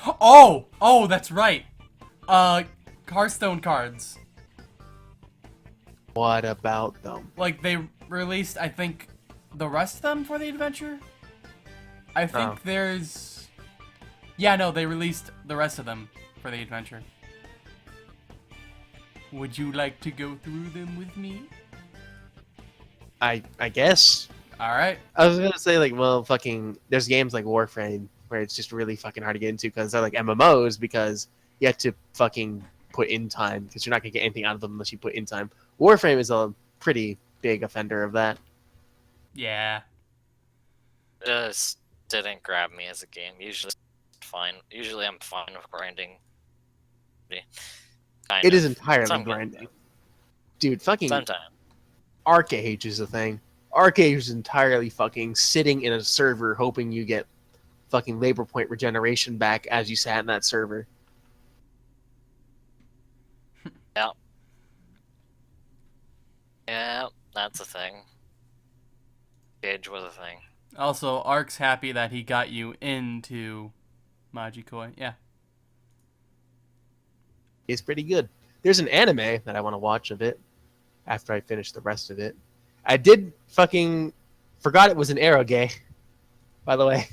Oh, that's right. Hearthstone cards. What about them? Like, they released, I think, the rest of them for the adventure? I think there's... Yeah, no, they released the rest of them for the adventure. Would you like to go through them with me? I guess. Alright. I was gonna say, like, well, fucking, there's games like Warframe where it's just really fucking hard to get into because they're like MMOs because you have to fucking put in time because you're not gonna get anything out of them unless you put in time. Warframe is a pretty big offender of that. Yeah. Just didn't grab me as a game. Usually I'm fine with grinding. It is entirely grinding. Dude, fucking sometimes. Arcage is a thing. Arcage is entirely fucking sitting in a server hoping you get fucking labor point regeneration back as you sat in that server. Yeah. Yeah, that's a thing. Gage was a thing. Also, Ark's happy that he got you into Magikoi. Yeah. It's pretty good. There's an anime that I want to watch of it after I finish the rest of it. I did fucking forgot it was an eroge, by the way.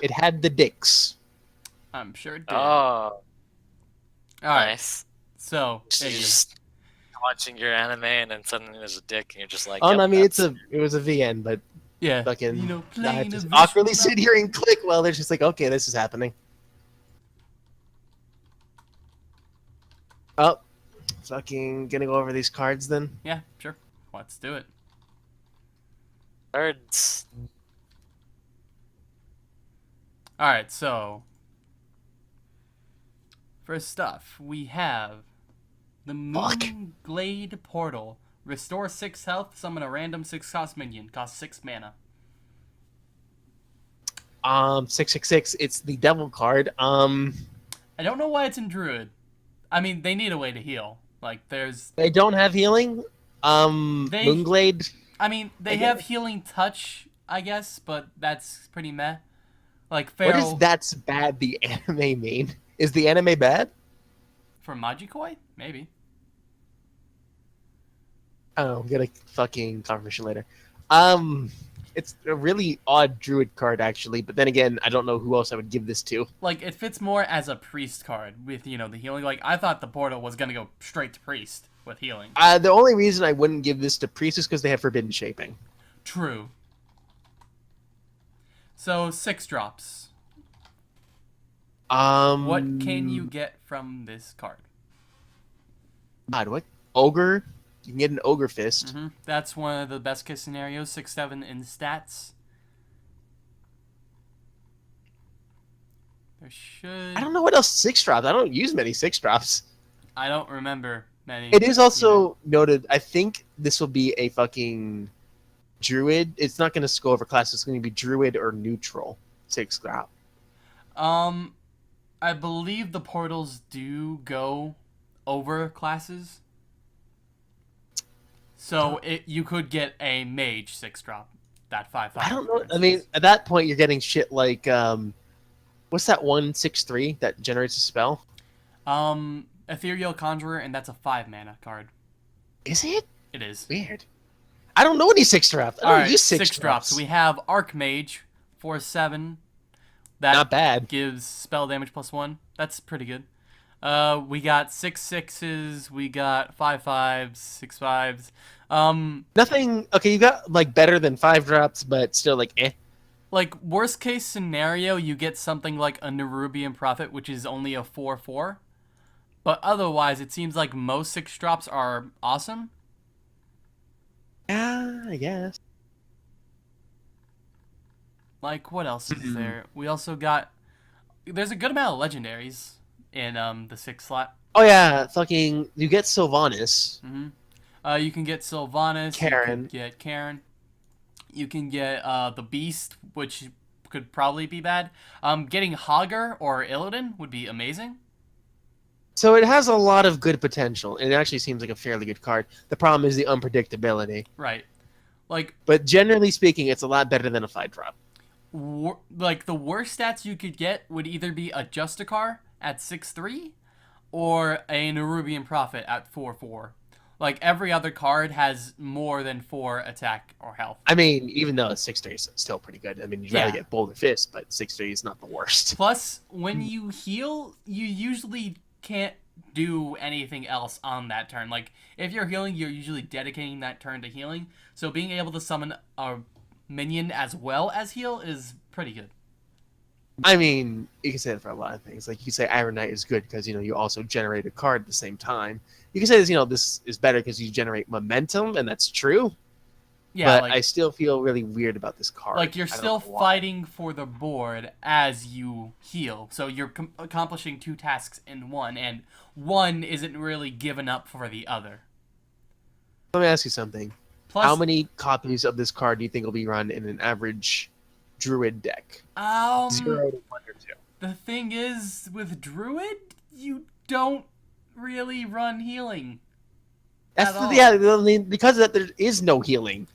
It had the dicks. I'm sure it did. Oh. Alright. Nice. So, You're just watching your anime and then suddenly there's a dick and you're just like, Oh, yep, no, I mean, that's... it was a VN, but yeah, fucking, you know, I have playing to a just visual awkwardly sit novel. here and click while they're just like, okay, this is happening. Oh, fucking gonna go over these cards then. Yeah, sure. Let's do it. Birds. Alright, so first stuff, we have the Moonglade Portal. Restore 6 health, summon a random 6-cost minion. Cost 6 mana. 666. It's the devil card. I don't know why it's in Druid. I mean, they need a way to heal. Like, there's... They don't have healing. Moonglade. I mean, they have Healing Touch, I guess, but that's pretty meh. Like, Feral... What is That's Bad the anime mean? Is the anime bad? For Magikoi? Maybe. Oh, I'm gonna fucking confirmation later. It's a really odd druid card, actually, but then again, I don't know who else I would give this to. Like, it fits more as a priest card with, you know, the healing. Like, I thought the portal was gonna go straight to priest with healing. The only reason I wouldn't give this to priest is because they have forbidden shaping. True. So, 6 drops. What can you get from this card? God, what? Ogre? You can get an Ogre Fist. Mm-hmm. That's one of the best case scenarios. 6/7 in stats. There should... I don't know what else 6 drops. I don't use many 6 drops. I don't remember many. It is also noted, I think this will be a fucking druid. It's not going to go over class. It's going to be druid or neutral 6 drop. I believe the portals do go over classes. So you could get a mage 6-drop, that 5/5. I don't know. I mean, at that point, you're getting shit like, what's that 1/6/3 that generates a spell? Ethereal Conjurer, and that's a 5 mana card. Is it? It is. Weird. I don't know any 6 drops. I don't use 6 drops. We have Archmage, 4/7. That not bad. Gives spell damage +1. That's pretty good. We got 6/6s, we got 5/5s, 6/5s. Nothing. Okay, you got like better than 5 drops, but still like eh. Like worst case scenario, you get something like a Nerubian Prophet, which is only a 4/4. But otherwise, it seems like most 6 drops are awesome. Yeah, I guess. Like what else is there? We also got. There's a good amount of legendaries in the 6 slot. Oh yeah, fucking you get Sylvanas. You can get Sylvanas. Karen. You can get Karen. You can get the Beast, which could probably be bad. Getting Hogger or Illidan would be amazing. So it has a lot of good potential. It actually seems like a fairly good card. The problem is the unpredictability. Right. Like. But generally speaking, it's a lot better than a 5-drop. like the worst stats you could get would either be a Justicar at 6-3 or a Nerubian Prophet at 4-4. Like every other card has more than 4 attack or health. I mean, even though 6-3 is still pretty good. I mean, you'd rather get Boulder Fist, but 6-3 is not the worst. Plus, when you heal, you usually can't do anything else on that turn. Like, if you're healing, you're usually dedicating that turn to healing. So being able to summon a minion as well as heal is pretty good. I mean, you can say that for a lot of things. Like, you can say Iron Knight is good because, you also generate a card at the same time. You can say this, this is better because you generate momentum, and that's true. Yeah, but I still feel really weird about this card. Like, you're still fighting for the board as you heal. So you're accomplishing 2 tasks in one, and one isn't really given up for the other. Let me ask you something. Plus, how many copies of this card do you think will be run in an average Druid deck? 0 to 1 or 2. The thing is, with Druid, you don't really run healing. That's because of that there is no healing.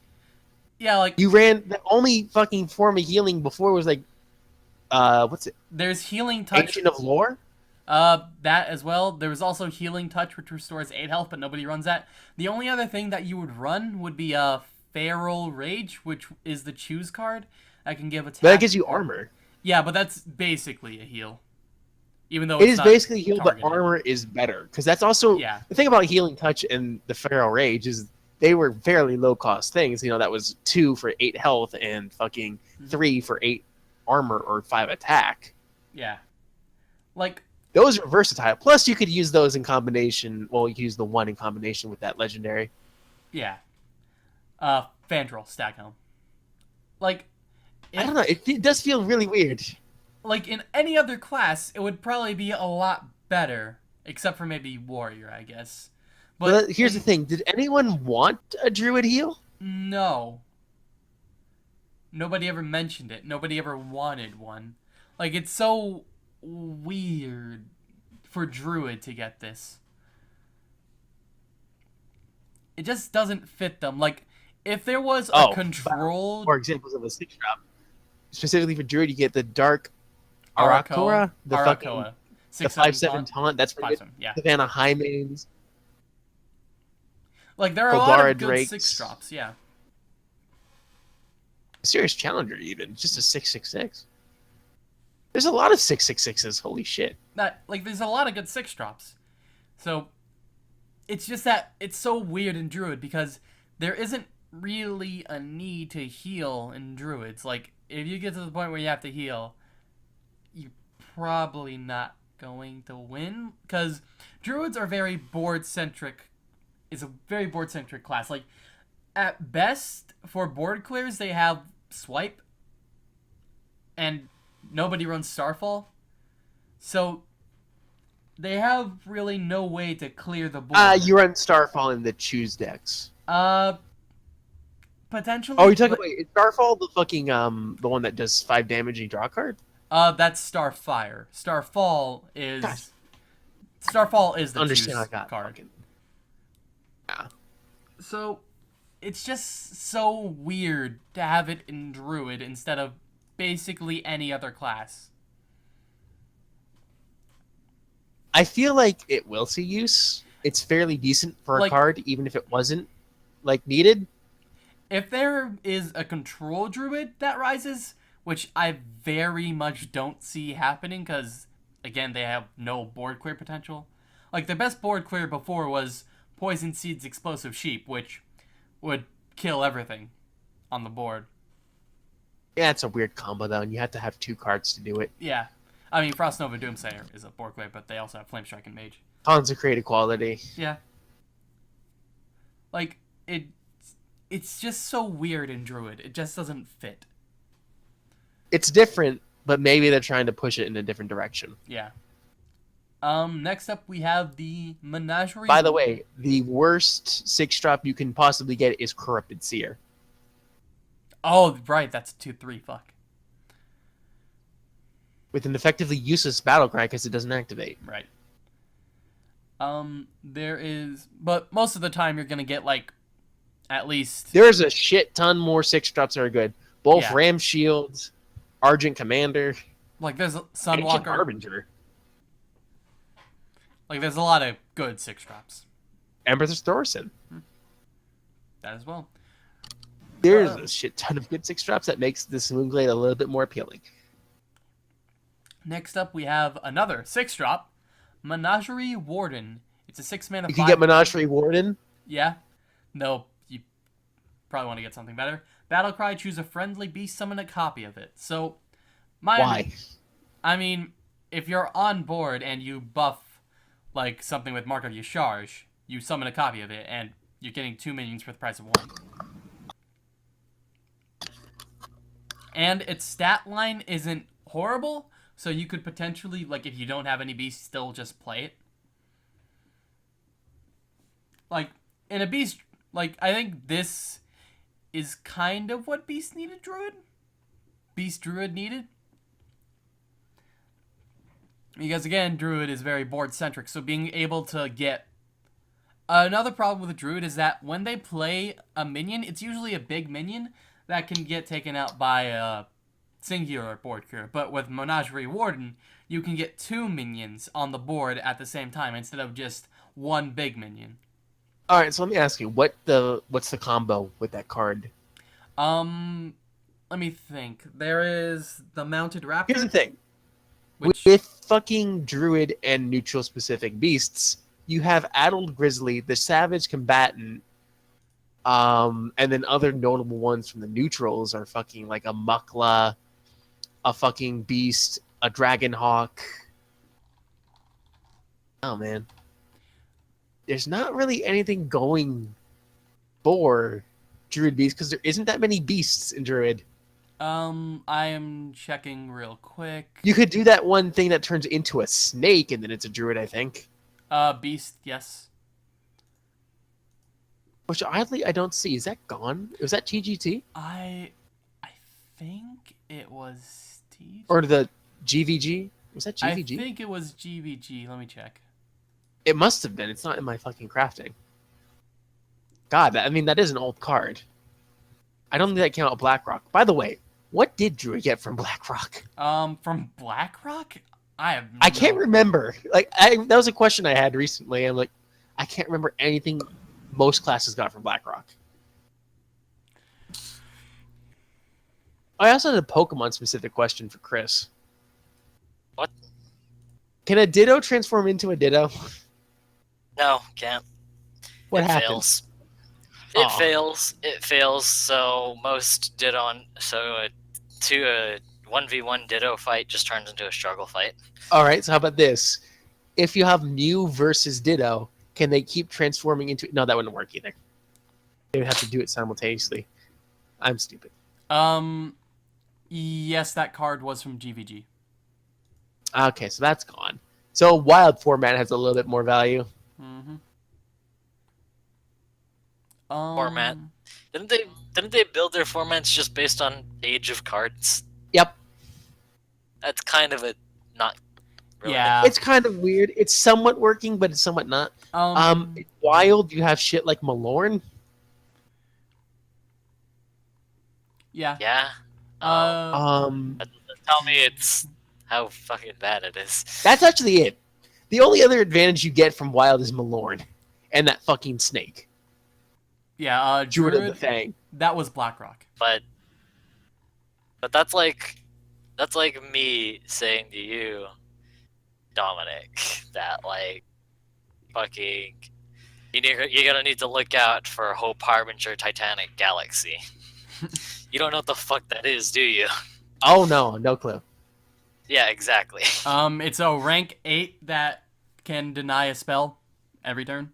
Yeah, like you ran the only fucking form of healing before was like what's it? There's Healing Touch. Ancient of Lore? That as well. There was also Healing Touch, which restores 8 health, but nobody runs that. The only other thing that you would run would be Feral Rage, which is the choose card. That can give attack. But that gives you armor. Yeah, but that's basically a heal. Even though it is basically heal, but armor is better. Because that's also the thing about Healing Touch and the Feral Rage is they were fairly low cost things. That was 2 for 8 health and fucking 3 for 8 armor or 5 attack. Yeah. Like, those are versatile. Plus, you could use those in combination. Well, you could use the 1 in combination with that legendary. Yeah. Fandral, Stack Helm. Like, I don't know. It does feel really weird. Like, in any other class, it would probably be a lot better. Except for maybe Warrior, I guess. But here's the thing. Did anyone want a Druid heal? No. Nobody ever mentioned it. Nobody ever wanted one. Like, it's so weird for Druid to get this. It just doesn't fit them. Like, if there was a control... For examples of a 6-drop, specifically for Druid, you get the Dark Arakora. The 5/7 taunt. That's pretty good. Yeah. Savannah Highmanes. Like, there are a lot of good 6-drops, yeah. Serious Challenger, even. Just a 6/6/6. There's a lot of 6/6/6s. Holy shit. There's a lot of good 6-drops. So, it's just that it's so weird in Druid because there isn't really a need to heal in Druids. Like, if you get to the point where you have to heal, you're probably not going to win. Because Druids are very board-centric. It's a very board-centric class. Like, at best, for board clears, they have Swipe. And nobody runs Starfall. So, they have really no way to clear the board. You run Starfall in the choose decks. Potentially. Oh, you're talking about Starfall, the fucking the one that does 5 damage and you draw a card? That's Starfire. Starfall is the choose card. Fucking... Yeah. So, it's just so weird to have it in Druid instead of basically any other class. I feel like it will see use. It's fairly decent for a card, even if it wasn't needed. If there is a control Druid that rises, which I very much don't see happening because, again, they have no board clear potential. Like, the best board clear before was Poison Seed's Explosive Sheep, which would kill everything on the board. Yeah, it's a weird combo, though, and you have to have 2 cards to do it. Yeah. I mean, Frost Nova Doomsayer is a board clear, but they also have Flame Strike and Mage. Tons of creative quality. Yeah. Like, it's just so weird in Druid. It just doesn't fit. It's different, but maybe they're trying to push it in a different direction. Yeah. Next up, we have the Menagerie... By the way, the worst 6-drop you can possibly get is Corrupted Seer. Oh, right. That's a 2/3. Fuck. With an effectively useless battle cry because it doesn't activate. Right. There is... But most of the time, you're going to get, at least... There's a shit ton more 6-drops that are good. Both Ram Shields, Argent Commander, Like there's Ancient Sunwalker. Harbinger, Like there's a lot of good 6-drops. Empress Thorson. That as well. There's a shit ton of good 6-drops that makes this Moonglade a little bit more appealing. Next up, we have another 6-drop, Menagerie Warden. It's a 6-mana. You can get Menagerie Warden. Yeah. No, you probably want to get something better. Battlecry, choose a friendly beast, summon a copy of it. So, Why? I mean, if you're on board and you buff like something with Mark of Yasharj, you summon a copy of it, and you're getting 2 minions for the price of 1. And its stat line isn't horrible, so you could potentially, like, if you don't have any beasts, still just play it. Like, in a beast, like, I think this is kind of what Beast needed Druid. Beast Druid needed. Because, again, Druid is very board-centric, so being able to get... Another problem with a Druid is that when they play a minion, it's usually a big minion that can get taken out by a singular board cure. But with Menagerie Warden, you can get 2 minions on the board at the same time instead of just 1 big minion. All right, so let me ask you, what's the combo with that card? Let me think. There is the Mounted Raptor. Here's the thing. Which... With fucking Druid and neutral-specific beasts, you have Addled Grizzly, the Savage Combatant, and then other notable ones from the neutrals are fucking like a Mukla, a fucking Beast, a Dragonhawk. Oh, man. There's not really anything going for Druid Beast because there isn't that many beasts in Druid. I am checking real quick. You could do that one thing that turns into a snake and then it's a Druid, I think. Beast, yes. Which oddly I don't see. Is that gone? Was that TGT? I think it was Steve. Or the GVG? Was that GVG? I think it was GVG. Let me check. It must have been. It's not in my fucking crafting. God, I mean, that is an old card. I don't think that came out of BlackRock. By the way, what did Druid get from BlackRock? From BlackRock? I can't remember. Like, that was a question I had recently. I'm like, I can't remember anything most classes got from BlackRock. I also had a Pokemon-specific question for Chris. What? Can a Ditto transform into a Ditto? No, can't. What it happens? Fails. It fails. So most Ditto, a 1v1 Ditto fight just turns into a struggle fight. All right. So how about this? If you have Mew versus Ditto, can they keep transforming into? No, that wouldn't work either. They would have to do it simultaneously. I'm stupid. Yes, that card was from GVG. Okay, so that's gone. So wild format has a little bit more value. Mm-hmm. Format. Didn't they build their formats just based on age of cards? Yep. That's kind of a not. Really Yeah. It's kind of weird. It's somewhat working, but it's somewhat not. Wild, you have shit like Malorn. Yeah. Yeah. Uh, Tell me it's how fucking bad it is. That's actually it. The only other advantage you get from Wild is Malorn, and that fucking snake. Yeah. Druid of the Druid, Fang. that was BlackRock. But that's like me saying to you, Dominic, that like fucking you're gonna need to look out for Hope Harbinger Titanic Galaxy. You don't know what the fuck that is, do you? Oh no clue. Yeah, exactly. It's a rank 8 that can deny a spell every turn.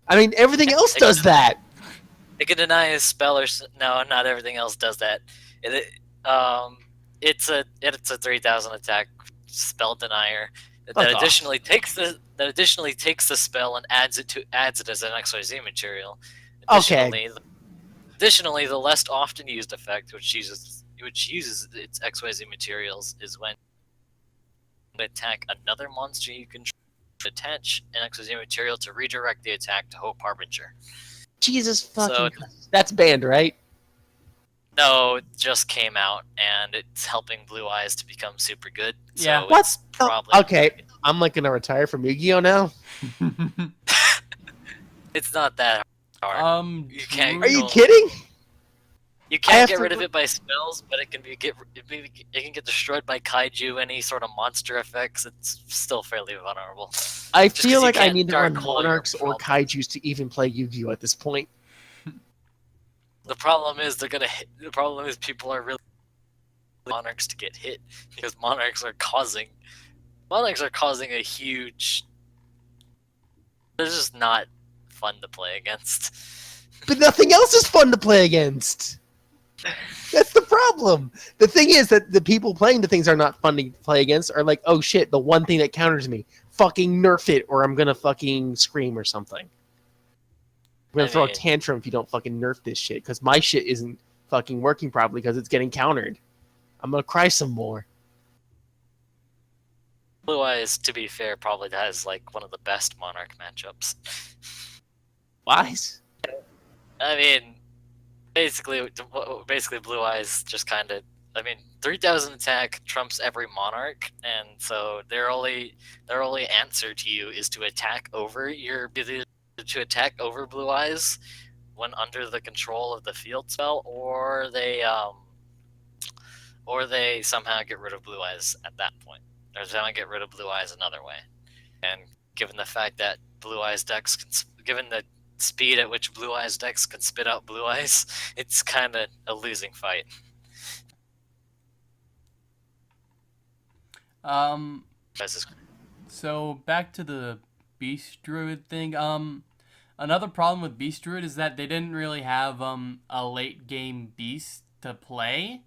I mean, everything else does that. It can deny a spell or no, not everything else does that. It's a 3,000 attack spell denier that additionally takes the spell and adds it as an XYZ material. Additionally, the less often used effect, which uses its XYZ materials, is when you attack another monster you control, attach an XYZ material to redirect the attack to Hope Harbinger. Jesus fucking Christ. That's banned, right? No, it just came out, and it's helping Blue Eyes to become super good. So Yeah. it's probably Okay, I'm like gonna retire from Yu-Gi-Oh now. It's not that hard. You can't. Are you Druid- kidding? You I can't have get to rid of look- it by spells, but it can get destroyed by kaiju, any sort of monster effects. It's still fairly vulnerable. I Just 'cause feel you like I can't need to dark run hole your monarchs or problem. kaijus to even play Yu-Gi-Oh at this point. The problem is they're gonna hit. The problem is people are really monarchs to get hit because monarchs are causing a huge. They're just not fun to play against. But nothing else is fun to play against. That's the problem. The thing is that the people playing the things are not fun to play against are like, oh shit, the one thing that counters me, fucking nerf it or I'm gonna fucking scream or something. I'm gonna throw a tantrum if you don't fucking nerf this shit because my shit isn't fucking working properly because it's getting countered. I'm gonna cry some more. Blue Eyes, to be fair, probably has like one of the best monarch matchups. Wise? I mean, basically Blue Eyes just kind of. I mean, 3,000 attack trumps every monarch, and so their only answer to you is to attack over Blue Eyes when under the control of the field spell, or they somehow get rid of Blue Eyes at that point. Or somehow get rid of Blue Eyes another way. And given the fact that Blue Eyes decks given the speed at which Blue Eyes decks can spit out Blue Eyes, it's kind of a losing fight. So back to the Beast Druid thing. Another problem with Beast Druid is that they didn't really have a late game Beast to play,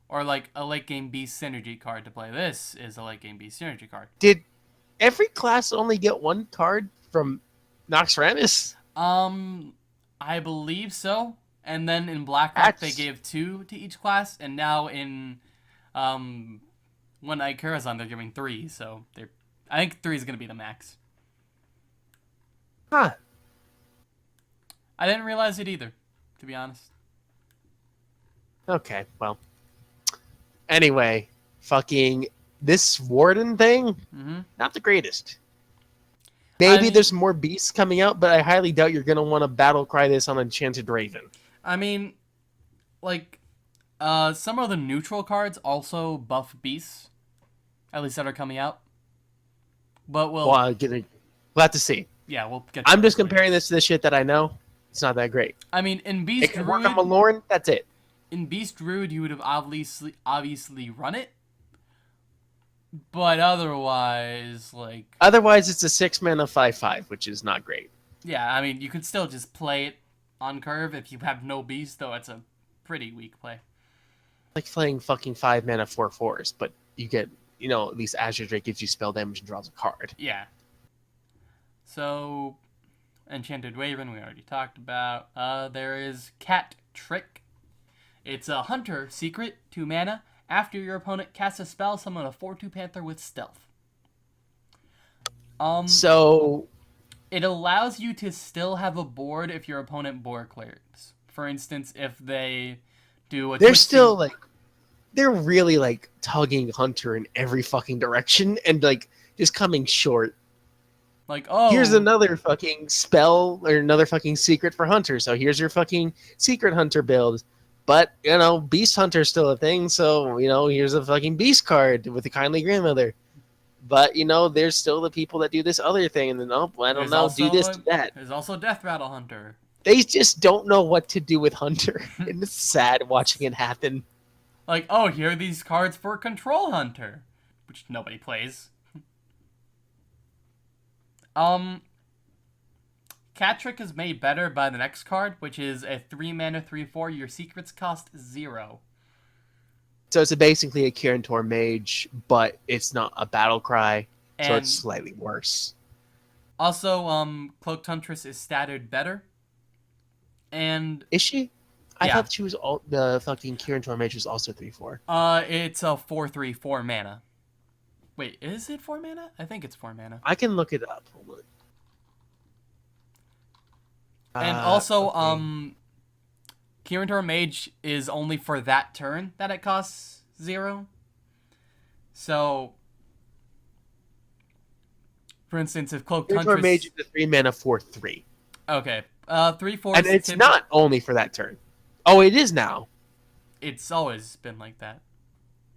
or like a late game Beast synergy card to play. This is a late game Beast synergy card. Did every class only get one card from Noxramis? I believe so. And then in Blackrock they gave 2 to each class, and now in One Night Karazhan they're giving 3. So I think 3 is gonna be the max. Huh. I didn't realize it either, to be honest. Okay, well. Anyway, fucking this Warden thing, not the greatest. Maybe there's more beasts coming out, but I highly doubt you're going to want to battle cry this on Enchanted Raven. I mean, like, some of the neutral cards also buff beasts, at least that are coming out. But we'll have to see. Yeah, we'll get. I'm just comparing this to the shit that I know. It's not that great. I mean, in Beast It can Druid, work on Malorn, that's it. In Beast Druid, you would have obviously run it, but otherwise, like. Otherwise, it's a 6-mana 5/5, which is not great. Yeah, I mean, you could still just play it on curve if you have no beast, though it's a pretty weak play. Like playing fucking 5-mana 4/4s, but you get, at least Azure Drake gives you spell damage and draws a card. Yeah. So, Enchanted Raven, we already talked about. There is Cat Trick. It's a Hunter secret, 2 mana. After your opponent casts a spell, summon a 4/2 Panther with Stealth. So it allows you to still have a board if your opponent board clears. For instance, if they do a they're really tugging Hunter in every fucking direction and just coming short. Like, oh, here's another fucking spell or another fucking secret for Hunter. So here's your fucking secret Hunter build. But, Beast Hunter's still a thing. So, here's a fucking Beast card with a Kindly Grandmother. But, there's still the people that do this other thing. And then, do this, do that. There's also Death Rattle Hunter. They just don't know what to do with Hunter. And it's sad watching it happen. Like, oh, here are these cards for Control Hunter. Which nobody plays. Cat Trick is made better by the next card, which is a 3-mana 3/4. Your secrets cost 0. So it's basically a Kirantor Mage, but it's not a battle cry, so it's slightly worse. Also, Cloaked Huntress is statted better. And is she? I thought she was the fucking Kirantor Mage was also 3/4. It's a 4/3 4 mana. Wait, is it 4 mana? I think it's 4 mana. I can look it up. Hold on. And also, Kirintor Mage is only for that turn that it costs 0. So, for instance, if Cloaked Huntress... Mage is a 3 mana 4/3. Okay. 3/4. And it's not only for that turn. Oh, it is now. It's always been like that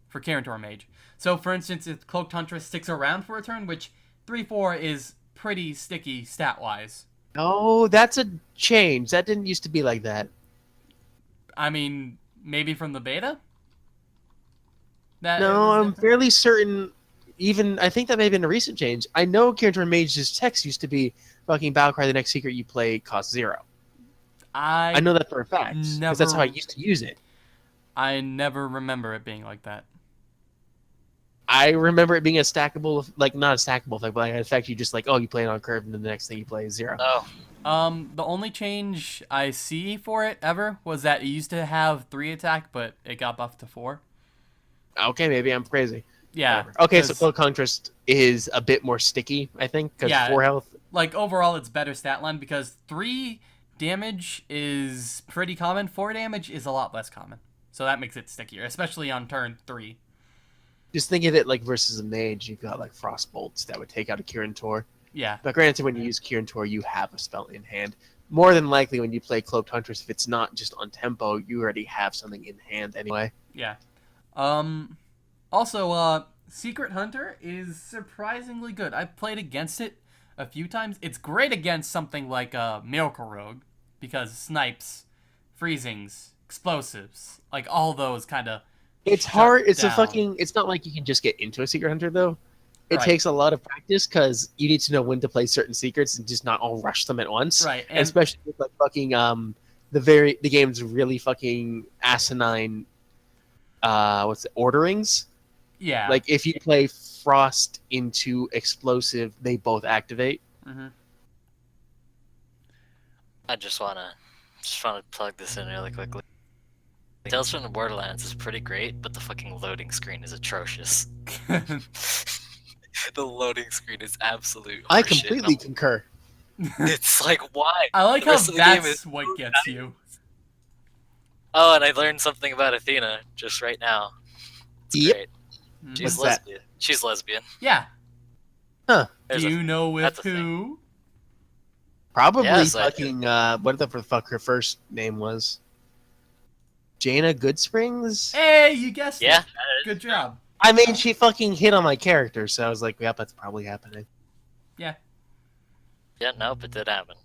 for Kirintor Mage. So, for instance, if Cloaked Huntress sticks around for a turn, which 3/4 is pretty sticky stat-wise. Oh, that's a change. That didn't used to be like that. I mean, maybe from the beta? That No, I'm fairly certain. Even I think that may have been a recent change. I know Kirintor Mage's text used to be fucking Battlecry, the next secret you play costs 0. I know that for a fact because that's how I used to use it. I never remember it being like that. I remember it being a stackable, like not a stackable effect, but like an effect you just like, oh, you play it on curve, and then the next thing you play is 0. Oh. The only change I see for it ever was that it used to have 3 attack, but it got buffed to 4. Okay, maybe I'm crazy. Yeah. Whatever. Okay, so Cloaked Huntress is a bit more sticky, I think, because 4 health. Like, overall, it's better stat line because 3 damage is pretty common. 4 damage is a lot less common. So that makes it stickier, especially on turn 3. Just think of it like versus a mage, you've got like Frost Bolts that would take out a Kirintor. Yeah. But granted, when you use Kirintor, you have a spell in hand. More than likely, when you play Cloaked Huntress, if it's not just on tempo, you already have something in hand anyway. Yeah. Also, Secret Hunter is surprisingly good. I've played against it a few times. It's great against something like Miracle Rogue because snipes, freezings, explosives, like all those kind of. It's hard. It's down. It's not like you can just get into a Secret Hunter though. It Right. takes a lot of practice because you need to know when to play certain secrets and just not all rush them at once. Right. And especially with like fucking the game's really fucking asinine. Orderings? Yeah. Like if you play Frost into Explosive, they both activate. Mm-hmm. I just wanna plug this in really quickly. Tales from the Borderlands is pretty great, but the fucking loading screen is atrocious. The loading screen is absolute I horseshit. completely concur. It's like, why? I like The how rest of the game that's is- what gets you. Oh, and I learned something about Athena just right now. It's Yep. great. Mhm. She's What's that? lesbian. She's lesbian. Yeah. Huh. There's Do a- you know with that's a thing. who? Probably Yes, I fucking what the fuck her first name was? Jaina Goodsprings? Hey, you guessed Yeah. it. Good job. I mean, she fucking hit on my character, so I was like, yep, that's probably happening. Yeah. Yeah, nope, it did happen.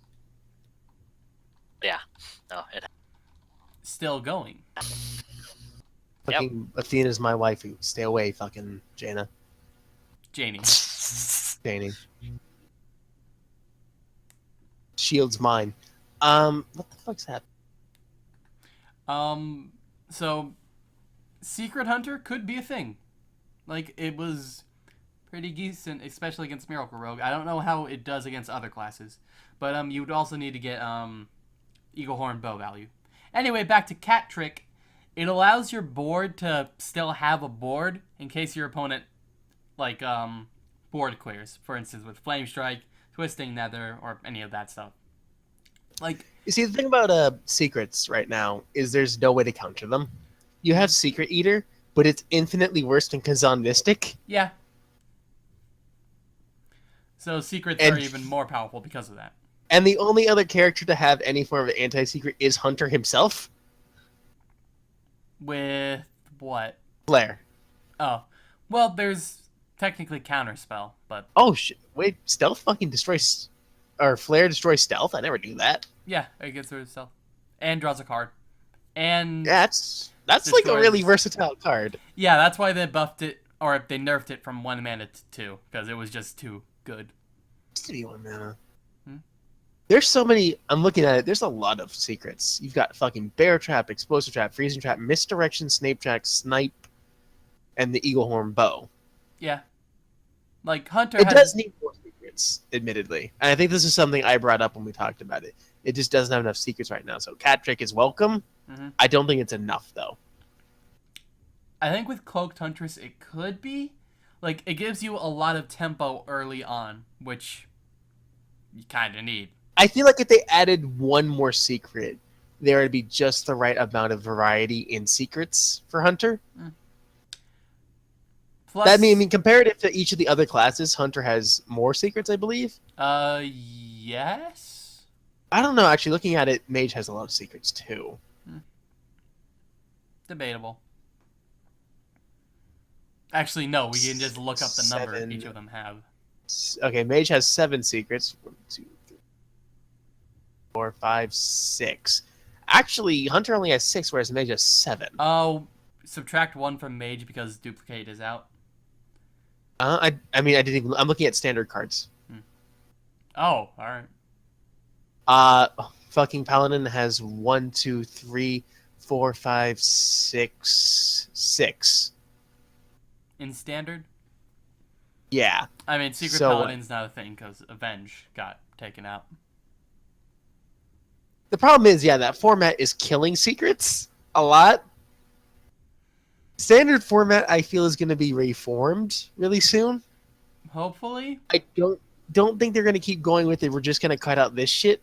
Yeah. No, it Still going. Fucking Athena's my waifu. Stay away, fucking Jaina. Janie. Janie. Shield's mine. What the fuck's happening? So Secret Hunter could be a thing. Like, it was pretty decent, especially against Miracle Rogue. I don't know how it does against other classes. But you would also need to get Eagle Horn bow value. Anyway, back to Cat Trick. It allows your board to still have a board in case your opponent like board clears. For instance, with Flame Strike, Twisting Nether, or any of that stuff. Like, You see, the thing about secrets right now is there's no way to counter them. You have Secret Eater, but it's infinitely worse than Kazan Mystic. yeah. So secrets And- are even more powerful because of that. And the only other character to have any form of anti-secret is Hunter himself. With what? Flare. Oh. Well, there's technically Counterspell, but Oh shit! Wait, Stealth fucking destroys, or Flare destroys Stealth? I never knew that. yeah, it gets rid of stuff. And draws a card. And Yeah, that's like a Destroys. really versatile card. yeah, that's why they buffed it, or they nerfed it from 1 mana to 2, because it was just too good. Used to be 1 mana. Hmm? There's so many. I'm looking at it. There's a lot of secrets. You've got fucking Bear Trap, Explosive Trap, Freezing Trap, Misdirection, Snape Track, Snipe, and the Eagle Horn Bow. Yeah. Like, Hunter It has... does need more secrets, admittedly. And I think this is something I brought up when we talked about it. It just doesn't have enough secrets right now. So Cat Trick is welcome. Mhm. I don't think it's enough, though. I think with Cloaked Huntress, it could be. Like, it gives you a lot of tempo early on, which you kind of need. I feel like if they added one more secret, there would be just the right amount of variety in secrets for Hunter. Plus, That I mean, comparative to each of the other classes, Hunter has more secrets, I believe. Yes. I don't know. Actually, looking at it, Mage has a lot of secrets too. Debatable. Actually, no. We can just look up the number 7. each of them have. Okay, Mage has 7 secrets. 1, 2, 3, 4, 5, 6. Actually, Hunter only has 6, whereas Mage has 7. Oh, subtract 1 from Mage because Duplicate is out. I mean, I didn't even. I'm looking at standard cards. Oh, all right. Fucking Paladin has 1, 2, 3, 4, 5, 6, 6. In Standard? Yeah. I mean, Secret So, Paladin's not a thing because Avenge got taken out. The problem is, yeah, that format is killing secrets a lot. Standard format, I feel, is going to be reformed really soon. Hopefully. I don't think they're going to keep going with it. We're just going to cut out this shit.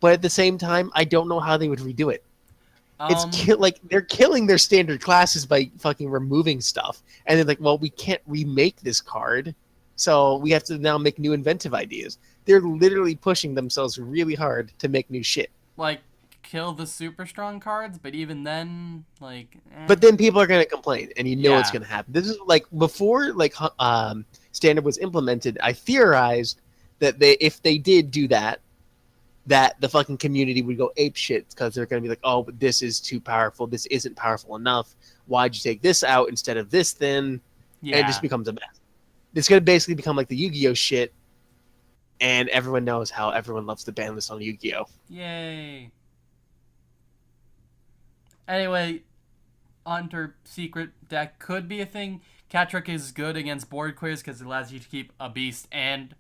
But at the same time, I don't know how they would redo it. It's like they're killing their standard classes by fucking removing stuff, and they're like, "Well, we can't remake this card, so we have to now make new inventive ideas." They're literally pushing themselves really hard to make new shit. like, kill the super strong cards, but even then, like... But then people are going to complain, and you know Yeah. it's going to happen. This is like before, like standard was implemented. I theorized that if they did do that the fucking community would go ape shit because they're going to be like, "Oh, but this is too powerful. This isn't powerful enough. Why'd you take this out instead of this?" Then Yeah. and it just becomes a mess. It's going to basically become like the Yu-Gi-Oh shit, and everyone knows how everyone loves the ban list on Yu-Gi-Oh. Yay. Anyway, Hunter Secret deck could be a thing. Catrick is good against board clears because it allows you to keep a beast, and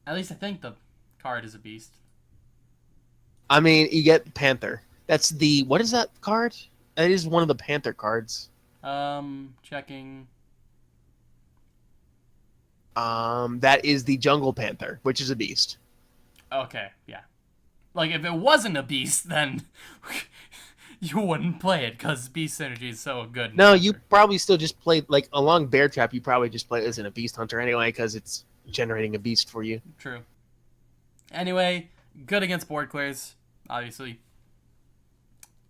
at least I think the card is a beast. I mean, you get Panther. That's the what is that card? That is one of the Panther cards. Checking. That is the Jungle Panther, which is a beast. Okay, yeah. Like, if it wasn't a beast, then you wouldn't play it, because beast synergy is so good. No, you probably still just play, like, along Bear Trap, you probably just play it as a Beast Hunter anyway, because it's generating a beast for you. True. Anyway, good against board clears, obviously.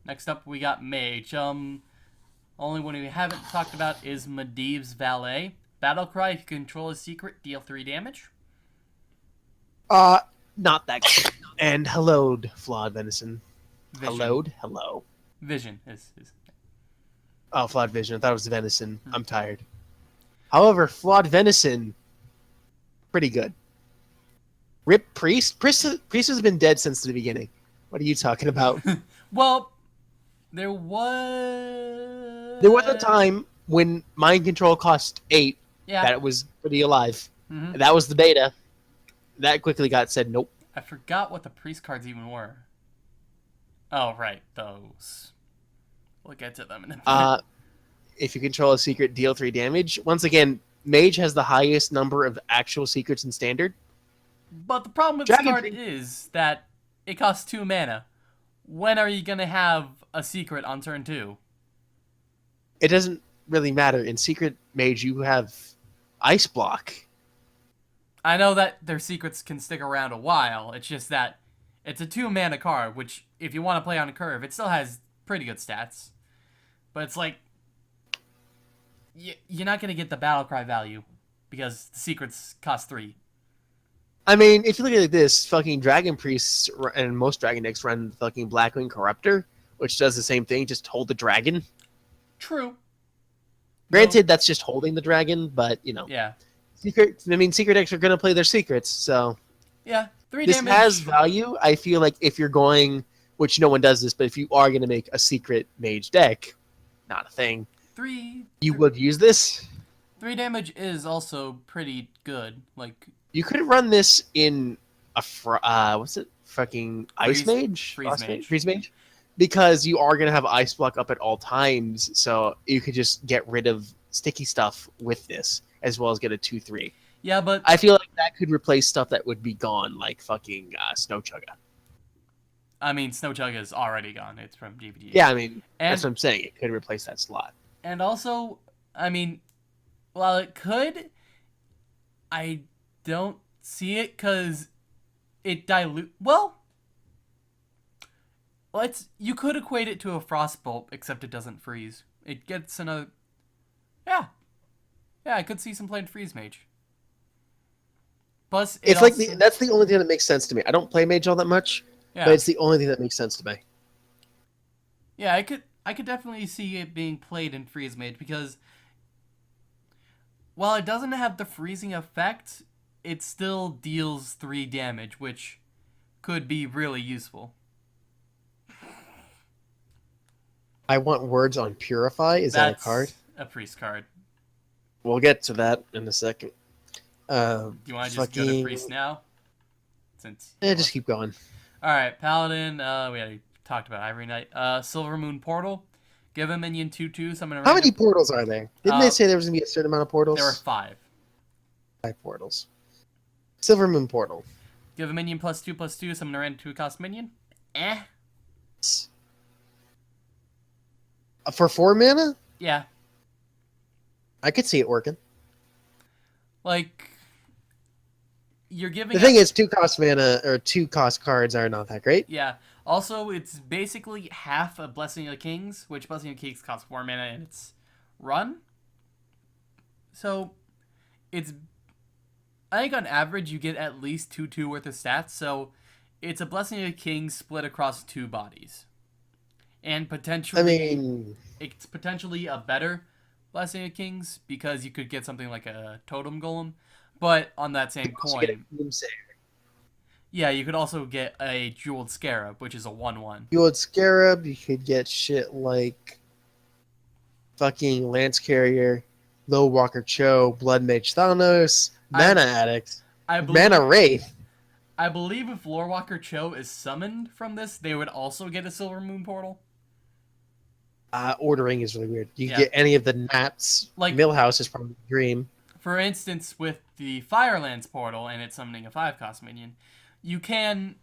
Next up, we got Mage. Only one we haven't talked about is Medivh's Valet. Battlecry, if you control a secret, deal 3 damage. Not that good. And hellowed Flawed Venison. Vision. Hellowed? Hello. Vision is... Oh, Flawed Vision. I thought it was Venison. I'm tired. However, Flawed Venison, pretty good. Rip Priest? Priest has been dead since the beginning. What are you talking about? Well, there was... There was a time when Mind Control cost 8 Yeah. that it was pretty alive. Mhm. That was the beta. That quickly got said, nope. I forgot what the priest cards even were. Oh, right. Those. We'll get to them in a minute. If you control a secret, deal 3 damage. Once again, Mage has the highest number of actual secrets in Standard. But the problem with Dragon this card Priest- is that it costs 2 mana. When are you going to have a secret on turn 2? It doesn't really matter. In Secret Mage, you have Ice Block. I know that their secrets can stick around a while. It's just that it's a 2 mana card, which, if you want to play on a curve, it still has pretty good stats. But it's like, you're not going to get the Battlecry value because the secrets cost 3. I mean, if you look at it like this, fucking Dragon Priests and most Dragon decks run fucking Blackwing Corruptor, which does the same thing, just hold the dragon. True. Granted, that's just holding the dragon, but, you know. Yeah. Secret decks are going to play their secrets, so... Yeah. 3 This damage. has value. I feel like if you're going, which no one does this, but if you are going to make a secret mage deck, not a thing, 3 you would use this. 3 damage is also pretty good. Like, You could run this in a what's it? Fucking Ice Mage? Freeze Mage. Freeze Mage? Because you are going to have Ice Block up at all times, so you could just get rid of sticky stuff with this, as well as get a 2/3. yeah, but I feel like that could replace stuff that would be gone, like fucking Snow Chugga. I mean, Snowchugga is already gone. It's from GBD. Yeah, I mean, And that's what I'm saying. It could replace that slot. and also, I mean, while it could, I don't see it because it dilute. Well, you could equate it to a Frostbolt, except it doesn't freeze. It gets another. Yeah, I could see some playing Freeze Mage. Plus, It's like that's the only thing that makes sense to me. I don't play Mage all that much, yeah, but it's the only thing that makes sense to me. yeah. I could definitely see it being played in Freeze Mage because while it doesn't have the freezing effect, it still deals 3 damage, which could be really useful. I want words on Purify. Is that a card? A priest card. We'll get to that in a second. Do you want to just go to priest now? Just keep going. All right, Paladin. We already talked about Ivory Knight. Silvermoon Portal. Give a minion 2/2. Summon a How random... many portals are there? Didn't they say there was gonna be a certain amount of portals? There were 5. 5 portals. Silvermoon Portal. Give a minion +2/+2. Summon a random 2-cost minion. For 4 mana? Yeah. I could see it working. Like, you're giving. The thing is, 2-cost mana or 2-cost cards are not that great. Yeah. Also, it's basically half a Blessing of Kings, which Blessing of Kings costs 4 mana in its run. So, it's. I think on average you get at least 2/2 worth of stats. So, it's a Blessing of Kings split across 2 bodies, and potentially. I mean, it's potentially a better Blessing of Kings because you could get something like a Totem Golem. But on that same coin, yeah, you could also get a Jeweled Scarab, which is a 1/1. Jeweled Scarab, you could get shit like fucking Lance Carrier, Low Walker Cho, Blood Mage Thanos, Mana Addict, Mana Wraith. I believe if Lorewalker Cho is summoned from this, they would also get a Silvermoon Portal. Ordering is really weird. You can get any of the Nats. Like Millhouse is probably a dream. For instance, with the Firelands Portal and it's summoning a 5-cost minion, you can,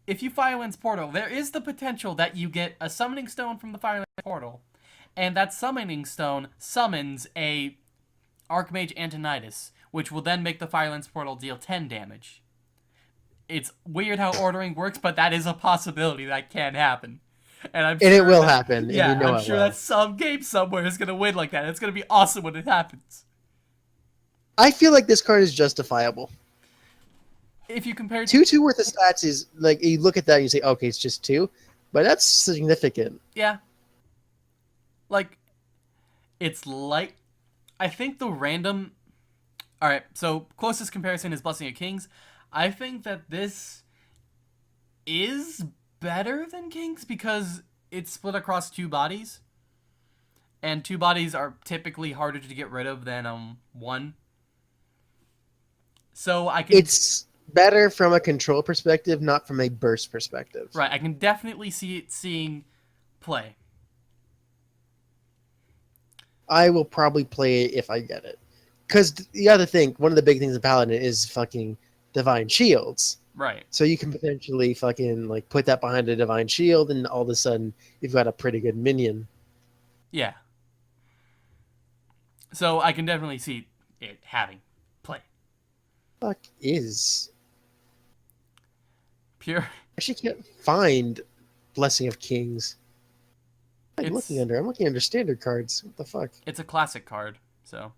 if you Firelands Portal, there is the potential that you get a Summoning Stone from the Firelands Portal, and that Summoning Stone summons a Archmage Antonidas, which will then make the Firelands Portal deal 10 damage. It's weird how ordering works, but that is a possibility that can happen. And it will happen. Yeah, and I'm sure that some game somewhere is going to win like that. It's going to be awesome when it happens. I feel like this card is justifiable. If you compare 2/2 worth of stats is like you look at that and you say, okay, it's just 2, but that's significant. Yeah. Like, it's like, I think the random. All right, so closest comparison is Blessing of Kings. I think that this is better than Kings because it's split across 2 bodies, and 2 bodies are typically harder to get rid of than 1. So I can. It's better from a control perspective, not from a burst perspective. Right, I can definitely see it seeing play. I will probably play it if I get it. Because the other thing, one of the big things in Paladin is fucking Divine Shields. Right. So you can potentially fucking like put that behind a Divine Shield and all of a sudden you've got a pretty good minion. Yeah. So I can definitely see it having play. Fuck is... Pure... I actually can't find Blessing of Kings. I'm looking under standard cards. What the fuck? It's a classic card, so...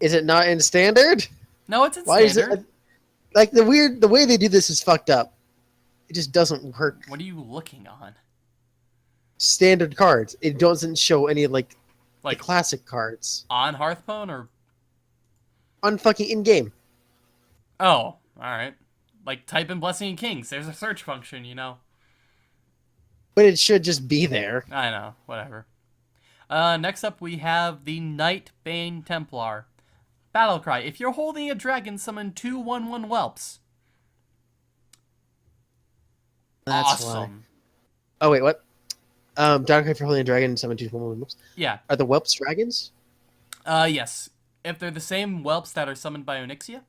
Is it not in standard? No, it's in Why standard. Is it... Like, the way they do this is fucked up. It just doesn't work. What are you looking on? Standard cards. It doesn't show any, like the classic cards. On Hearthstone or... On fucking in-game. Oh, alright. Like, type in Blessing of Kings. There's a search function, you know. But it should just be there. I know. Whatever. Next up, we have the Nightbane Templar. Battlecry. If you're holding a dragon, summon 2 1/1 whelps. That's awesome. Why. Oh, wait, what? Battlecry, if you're holding a dragon, summon 2 1/1 whelps. Yeah. Are the whelps dragons? Yes. If they're the same whelps that are summoned by Onyxia.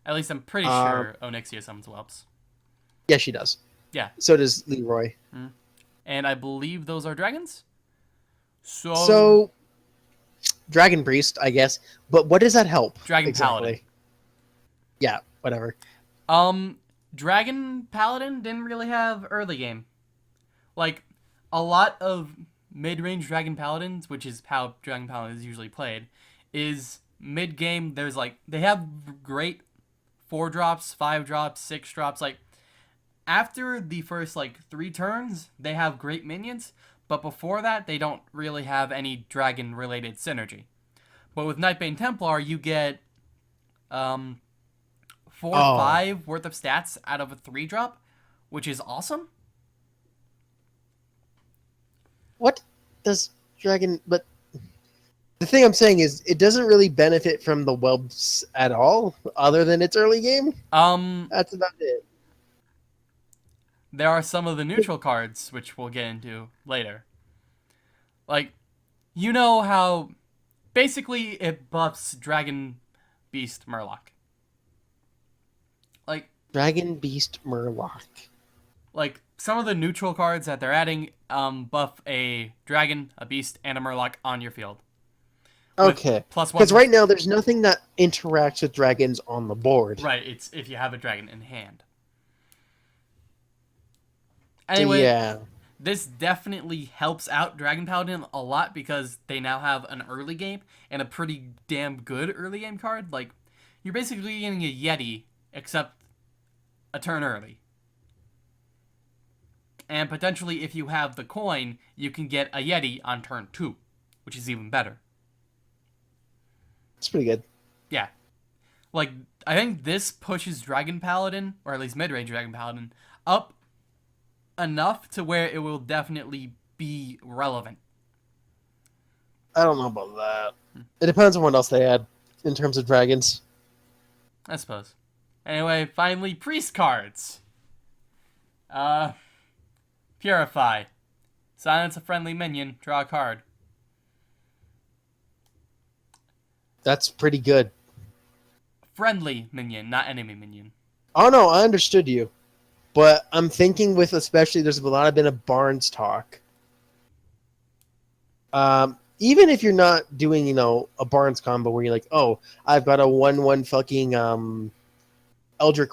At least I'm pretty sure Onyxia summons whelps. Yeah, she does. Yeah. So does Leroy. And I believe those are dragons. So Dragon Priest, I guess. But what does that help? Dragon Paladin. Yeah, whatever. Dragon Paladin didn't really have early game. Like, a lot of mid-range Dragon Paladins, which is how Dragon Paladin is usually played, is mid-game. There's like, they have great 4-drops, 5-drops, 6-drops. Like, after the first like 3 turns, they have great minions, but before that, they don't really have any dragon-related synergy. But with Nightbane Templar, you get 4 or 5 worth of stats out of a 3-drop, which is awesome. What does Dragon... But the thing I'm saying is it doesn't really benefit from the webs at all, other than its early game. That's about it. There are some of the neutral cards, which we'll get into later. Like, you know how basically it buffs Dragon Beast Murloc. Like, Dragon Beast Murloc. Like, some of the neutral cards that they're adding buff a dragon, a beast, and a Murloc on your field. Okay. Plus 1. Because right now there's nothing that interacts with dragons on the board. Right, it's if you have a dragon in hand. Anyway, yeah. This definitely helps out Dragon Paladin a lot because they now have an early game and a pretty damn good early game card. Like, you're basically getting a Yeti, except a turn early. And potentially, if you have the coin, you can get a Yeti on turn 2, which is even better. It's pretty good. Yeah. Like, I think this pushes Dragon Paladin, or at least mid-range Dragon Paladin, up enough to where it will definitely be relevant. I don't know about that. It depends on what else they add in terms of dragons. I suppose. Anyway, finally, priest cards. Purify. Silence a friendly minion. Draw a card. That's pretty good. Friendly minion, not enemy minion. Oh no, I understood you. But I'm thinking with especially there's a lot of been a Barnes talk. Even if you're not doing, you know, a Barnes combo where you're like, oh, I've got a 1/1 fucking Eldritch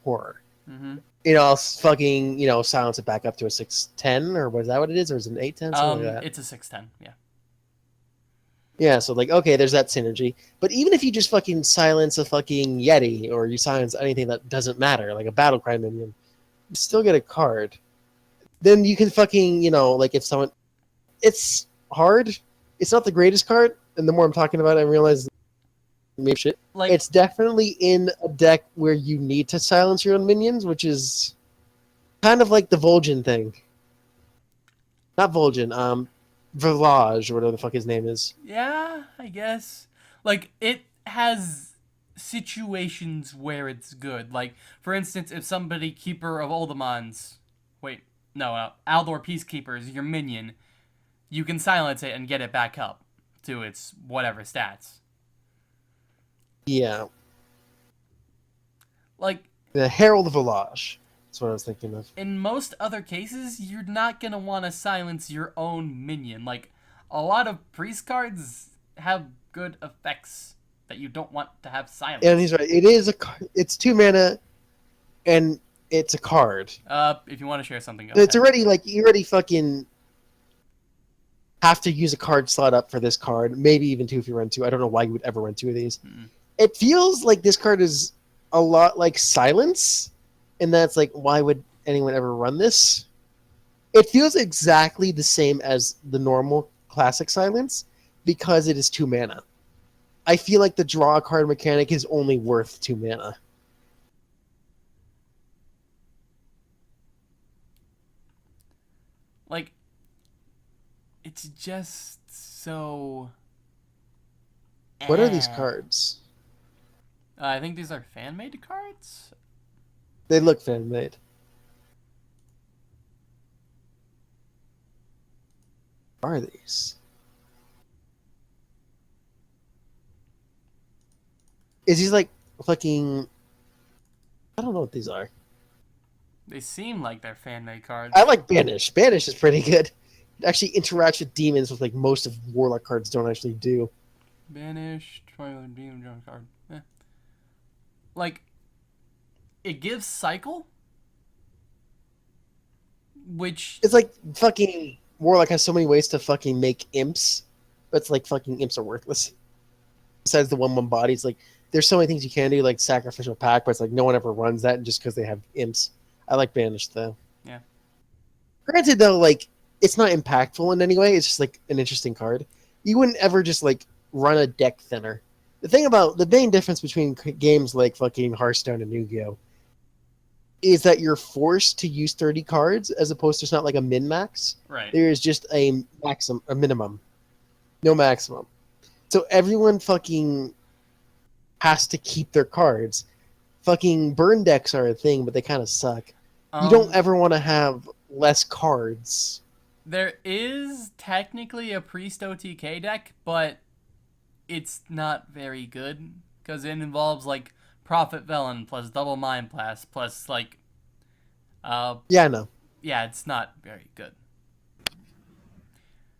Horror. Mm-hmm. You know, I'll fucking, you know, silence it back up to a 6/10, or was that what it is? Or is it an 8/10? Something like that. It's a 6/10, yeah. Yeah, so like, okay, there's that synergy. But even if you just fucking silence a fucking Yeti, or you silence anything that doesn't matter, like a Battlecry minion, you still get a card. Then you can fucking, you know, like if someone... It's hard. It's not the greatest card, and the more I'm talking about it, I realize maybe shit. Like, it's definitely in a deck where you need to silence your own minions, which is kind of like the Vol'jin thing. Not Vol'jin, Village, or whatever the fuck his name is. yeah, I guess. Like, it has situations where it's good. Like, for instance, if somebody Keeper of Uldaman's... Wait, no, Aldor Peacekeeper is your minion, you can silence it and get it back up to its whatever stats. Yeah. Like, The Herald of Village. That's what I was thinking of. in most other cases, you're not going to want to silence your own minion. Like, a lot of priest cards have good effects that you don't want to have silenced. And he's right. It is it's 2 mana, and it's a card. If you want to share something, go It's ahead. already, like, you already fucking have to use a card slot up for this card. Maybe even 2 if you run 2. I don't know why you would ever run 2 of these. It feels like this card is a lot like Silence, and that's like, why would anyone ever run this? It feels exactly the same as the normal classic Silence because it is 2 mana. I feel like the draw a card mechanic is only worth 2 mana. Like, it's just so... What are these cards? I think these are fan-made cards? They look fan-made. What are these? Is these like fucking I don't know what these are. They seem like they're fan-made cards. I like Banish. Banish is pretty good. It actually interacts with demons, with like most of Warlock cards don't actually do. Banish, Twilight Demon Drum card. Like, it gives Cycle, which... It's like fucking Warlock has so many ways to fucking make imps, but it's like fucking imps are worthless. Besides the 1/1 bodies, like there's so many things you can do, like Sacrificial Pact, but it's like no one ever runs that just because they have imps. I like Banish though. Yeah. Granted though, like it's not impactful in any way. It's just like an interesting card. You wouldn't ever just like run a deck thinner. The thing about the main difference between games like fucking Hearthstone and Yu-Gi-Oh is that you're forced to use 30 cards as opposed to it's not like a min-max. Right. There is just a minimum, no maximum. So everyone fucking has to keep their cards. Fucking burn decks are a thing, but they kind of suck. You don't ever want to have less cards. There is technically a Priest OTK deck, but it's not very good because it involves like Prophet Velen plus double Mind Blast plus like yeah, I know. Yeah, it's not very good. I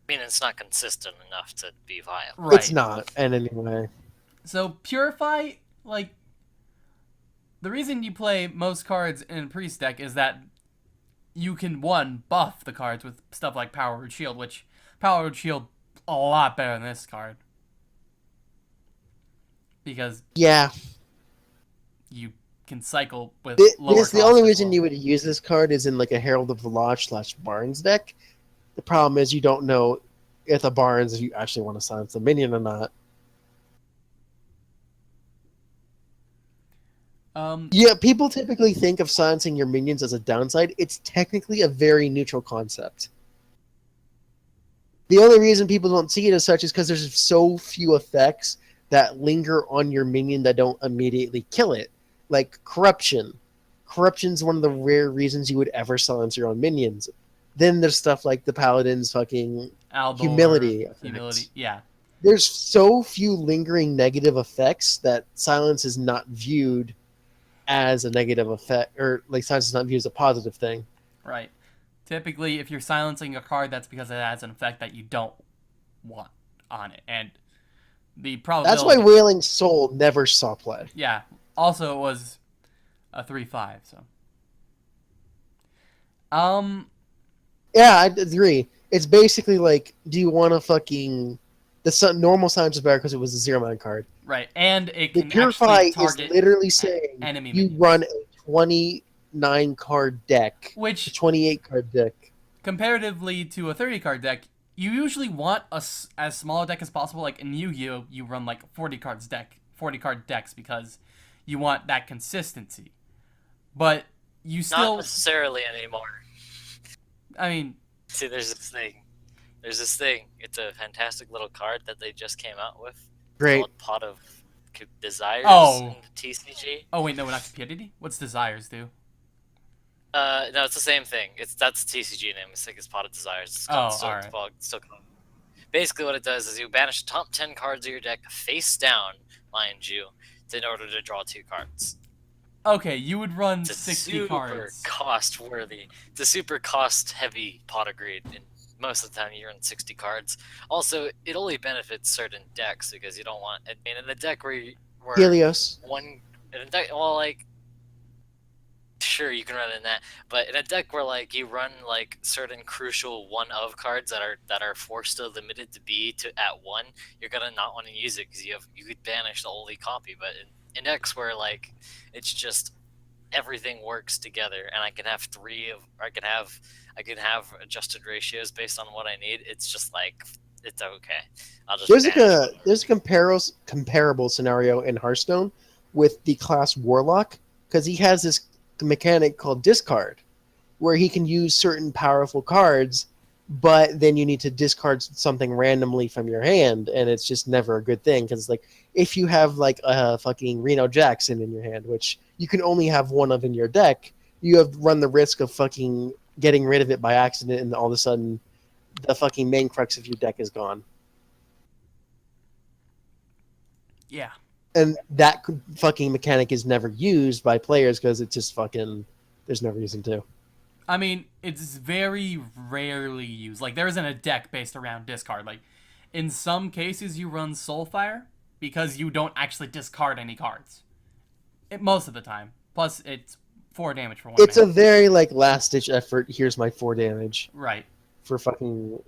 mean, it's not consistent enough to be viable. Right. It's not, in any way. So Purify, like, the reason you play most cards in a Priest deck is that you can, one, buff the cards with stuff like Power Word Shield, which Power Word Shield a lot better than this card. Because yeah, you can cycle with lower cost. The only reason you would use this card is in like a Herald of the Lodge / Barnes deck. The problem is you don't know if the Barnes if you actually want to silence the minion or not. Yeah, people typically think of silencing your minions as a downside. It's technically a very neutral concept. The only reason people don't see it as such is because there's so few effects that linger on your minion that don't immediately kill it. Like Corruption. Corruption's one of the rare reasons you would ever silence your own minions. Then there's stuff like the Paladin's fucking Humility. Yeah. There's so few lingering negative effects that silence is not viewed as a negative effect, or like silence is not viewed as a positive thing. Right. Typically, if you're silencing a card, that's because it has an effect that you don't want on it. And the probability... That's why Wailing Soul never saw play. Yeah. Also, it was a 3/5, so... Yeah, I agree. It's basically like, do you want to fucking... The normal silence is better because it was a 0-mana card. Right, and it can Purify target is literally saying enemy you minions. run a 29-card deck. Which, a 28-card deck. Comparatively to a 30-card deck, you usually want as small a deck as possible. Like in Yu-Gi-Oh, you run like 40-card decks because you want that consistency. But you still... Not necessarily anymore. I mean... See, there's this thing. It's a fantastic little card that they just came out with. Great. Called Pot of Desires Oh. in TCG. Oh, wait, no, not Cupidity? What's Desires do? No, it's the same thing. That's TCG name. I think it's Pot of Desires. It's called, still called. Basically, what it does is you banish the top 10 cards of your deck face down, mind you, in order to draw 2 cards. Okay, you would run It's 60 cards. Super cost worthy. It's a super cost heavy pot of greed. And most of the time, you run 60 cards. Also, it only benefits certain decks because you don't want. I mean, in a deck where Helios. Sure, you can run in that, but in a deck where like you run like certain crucial one of cards that are forced or limited to be at 1, you're gonna not want to use it because you could banish the only copy. But in decks where like it's just everything works together, and I can have adjusted ratios based on what I need. It's just like it's okay. I'll just there's a comparable scenario in Hearthstone with the class Warlock because he has this mechanic called discard where he can use certain powerful cards, but then you need to discard something randomly from your hand, and it's just never a good thing because like if you have like a fucking Reno Jackson in your hand, which you can only have one of in your deck, you have run the risk of fucking getting rid of it by accident, and all of a sudden the fucking main crux of your deck is gone. Yeah. And that fucking mechanic is never used by players because it's just fucking... There's no reason to. I mean, it's very rarely used. Like, there isn't a deck based around discard. Like, in some cases, you run Soulfire because you don't actually discard any cards. Most of the time. Plus, it's 4 damage for 1 It's mana. a very, like, last-ditch effort. Here's my 4 damage. Right. For fucking...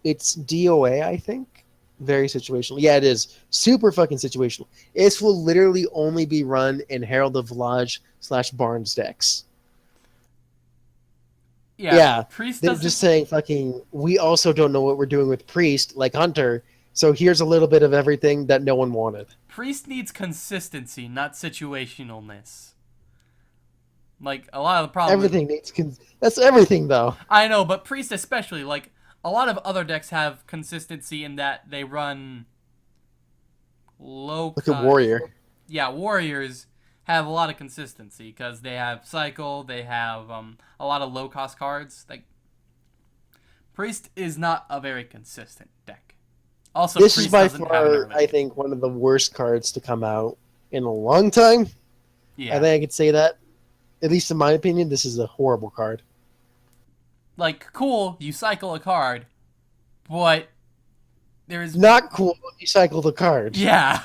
It's DOA, I think? Very situational. Yeah, it is. Super fucking situational. This will literally only be run in Herald of Lodge / Barnes decks. Yeah. Priest They're doesn't... just saying fucking, we also don't know what we're doing with Priest, like Hunter, so here's a little bit of everything that no one wanted. Priest needs consistency, not situationalness. Like, a lot of the problem... Everything needs... That's everything, though. I know, but Priest especially, like, a lot of other decks have consistency in that they run low Look at Warrior. Yeah, Warriors have a lot of consistency because they have Cycle, they have a lot of low-cost cards. Like, Priest is not a very consistent deck. Also, This Priest is by doesn't have far, an I think, one of the worst cards to come out in a long time. Yeah. I think I could say that. At least in my opinion, this is a horrible card. Like, cool, you cycle a card, but there's... Not cool when you cycle the card. Yeah.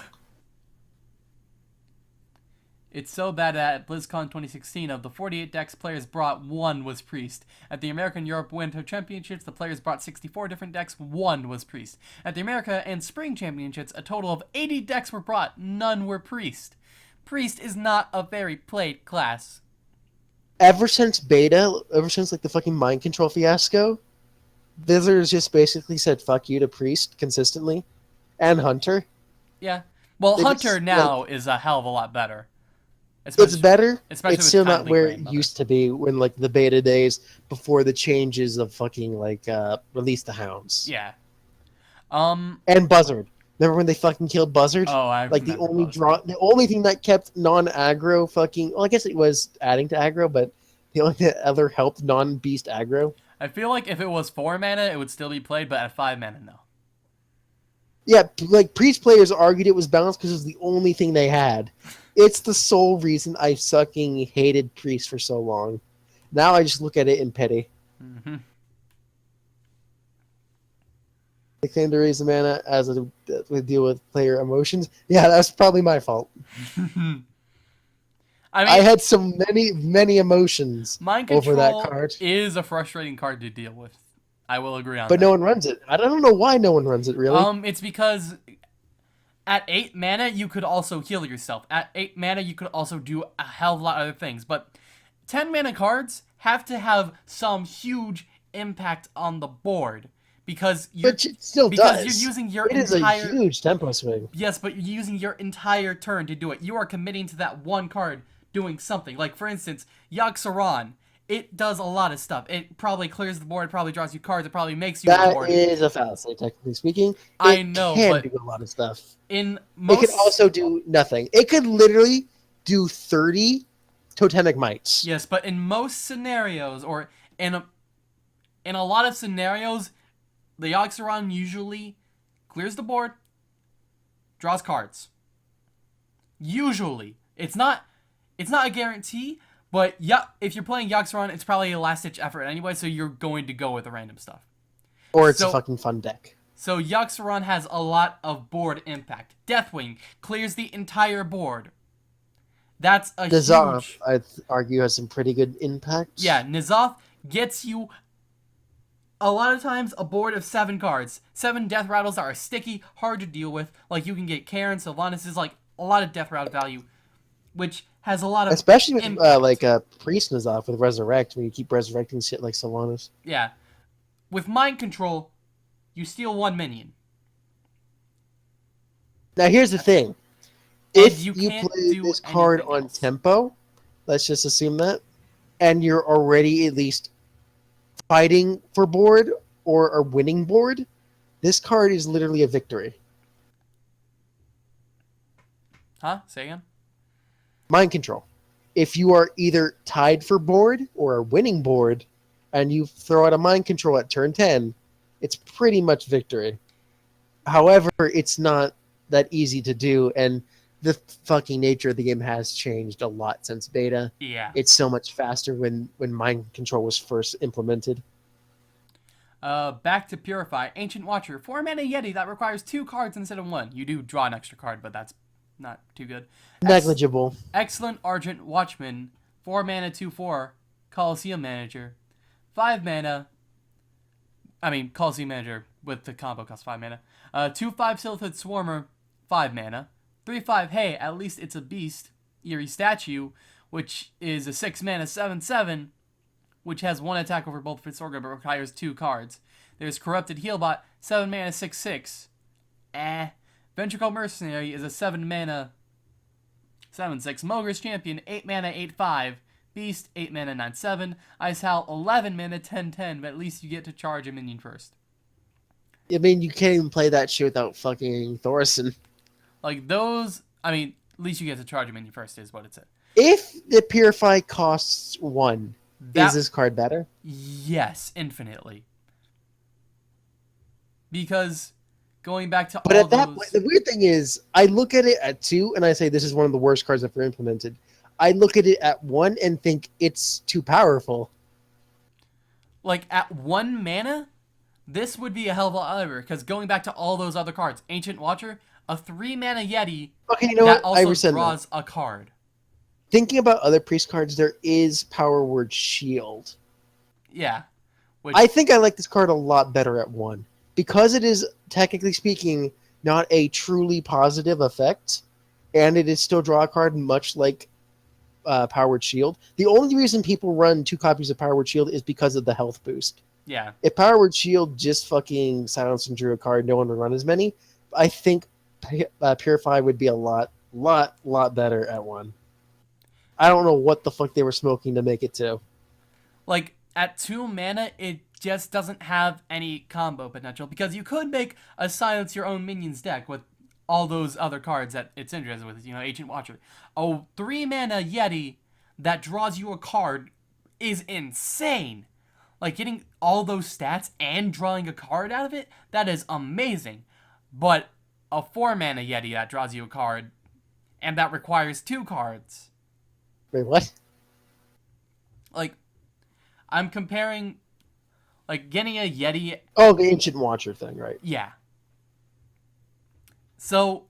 It's so bad that at BlizzCon 2016, of the 48 decks players brought, 1 was Priest. At the American Europe Winter Championships, the players brought 64 different decks, 1 was Priest. At the America and Spring Championships, a total of 80 decks were brought, none were Priest. Priest is not a very played class. Ever since beta, ever since like the fucking mind control fiasco, Blizzard's just basically said fuck you to Priest consistently. And Hunter. Yeah. Well, They Hunter just, now is a hell of a lot better. It's better. especially It's with still not Kindly where it Grandmother. used to be when like the beta days before the changes of fucking like Release the Hounds. Yeah. And Buzzard. Remember when they fucking killed Buzzard? Oh, I like the remember only Buzzard. the only thing that kept non-aggro fucking... Well, I guess it was adding to aggro, but the only thing that ever helped non-beast aggro. I feel like if it was 4 mana, it would still be played, but at 5 mana, no. Yeah, like Priest players argued it was balanced because it was the only thing they had. It's the sole reason I fucking hated Priest for so long. Now I just look at it in pity. Mm-hmm. They claim to raise the mana as we deal with player emotions. Yeah, that's probably my fault. I had so many emotions Mind over Control that card. is a frustrating card to deal with. I will agree on But that. no one runs it. I don't know why no one runs it, really. It's because at 8 mana, you could also heal yourself. At 8 mana, you could also do a hell of a lot of other things. But 10 mana cards have to have some huge impact on the board. Because you're, But it still because does. you're using your It is entire... a huge tempo swing. Yes, but you're using your entire turn to do it. You are committing to that one card doing something. Like, for instance, Yogg-Saron. It does a lot of stuff. It probably clears the board. It probably draws you cards. It probably makes you a That board. is a fallacy, technically speaking. I know, It but can do a lot of stuff. In It could also do nothing. It could literally do 30 Totemic Mites. Yes, but in most scenarios, or in a lot of scenarios, the Yogg-Saron usually clears the board, draws cards. Usually. It's not a guarantee, but yeah, if you're playing Yogg-Saron, it's probably a last-ditch effort anyway, so you're going to go with the random stuff. Or it's a fucking fun deck. So Yogg-Saron has a lot of board impact. Deathwing clears the entire board. That's a N'Zoth, huge... I'd argue, has some pretty good impact. Yeah, N'Zoth gets you... A lot of times, a board of 7 cards. 7 death rattles are sticky, hard to deal with. Like, you can get Karen, Sylvanas is like a lot of death rattle value, which has a lot of Especially with, impact. Priest N'Zoth with Resurrect, when you keep resurrecting shit like Sylvanas. Yeah. With Mind Control, you steal 1 minion. Now, here's the thing. And If you you can't play do this card anything on else. tempo, let's just assume that, and you're already at least fighting for board or are winning board, this card is literally a victory. Huh? Say again? Mind Control. If you are either tied for board or are winning board, and you throw out a Mind Control at turn 10, it's pretty much victory. However, it's not that easy to do, and the fucking nature of the game has changed a lot since beta. Yeah. It's so much faster when mind control was first implemented. Back to Purify. Ancient Watcher. 4-mana Yeti that requires 2 cards instead of 1. You do draw an extra card, but that's not too good. Negligible. Excellent Argent Watchman. 4-mana 2/4. Coliseum Manager. 5-mana. Coliseum Manager with the combo costs 5 mana. 2/5 Silphid Swarmer. 5 mana. 3/5 Hey, at least it's a beast. Eerie Statue, which is a 6 mana 7/7. Which has 1 attack over both of its organ, but requires 2 cards. There's Corrupted Healbot, 7 mana 6/6. Ventricle Mercenary is a 7 mana 7/6. Mogre's Champion, 8 mana 8/5. Beast, 8 mana 9/7. Ice Howl, 11 mana 10/10, but at least you get to charge a minion first. I mean, you can't even play that shit without fucking Thorson. Like those, at least you get to charge a minion first is what it said. If the Purify costs 1, is this card better? Yes, infinitely. Because going back to but all at that those... point, the weird thing is, I look at it at 2 and I say this is one of the worst cards ever implemented. I look at it at 1 and think it's too powerful. Like at 1 mana, this would be a hell of a lot better. Because going back to all those other cards, Ancient Watcher, a 3 mana Yeti Okay, you know that what? also draws a card. Thinking about other priest cards, there is Power Word Shield. Yeah. Which, I think I like this card a lot better at 1. Because it is, technically speaking, not a truly positive effect, and it is still draw a card much like Power Word Shield. The only reason people run 2 copies of Power Word Shield is because of the health boost. yeah. If Power Word Shield just fucking silenced and drew a card, no one would run as many. I think Purify would be a lot better at 1. I don't know what the fuck they were smoking to make it 2. Like, at 2 mana, it just doesn't have any combo potential. Because you could make a Silence Your Own Minions deck with all those other cards that it's interested with, Ancient Watcher. A 3 mana Yeti that draws you a card is insane. Like, getting all those stats and drawing a card out of it, that is amazing. But a 4 mana Yeti that draws you a card, and that requires 2 cards... Wait, what? Like, I'm comparing, like, getting a Yeti... Oh, the Ancient Watcher thing, right? Yeah. So,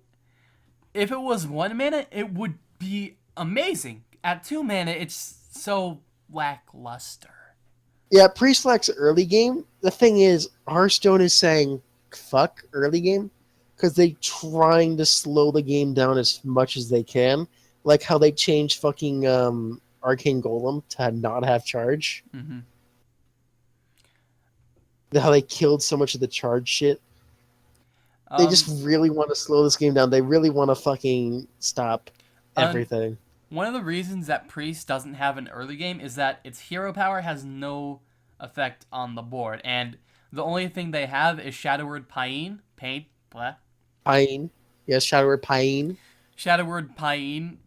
if it was 1 mana, it would be amazing. At 2 mana, it's so lackluster. Yeah, Priest lacks early game. The thing is, Hearthstone is saying, fuck early game, because they're trying to slow the game down as much as they can. Like how they changed fucking Arcane Golem to not have charge. Mm-hmm. How they killed so much of the charge shit. They just really want to slow this game down. They really want to fucking stop everything. One of the reasons that Priest doesn't have an early game is that its hero power has no effect on the board. And the only thing they have is Shadow Word Pain. Pain. Yes, Shadow Word Pain. Shadow Word Pain.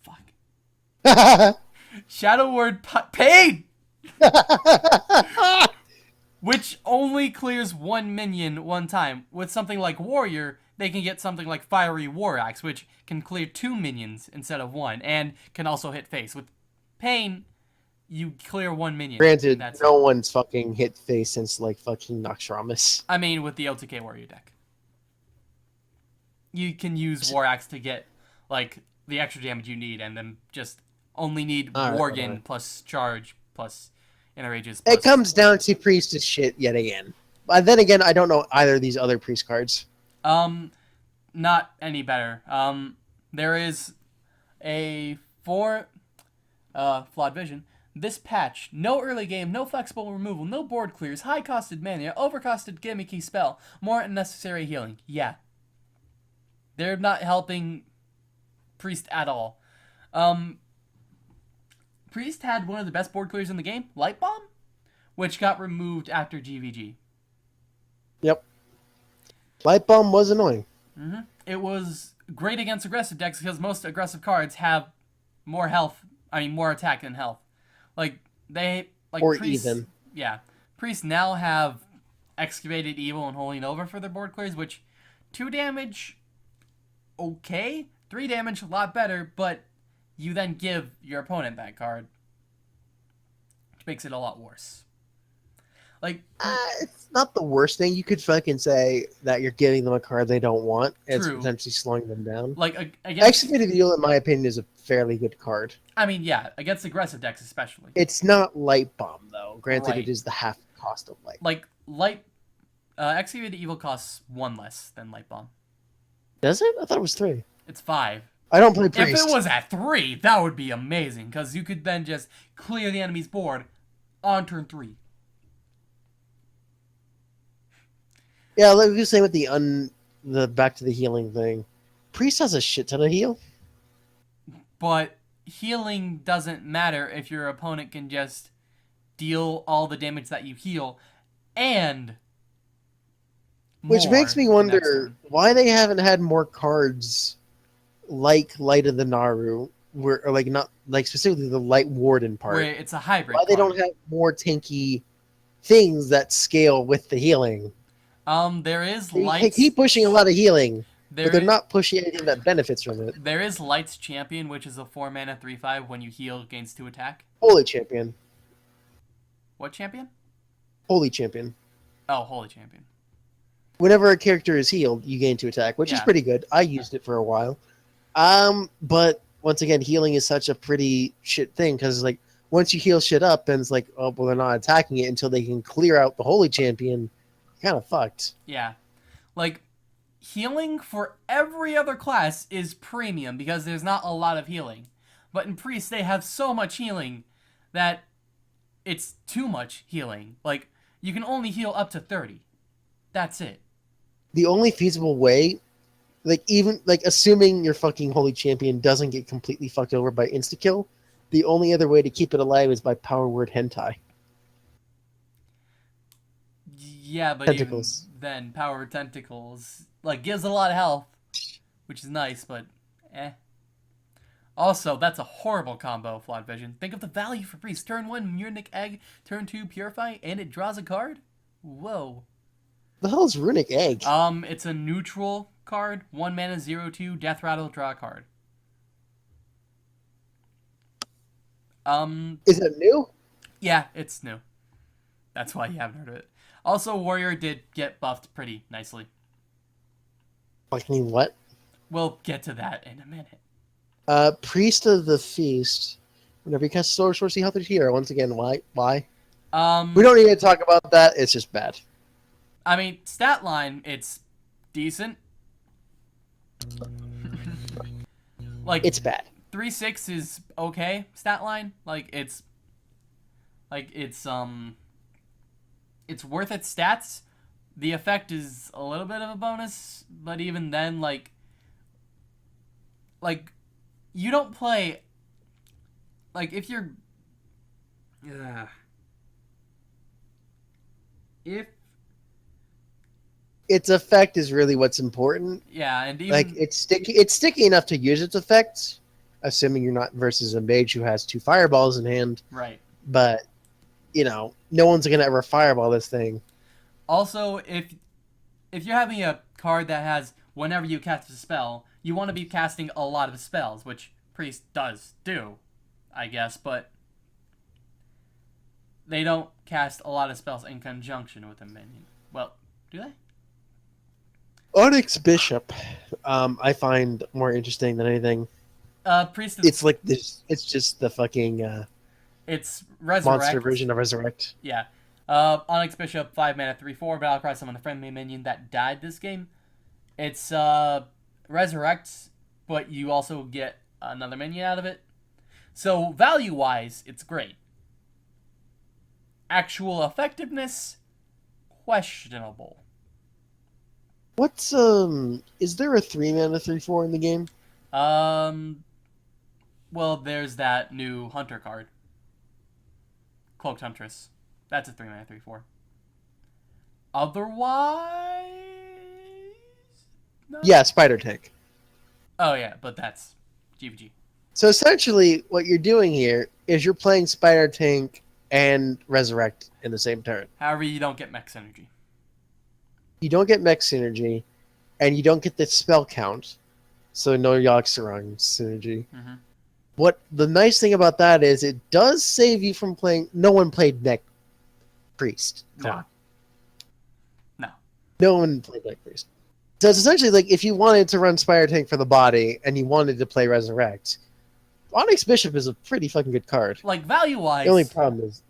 Fuck. Shadow Word Pain! Which only clears 1 minion 1 time. With something like Warrior, they can get something like Fiery War Axe, which can clear 2 minions instead of 1, and can also hit face. With Pain, you clear 1 minion. Granted, no one's fucking hit face since, like, fucking Noxramas. I mean, with the LTK Warrior deck. You can use War Axe to get, like, the extra damage you need, and then just only need Worgen plus charge plus Inner Ages. Plus... It comes down to Priest shit yet again. But then again, I don't know either of these other Priest cards. Not any better. There is a flawed vision. This patch, no early game, no flexible removal, no board clears, high-costed mana, overcosted gimmicky spell, more unnecessary healing. Yeah. They're not helping Priest at all. Priest had one of the best board clears in the game, Light Bomb, which got removed after GVG. Yep. Light Bomb was annoying. Mm-hmm. It was great against aggressive decks because most aggressive cards have more more attack than health. Like, or Priest, even. Yeah. Priests now have Excavated Evil and Holding Over for their board clears, which 2 damage okay. 3 damage, a lot better, but you then give your opponent that card, which makes it a lot worse. Like, It's not the worst thing. You could fucking say that you're giving them a card they don't want. It's True. potentially slowing them down. like against, Excavated Eel, in my opinion, is a fairly good card. I mean, yeah, against aggressive decks especially. It's not Light Bomb, though. Granted, Right. it is the half cost of Light. Like, Excavated Evil costs 1 less than Light Bomb. Does it? I thought it was 3. It's 5. I don't play If Priest. it was at 3, that would be amazing, because you could then just clear the enemy's board on turn 3. Yeah, like we were saying with the back to the healing thing. Priest has a shit ton of heal. But healing doesn't matter if your opponent can just deal all the damage that you heal, and Which more makes me the next wonder turn. why they haven't had more cards like Light of the Naru, or like not like specifically the Light Warden part. Where it's a hybrid. Why they card. don't have more tanky things that scale with the healing. There is They lights. keep pushing a lot of healing, but they're is- not pushing anything that benefits from it. There is Light's Champion, which is a 4 mana 3/5 when you heal gains 2 attack. Holy Champion. What champion? Holy Champion. Oh, Holy Champion. Whenever a character is healed, you gain 2 attack, which is Yeah. pretty good. I used it for a while. But once again, healing is such a pretty shit thing, because like once you heal shit up, and it's like, oh well, they're not attacking it until they can clear out the Holy Champion. Kind of fucked. Yeah. Like, healing for every other class is premium because there's not a lot of healing. But in Priest, they have so much healing that it's too much healing. Like, you can only heal up to 30. That's it. The only feasible way, like even like assuming your fucking Holy Champion doesn't get completely fucked over by insta kill, the only other way to keep it alive is by power word hentai. Yeah, but Tentacles. even then, Power Tentacles, like, gives a lot of health, which is nice, but eh. Also, that's a horrible combo, Flawed Vision. Think of the value for Priest. Turn 1, Runic Egg. Turn 2, Purify, and it draws a card? Whoa. The hell is Runic Egg? It's a neutral card. 1 mana, 0/2, Death Rattle, draw a card. Is it new? Yeah, it's new. That's why you haven't heard of it. Also, Warrior did get buffed pretty nicely. Like, I mean, what? We'll get to that in a minute. Priest of the Feast. Whenever you cast a source he health hero. Once again, why? We don't need to talk about that. It's just bad. I mean, stat line, it's decent. Like, It's bad. 3/6 is okay. Stat line, it's worth its stats. The effect is a little bit of a bonus, but even then, like you don't play. Like, if you're, if Its effect is really what's important. yeah, and even Like, it's sticky enough to use its effects, assuming you're not versus a mage who has 2 fireballs in hand. right. But, no one's gonna ever fireball this thing. Also, if you're having a card that has whenever you cast a spell, you want to be casting a lot of spells, which Priest does do, I guess, but they don't cast a lot of spells in conjunction with a minion. Well, do they? Onyx Bishop, I find more interesting than anything. Priest is, It's like this. It's just the fucking it's Resurrect. monster version of Resurrect. Yeah. Onyx Bishop, 5 mana, 3/4, battlecry, summon a friendly minion that died this game. It's Resurrect, but you also get another minion out of it. So, value-wise, it's great. Actual effectiveness, questionable. What's is there a 3 mana 3/4 in the game? Well, there's that new Hunter card. Cloaked Huntress. That's a 3 mana 3/4. Otherwise... No? Yeah, Spider Tank. Oh, yeah, but that's GVG. So essentially, what you're doing here is you're playing Spider Tank and Resurrect in the same turn. However, you don't get mech synergy. You don't get mech synergy, and you don't get the spell count. so no Yaxarong synergy. Mhm. What the nice thing about that is it does save you from playing. No one played Neck Priest. Come No. on. No. No one played Neck Priest. So it's essentially like if you wanted to run Spire Tank for the body and you wanted to play Resurrect, Onyx Bishop is a pretty fucking good card. Like value-wise, The only problem is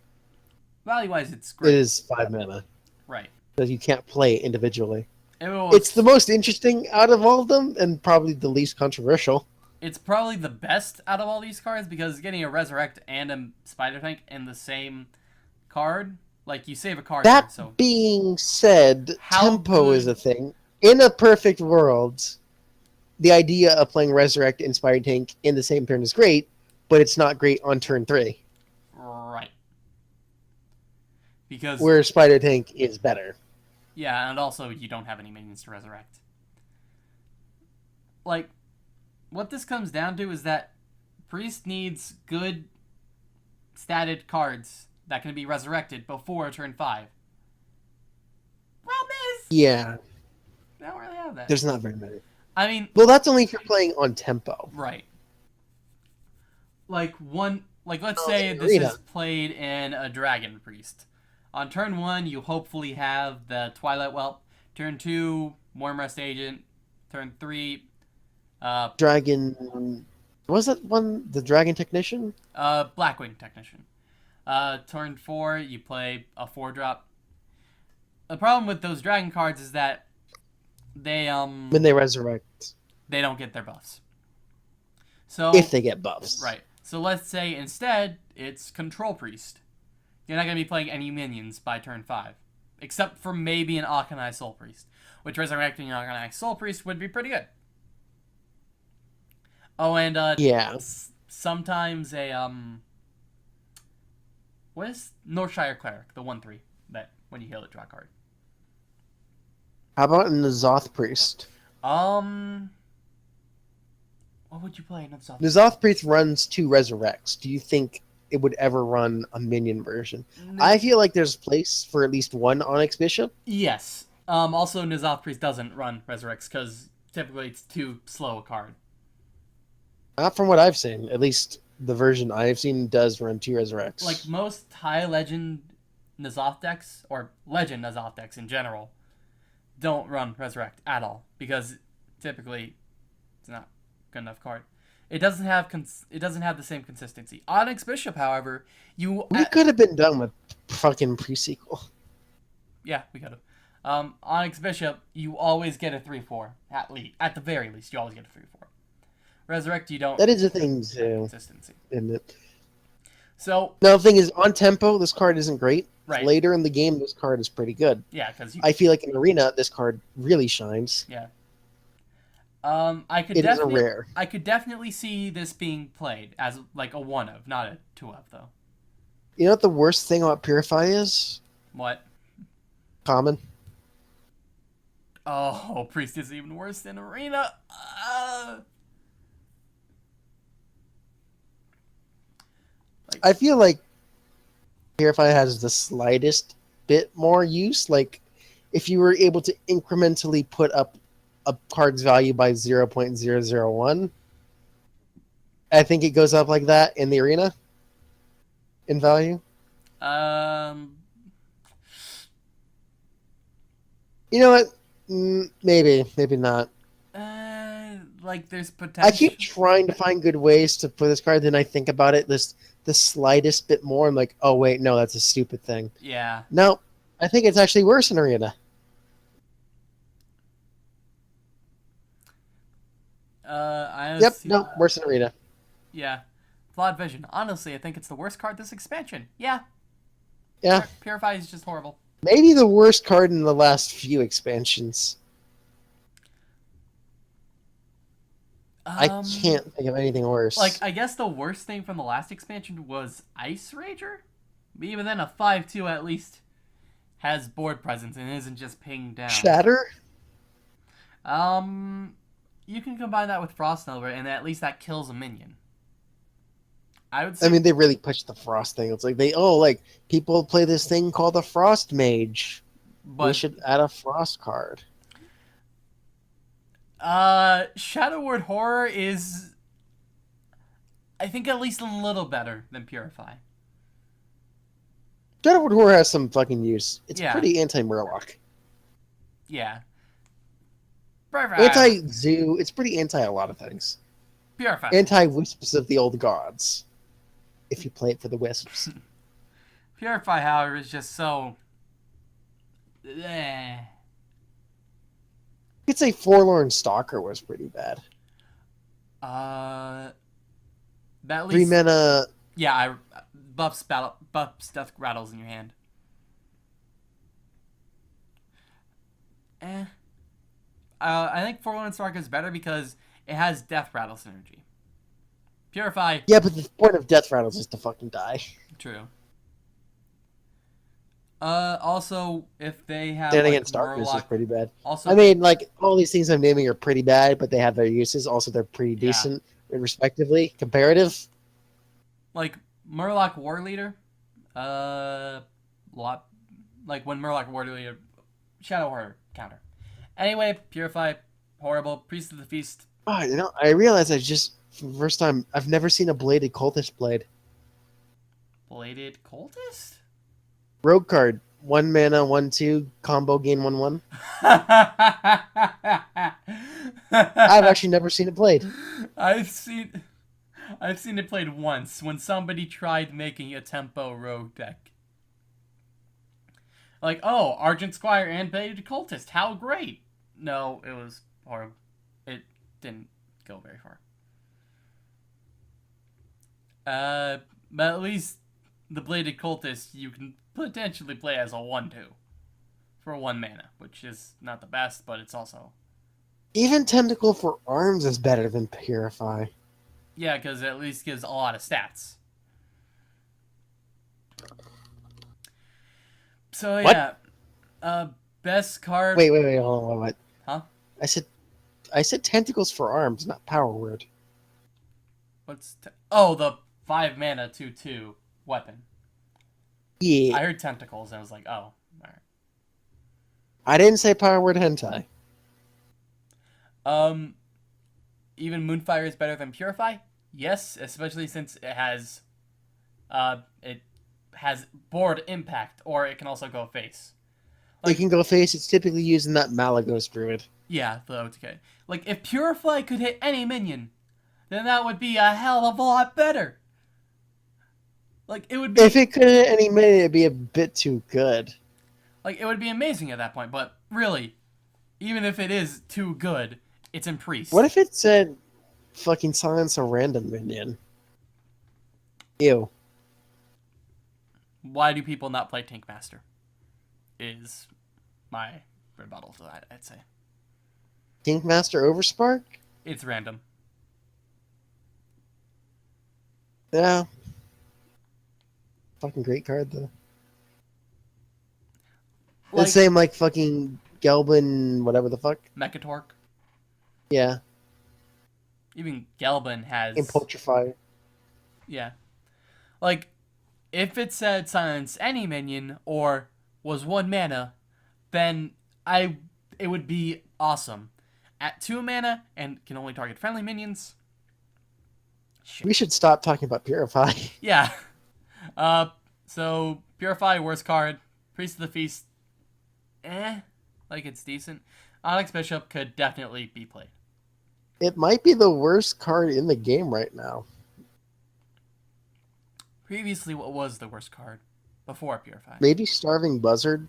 it's it great. is 5 mana. Right. Because you can't play it individually. was- It's the most interesting out of all of them and probably the least controversial. It's probably the best out of all these cards because getting a Resurrect and a Spider Tank in the same card, like you save a card. That so being said, How tempo good- is a thing. In a perfect world, the idea of playing Resurrect and Spider Tank in the same turn is great, but it's not great on turn 3, right. Because where Spider Tank is better. yeah, and also you don't have any minions to resurrect. Like, what this comes down to is that Priest needs good statted cards that can be resurrected before turn 5. Problem is, Yeah, they don't really have that. there's not very many. I mean, Well, that's only if you're playing on tempo. right. Like let's Oh, say in this Arena. is played in a Dragon Priest. On turn 1, you hopefully have the Twilight Whelp. Turn 2, Warm Rest Agent. Turn 3, Dragon... Was that one the Dragon Technician? Blackwing Technician. Turn 4, you play a 4-drop. The problem with those dragon cards is that they When they resurrect. they don't get their buffs. So If they get buffs. right. So let's say instead it's Control Priest. You're not going to be playing any minions by turn 5. Except for maybe an Arcanized Soul Priest. Which resurrecting an Arcanized Soul Priest would be pretty good. Oh, and Yeah. sometimes a what is Northshire Cleric, the 1/3 that when you heal it draw a card. How about in the Zoth Priest? What would you play in Zoth? The Zoth Priest runs 2 Resurrects. Do you think it would ever run a minion version? I feel like there's place for at least one Onyx Bishop. Yes. Also, N'Zoth Priest doesn't run Resurrects because typically it's too slow a card. Not from what I've seen. At least the version I've seen does run 2 Resurrects. Like most high legend N'Zoth decks, or legend N'Zoth decks in general, don't run Resurrect at all because typically it's not a good enough card. It doesn't have the same consistency. Onyx Bishop, however, we could have been done with fucking pre-sequel. Yeah, we could have. Onyx Bishop, you always get a 3/4 at the very least. You always get a 3/4. Resurrect, you don't. That is a thing have too, consistency. isn't it? So Now the thing is, on tempo, this card isn't great. right, Later in the game, this card is pretty good. yeah, because I feel like in Arena, this card really shines. yeah. I could It is a definitely, rare. I could definitely see this being played as like a 1-of, not a 2-of though. You know what the worst thing about Purify is? What? Common. Oh, Priest is even worse than Arena. I feel like Purify has the slightest bit more use. Like, if you were able to incrementally put up a card's value by 0.001, I think it goes up like that in the Arena in value. You know what? Maybe not. Like there's potential. I keep trying to find good ways to play this card, then I think about it the slightest bit more. I'm like, oh wait, no, that's a stupid thing. Yeah. No, I think it's actually worse in Arena. Worse in Arena. Yeah. Flawed Vision. Honestly, I think it's the worst card this expansion. Yeah. Yeah. Purify is just horrible. Maybe the worst card in the last few expansions. I can't think of anything worse. Like, I guess the worst thing from the last expansion was Ice Rager? But even then, a 5/2 at least has board presence and isn't just pinged down. Shatter? You can combine that with Frost Nova, and at least that kills a minion. I would say... I mean, they really pushed the Frost thing. It's like, people play this thing called a Frost Mage. We but should add a Frost card. Shadow Word Horror is, I think, at least a little better than Purify. Shadow Horror has some fucking use. It's Yeah. pretty anti-Murloc. Yeah. Purify. Anti-Zoo. It's pretty anti a lot of things. Purify. Anti-Wisps of the Old Gods. If you play it for the Wisps. Purify, however, is just so... Eh. You could say Forlorn Stalker was pretty bad. That at 3 least... mana... Yeah, buffs death rattles in your hand. I think Forlorn Stalker is better because it has death rattle synergy. Purify... Yeah, but the point of Death Rattles is to fucking die. True. Also, if they have Standing like, against Darkness Murloc, is pretty bad. also, I mean, like, all these things I'm naming are pretty bad, but they have their uses. Also, they're pretty Yeah. decent, respectively. Comparative. like Murloc War Leader, lot like when Murloc War Leader, Shadow Horror counter. Anyway, Purify, horrible. Priest of the Feast. Oh, you know, I realized I just, for the first time, I've never seen a bladed cultist blade. Bladed Cultist? Rogue card. 1 mana, 1/2, combo gain 1/1. I've actually never seen it played. I've seen it played once when somebody tried making a tempo rogue deck. Like, oh, Argent Squire and Bladed Cultist, how great! No, it was horrible. It didn't go very far. But at least the Bladed Cultist you can potentially play as a 1/2 for 1 mana, which is not the best, but it's also... Even Tentacle for Arms is better than Purify. Yeah, because it at least gives a lot of stats. So What? yeah, best card... Wait, hold on, what? Huh? I said Tentacles for Arms, not Power Word. What's... Oh, the 5 mana 2/2 weapon. Yeah. I heard Tentacles, and I was like, oh, alright. I didn't say Power Word Hentai. Even Moonfire is better than Purify? Yes, especially since it has board impact, or it can also go face. It can go face, it's typically used in that Malagos Druid. Yeah, the OTK. Like, if Purify could hit any minion, then that would be a hell of a lot better. Like, it would be... If it could hit any minute, it'd be a bit too good. Like, it would be amazing at that point, but really, even if it is too good, it's in Priest. What if it said fucking silence a random minion? Ew. Why do people not play Tank Master? Is my rebuttal to that, I'd say. Tank Master Overspark? It's random. Yeah. Fucking great card, though. Like, the same like fucking Gelbin, whatever the fuck. Mechatork. Yeah. Even Gelbin has... Impultrify. Yeah. Like, if it said silence any minion, or was 1 mana, then it would be awesome. At 2 mana, and can only target friendly minions... Shit. We should stop talking about Purify. Yeah. So, Purify, worst card. Priest of the Feast, like it's decent. Onyx Bishop could definitely be played. It might be the worst card in the game right now. Previously, what was the worst card? Before Purify. Maybe Starving Buzzard.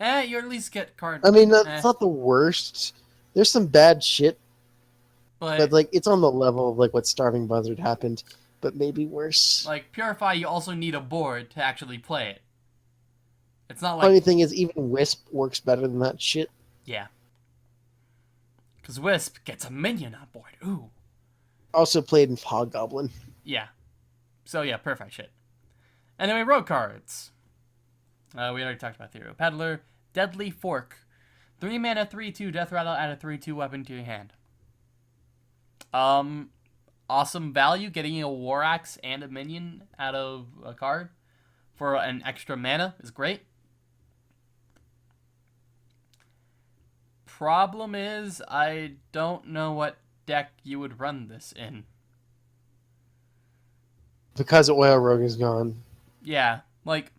You at least get card. I mean, that's not the worst. There's some bad shit, but like it's on the level of like what Starving Buzzard happened, but maybe worse. Like Purify, you also need a board to actually play it. It's not like... Funny thing is, even Wisp works better than that shit. Yeah. Because Wisp gets a minion on board. Ooh. Also played in Hobgoblin. Yeah. So yeah, perfect shit. Anyway, rogue cards. We already talked about Theory Peddler. Deadly Fork. 3 mana, 3/2 Death Rattle, add a 3/2 weapon to your hand. Awesome value, getting a War Axe and a minion out of a card for an extra mana is great. problem is, I don't know what deck you would run this in. Because Oil Rogue is gone. Yeah, like...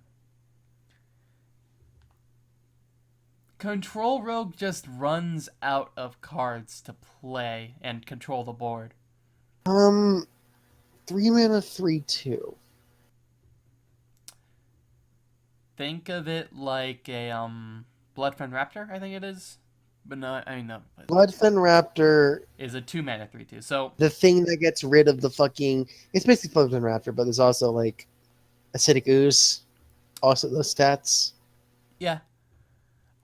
Control Rogue just runs out of cards to play and control the board. 3 mana, 3/2. Think of it like a Bloodfen Raptor, I think it is. But no, I mean no. Bloodfen Raptor Is a 2 mana 3/2. So the thing that gets rid of the fucking... It's basically Bloodfen Raptor, but there's also, like, Acidic Ooze. Also those stats. yeah.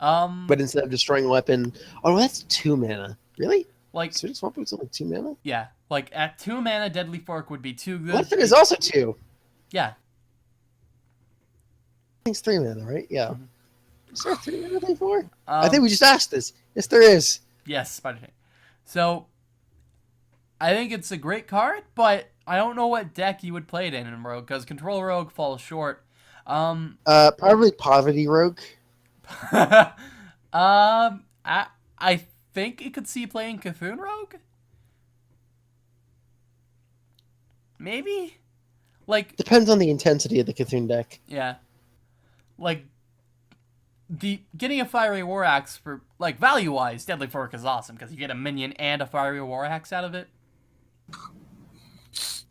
But instead of destroying a weapon... Oh, that's 2 mana. Really? Like Swedish Swamp Boot's only 2 mana? yeah, like at 2 mana, Deadly Fork would be too good. Bloodfen is also 2. Yeah. I think it's 3 mana, right? Yeah. Mhm. Is there a 3 mana thing for? I think we just asked this. Yes, there is. Yes, Spider Tank. So I think it's a great card, but I don't know what deck you would play it in Rogue, because Control Rogue falls short. Probably Poverty Rogue. I think you could see playing Cthulhu Rogue. Maybe? Like, Depends on the intensity of the Cthulhu deck. yeah. Like, getting a Fiery War Axe for, like, value-wise, Deadly Fork is awesome, because you get a minion and a Fiery War Axe out of it.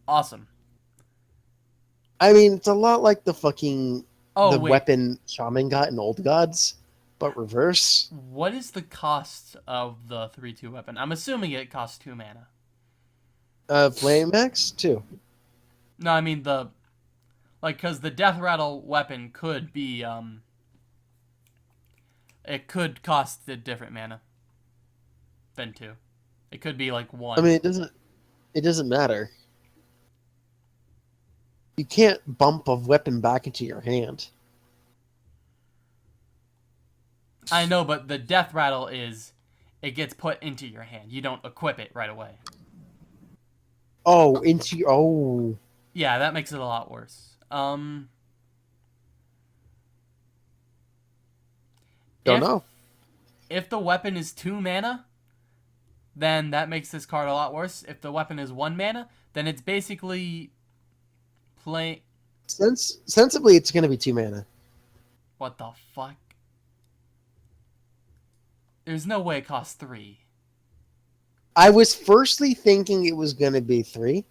Awesome. I mean, it's a lot like the fucking... Oh, the wait. weapon Shaman got in Old Gods, but reverse. What is the cost of the 3/2 weapon? I'm assuming it costs 2 mana. Flame Axe, 2. No, I mean the... Like, because the Death Rattle weapon could be, it could cost a different mana than 2. It could be, like, 1. I mean, it doesn't matter. You can't bump a weapon back into your hand. I know, but the Death Rattle is... It gets put into your hand. You don't equip it right away. Oh, into your... Oh. Yeah, that makes it a lot worse. Don't if- know. If the weapon is 2 mana, then that makes this card a lot worse. If the weapon is 1 mana, then it's basically playing... Sensibly, it's going to be 2 mana. What the fuck? There's no way it costs 3. I was firstly thinking it was going to be 3.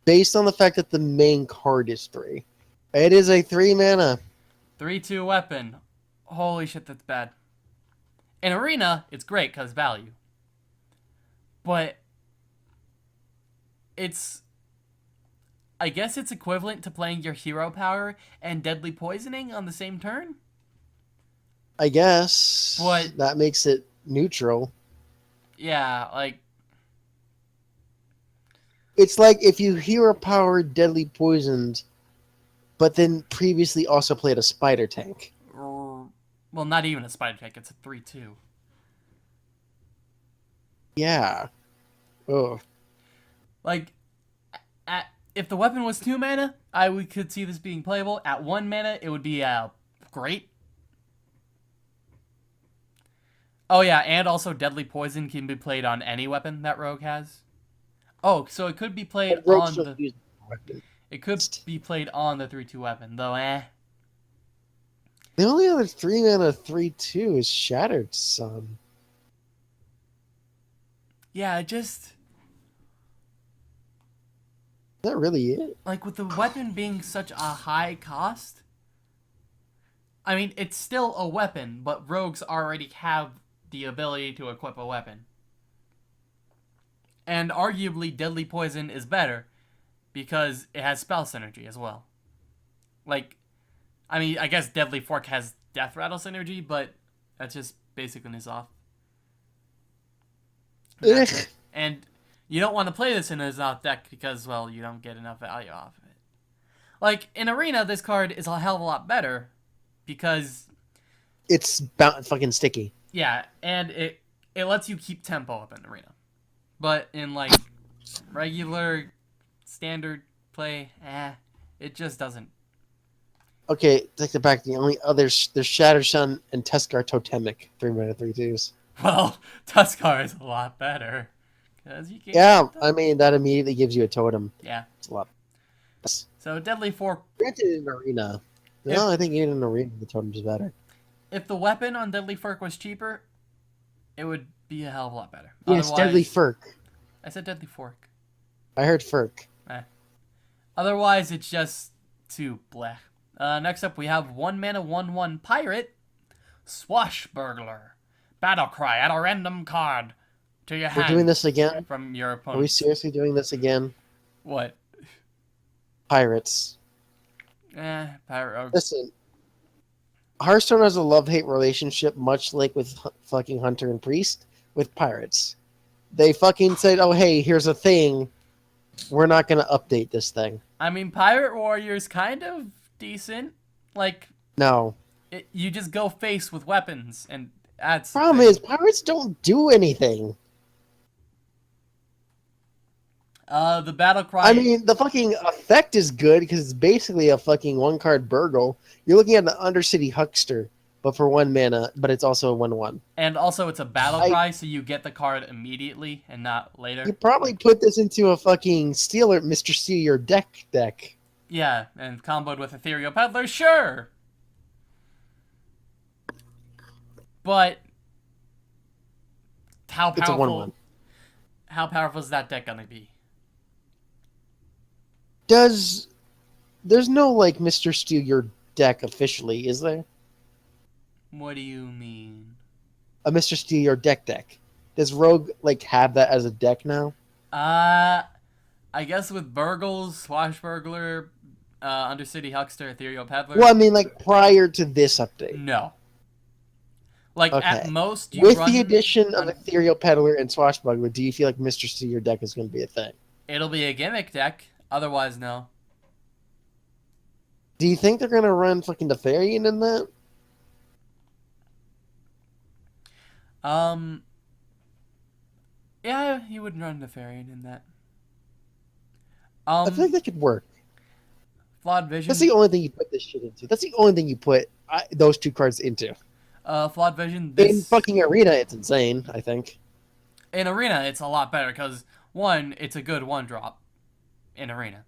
Based on the fact that the main card is 3. It is a 3 mana. 3/2 weapon. Holy shit, that's bad. In Arena, it's great because value. But it's... I guess it's equivalent to playing your hero power and deadly poisoning on the same turn? I guess. But- that makes it neutral. Yeah, like... It's like if you hero power deadly poisoned, but then previously also played a spider tank. Well, not even a spider tank, it's a 3/2. Yeah. Oh. Like, if the weapon was 2 mana, could see this being playable. At 1 mana, it would be great. Oh yeah, and also Deadly Poison can be played on any weapon that Rogue has. Oh, so it could be played on the... It could be played on the 3/2 weapon, though The only other 3 mana 3/2 is Shattered Sun. Yeah, it just... Is that really it? Like, with the weapon being such a high cost... I mean, it's still a weapon, but rogues already have the ability to equip a weapon. And arguably, Deadly Poison is better, because it has spell synergy as well. Like, I mean, I guess Deadly Fork has Death Rattle synergy, but that's just basic and is off. Ugh. And you don't want to play this in a Zoth deck because, well, you don't get enough value off of it. Like, in Arena, this card is a hell of a lot better because... It's fucking sticky. Yeah, and it lets you keep tempo up in Arena. But in, like, regular, standard play, it just doesn't. Okay, take it back. The only others, there's Shatter Sun and Teskar Totemic. 3-mana 3/2s. Well, Tuskar is a lot better. Because you can Yeah, get them. I mean, that immediately gives you a totem. Yeah. It's a lot. So Deadly Fork. Granted, in Arena. No, I think even in Arena, the totem's better. If the weapon on Deadly Fork was cheaper, it would be a hell of a lot better. Yes, Deadly Furk. I said Deadly Fork. I heard Furk. Otherwise, it's just too bleh. Next up, we have 1-mana 1/1 Pirate, Swashburglar. Battle cry, add a random card to your hand. We're doing this again? From your opponent. Are we seriously doing this again? What? Pirates. Pirate. Listen, Hearthstone has a love-hate relationship, much like with fucking Hunter and Priest, with pirates. They fucking said, oh, hey, here's a thing. We're not going to update this thing. I mean, Pirate Warrior's kind of decent. Like, No. you just go face with weapons, and that's... Problem is, pirates don't do anything. The battle cry... I mean, the fucking effect is good because it's basically a fucking one-card burgle. You're looking at the Undercity Huckster, but for 1 mana, but it's also a 1/1. And also, it's a battle cry, so you get the card immediately and not later. You probably put this into a fucking Mr. Steal Your deck. Yeah, and comboed with Ethereal Peddler, sure! But... How It's a powerful... 1/1. How powerful is that deck gonna be? There's no, like, Mr. Steal Your deck officially, is there? What do you mean? A Mr. Steal Your deck. Does Rogue, like, have that as a deck now? I guess with Burgles, Swashburglar, Undercity Huckster, Ethereal Peddler... Well, I mean, like, prior to this update. No. Like, Okay. at most, you With run... the addition of Ethereal Peddler and Swashbuckler, do you feel like Mr. Steal Your deck is going to be a thing? It'll be a gimmick deck. Otherwise, no. Do you think they're going to run fucking Nefarian in that? Yeah, you would run Nefarian in that. I feel like that could work. Flawed Vision. That's the only thing you put this shit into. That's the only thing you put those two cards into. Flawed Vision. In fucking Arena, it's insane, I think. In Arena, it's a lot better because, one, it's a good 1-drop in Arena.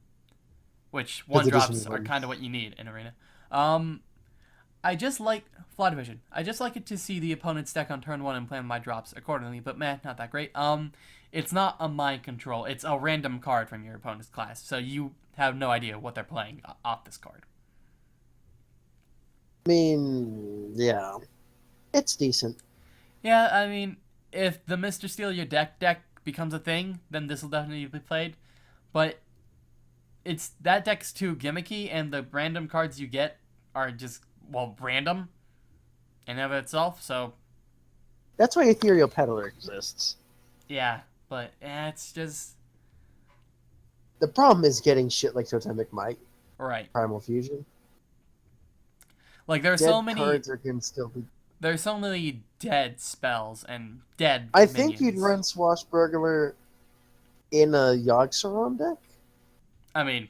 Which 1-drops are kind of what you need in Arena. I just like Flawed Vision. I just like it to see the opponent's deck on turn 1 and plan my drops accordingly, but meh, not that great. It's not a mind control. It's a random card from your opponent's class, so you have no idea what they're playing off this card. I mean, yeah. It's decent. Yeah, I mean, if the Mr. Steal Your deck becomes a thing, then this will definitely be played. But that deck's too gimmicky, and the random cards you get are just, well, random in and of itself, so... That's why Ethereal Peddler exists. Yeah, but it's just... The problem is getting shit like Totemic Might, Right. Primal Fusion. Like, there are Dead so many... cards can still be... There's so many dead spells and dead I think you'd minions. run Swashburglar in a Yogg-Saron deck? I mean,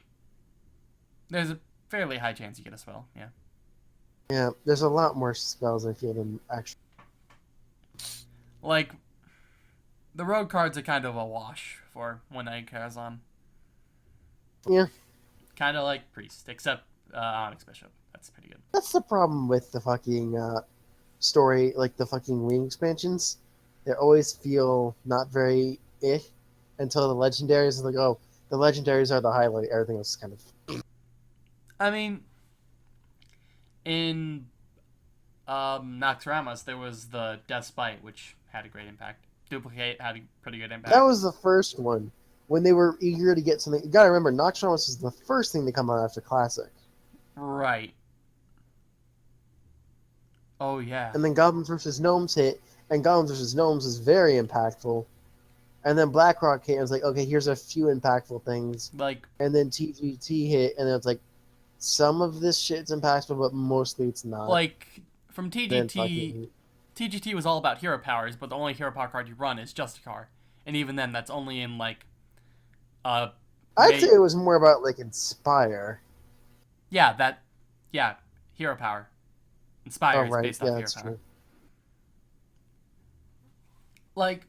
there's a fairly high chance you get a spell, yeah. Yeah, there's a lot more spells I feel than actually. Like, the road cards are kind of a wash for One-Night Karazhan. Yeah. Kind of like Priest, except Onyx Bishop. That's pretty good. That's the problem with the fucking story, like the fucking Ring expansions. They always feel not very until the legendaries is like, oh, the legendaries are the highlight. Everything else is kind of... I mean, in Noxramas, there was the Deathspite, which had a great impact. Duplicate had a pretty good impact. That was the first one. When they were eager to get something... You gotta remember, Noxramas is the first thing to come out after Classic. Right. Oh, yeah. And then Goblins vs. Gnomes hit, and Goblins vs. Gnomes is very impactful. And then BlackRock hit, and it's like, okay, here's a few impactful things. Like, And then TGT hit, and then it's like, some of this shit's impactful, but mostly it's not. like from Then TGT, fucking- TGT was all about hero powers, but the only hero power card you run is Justicar. And even then, that's only in, like, I'd say it was more about, like, Inspire. yeah, hero power. Oh, Inspire is right. based Yeah, off hero that's power. true. Like,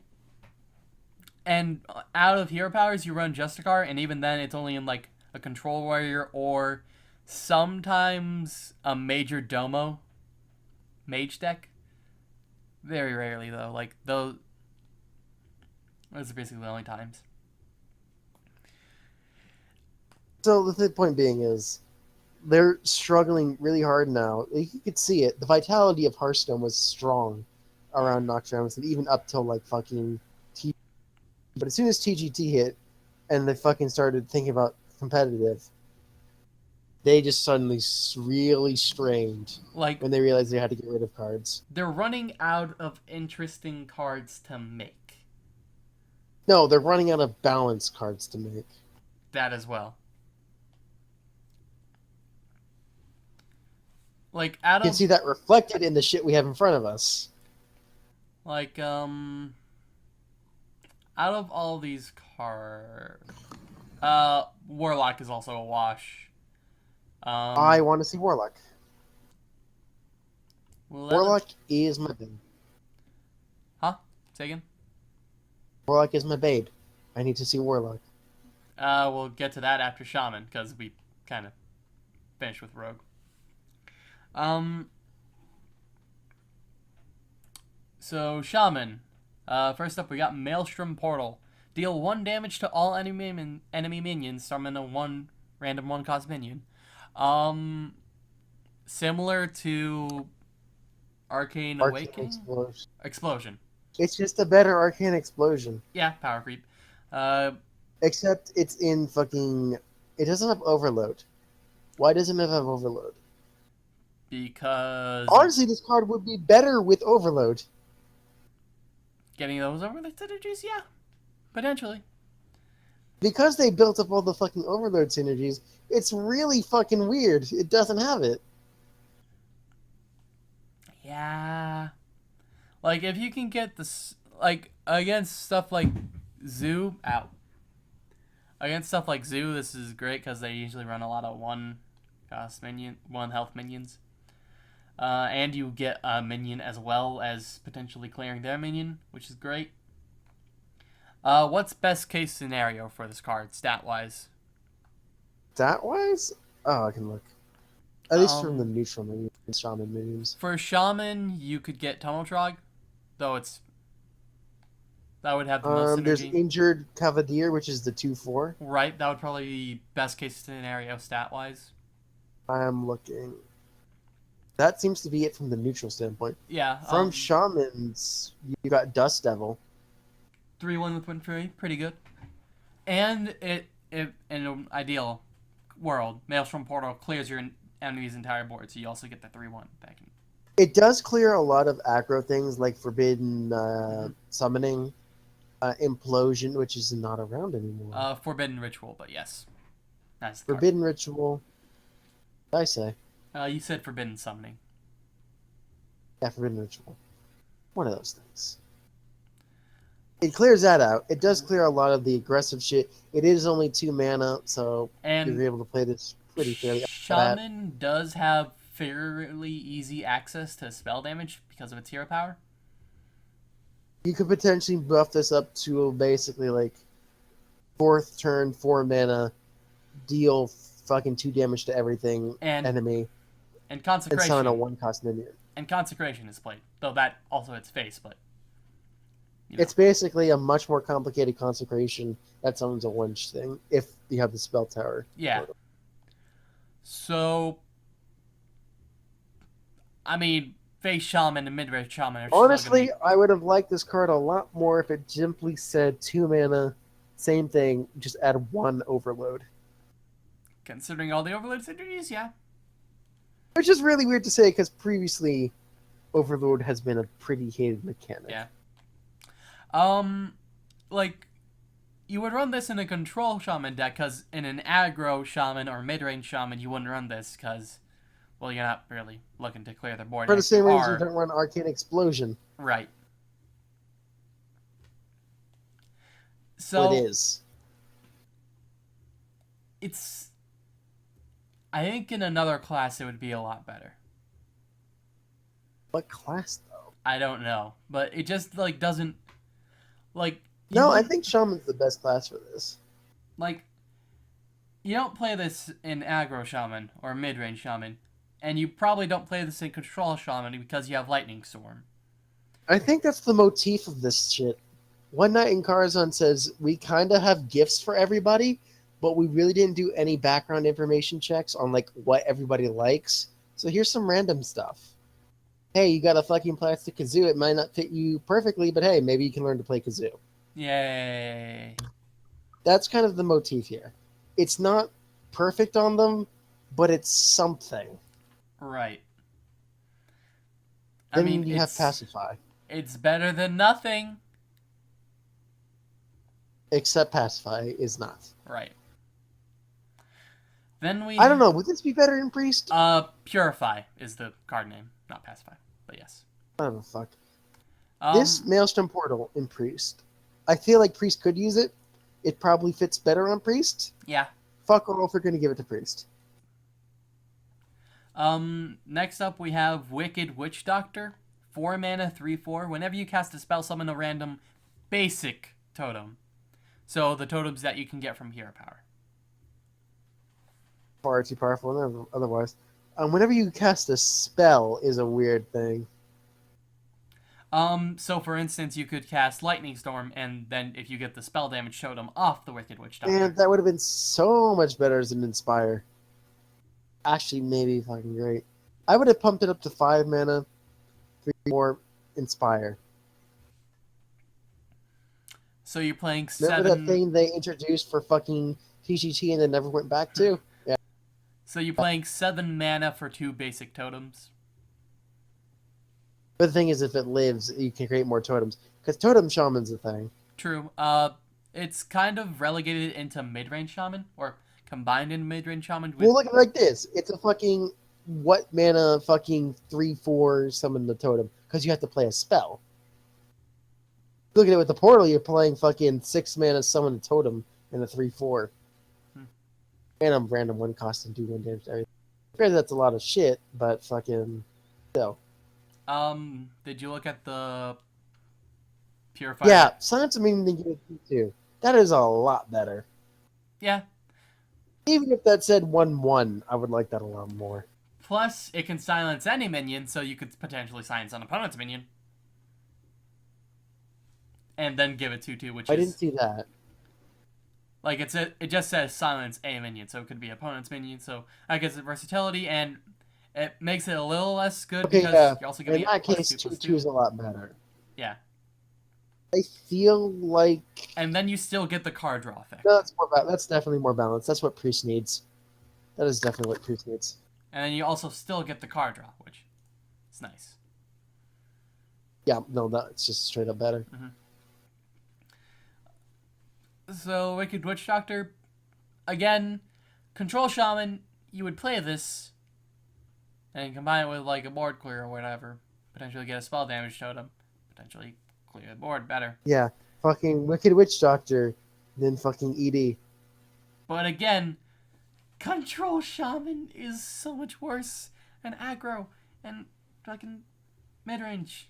and out of hero powers, you run Justicar, and even then, it's only in like a control warrior or sometimes a major domo mage deck. Very rarely though. Like those are basically the only times. So the point being is, they're struggling really hard now. Like, you could see it. The vitality of Hearthstone was strong around Noxtramus, and even up till like fucking T. But as soon as TGT hit, and they fucking started thinking about competitive, they just suddenly really strained Like, when they realized they had to get rid of cards. they're running out of interesting cards to make. No, they're running out of balanced cards to make. That as well. Like, out You can of see that reflected in the shit we have in front of us. like out of all these cards, Warlock is also a wash. I want to see Warlock. Warlock is my bane. Huh? Say again? Warlock is my bane. I need to see Warlock. We'll get to that after Shaman, because we kind of finished with Rogue. So Shaman. First up, we got Maelstrom Portal. Deal 1 damage to all enemy minions. Summon a 1 random 1-cost minion. Similar to Arcane Awakening? Explosion. It's just a better Arcane Explosion. Yeah, power creep. Except it's in fucking... It doesn't have Overload. Why doesn't it have Overload? Because Honestly, this card would be better with Overload. getting those overload synergies, yeah, potentially. Because they built up all the fucking Overload synergies, it's really fucking weird. It doesn't have it. Yeah, like if you can get this, like against stuff like Zoo, against stuff like Zoo, this is great because they usually run a lot of 1-cost minion, 1 health minions. And you get a minion as well as potentially clearing their minion, which is great. What's best case scenario for this card, stat-wise? Stat-wise? Oh, I can look. At least from the neutral minions, Shaman minions. For Shaman, you could get Tunnel Trog, though that would have the most synergy. There's Injured Cavalier, which is the 2/4. Right, that would probably be best case scenario stat-wise. I'm looking. That seems to be it from the neutral standpoint. Yeah. From Shamans, you got Dust Devil. 3/1 with Wind Fury, pretty good. And it in an ideal world, Maelstrom Portal clears your enemy's entire board, so you also get the 3/1 back in. It does clear a lot of aggro things like Forbidden Summoning, Implosion, which is not around anymore. Forbidden Ritual, but yes. That's the Forbidden Ritual. What did I say? You said Forbidden Summoning. Yeah, Forbidden Ritual. One of those things. It clears that out. It does clear a lot of the aggressive shit. It is only 2 mana, so you're able to play this pretty fairly. Shaman does have fairly easy access to spell damage because of its hero power. You could potentially buff this up to basically like 4th turn, 4 mana, deal fucking 2 damage to everything enemy. And Consecration. And summon a 1-cost minion. And Consecration is played, though that also hits face, but... You know. It's basically a much more complicated Consecration that summons a 1 thing, if you have the spell tower. Yeah. So... I mean, face Shaman and mid-range Shaman are honestly, I would have liked this card a lot more if it simply said 2 mana, same thing, just add 1 Overload. Considering all the Overload synergies, yeah. Which is really weird to say, because previously, Overload has been a pretty hated mechanic. Yeah. Like, you would run this in a control Shaman deck, because in an aggro Shaman or mid-range Shaman, you wouldn't run this, because, well, you're not really looking to clear the board. For the same reason you don't run Arcane Explosion. Right. So... it is. It's... I think in another class it would be a lot better. What class though? I don't know, but it just like doesn't like. No, I think Shaman's the best class for this. Like, you don't play this in aggro shaman or mid-range shaman, and you probably don't play this in control shaman because you have lightning storm. I think that's the motif of this shit. One Night in Karazhan says, we kind of have gifts for everybody, but we really didn't do any background information checks on like what everybody likes. So here's some random stuff. Hey, you got a fucking plastic kazoo. It might not fit you perfectly, but hey, maybe you can learn to play kazoo. Yay. That's kind of the motif here. It's not perfect on them, but it's something. Right. Then you have Pacify. It's better than nothing. Except Pacify is not. Right. Then we... I don't know. Would this be better in Priest? Purify is the card name. Not Pacify, but yes. I don't know, fuck. This Maelstrom Portal in Priest. I feel like Priest could use it. It probably fits better on Priest. Yeah. Fuck all if we're going to give it to Priest. Next up we have Wicked Witchdoctor. 4 mana, 3/4. Whenever you cast a spell, summon a random basic totem. So the totems that you can get from Hero Power. Far too powerful otherwise. Whenever you cast a spell is a weird thing. So for instance, you could cast Lightning Storm, and then if you get the spell damage totem off the Wicked Witchdoctor. And that would have been so much better as an Inspire. Actually, maybe fucking great. I would have pumped it up to 5 mana, 3 more Inspire. So you're playing 7... Remember that thing they introduced for fucking TGT and then never went back to? Yeah. So you're playing 7 mana for 2 basic totems? But the thing is, if it lives, you can create more totems. Because Totem Shaman's a thing. True. It's kind of relegated into mid-range shaman, or combined in mid-range shaman. With... Well, look at it like this. It's a fucking... What mana fucking 3/4 summon the totem? Because you have to play a spell. Look at it with the portal, you're playing fucking 6 mana summon a totem and a 3/4. And a random 1 cost and do 1 damage to everything. Granted, that's a lot of shit, but fucking still. Did you look at the Purify? Yeah, Silence of Meaning they give it too. That is a lot better. Yeah. Even if that said 1/1, I would like that a lot more. Plus, it can silence any minion, so you could potentially silence an opponent's minion. And then give it 2/2, which I didn't see that. Like, it just says silence a minion, so it could be opponent's minion, so I guess it's versatility, and it makes it a little less good because you're also in getting that case, 2/2 is a lot better. Yeah. I feel like... And then you still get the card draw effect. No, that's definitely more balanced. That's what Priest needs. That is definitely what Priest needs. And then you also still get the card draw, which is nice. Yeah, no, that's just straight up better. Mm-hmm. So, Wicked Witchdoctor, again, Control Shaman, you would play this and combine it with like a board clear or whatever. Potentially get a spell damage totem. Potentially clear the board better. Yeah, fucking Wicked Witchdoctor, then fucking ED. But again, Control Shaman is so much worse. And aggro. And fucking mid-range.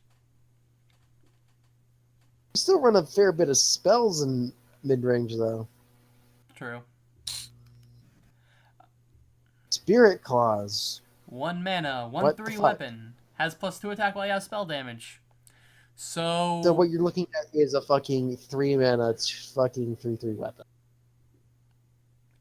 You still run a fair bit of spells in mid-range, though. True. Spirit Claws. 1 mana, 1/3 weapon. Has +2 attack while you have spell damage. So what you're looking at is a fucking 3 mana fucking 3/3 weapon.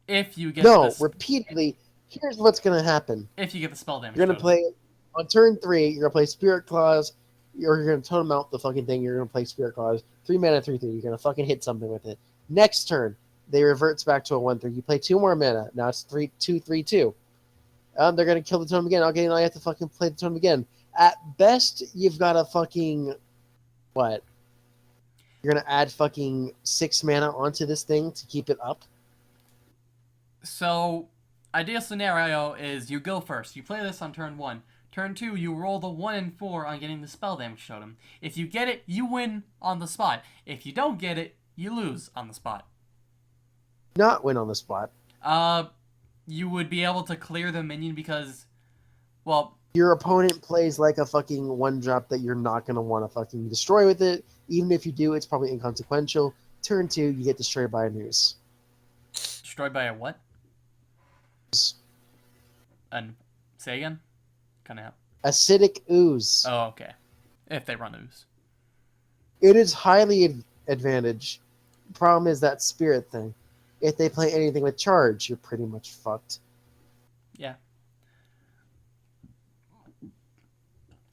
If you get repeatedly, here's what's going to happen. If you get the spell damage. You're going to play, on turn 3, you're going to play Spirit Claws, you're going to totem out the fucking thing, you're going to play Spirit Claws, 3 mana, 3/3, you're going to fucking hit something with it. Next turn, they reverts back to a 1/3. You play 2 more mana. Now it's 3/2/3/2. They're going to kill the totem again. Okay, now you have to fucking play the totem again. At best, you've got a fucking... What? You're going to add fucking 6 mana onto this thing to keep it up? So, ideal scenario is you go first. You play this on turn 1. Turn 2, you roll the 1 and 4 on getting the spell damage totem. If you get it, you win on the spot. If you don't get it, you lose on the spot. Not win on the spot. you would be able to clear the minion because, well, Your opponent plays like a fucking 1-drop that you're not going to want to fucking destroy with it. Even if you do, it's probably inconsequential. Turn 2, you get destroyed by a noose. destroyed by a what? And say again? Kind of. Acidic ooze. Oh, okay. If they run ooze. It is highly advantage. Problem is that spirit thing. If they play anything with charge, you're pretty much fucked. Yeah.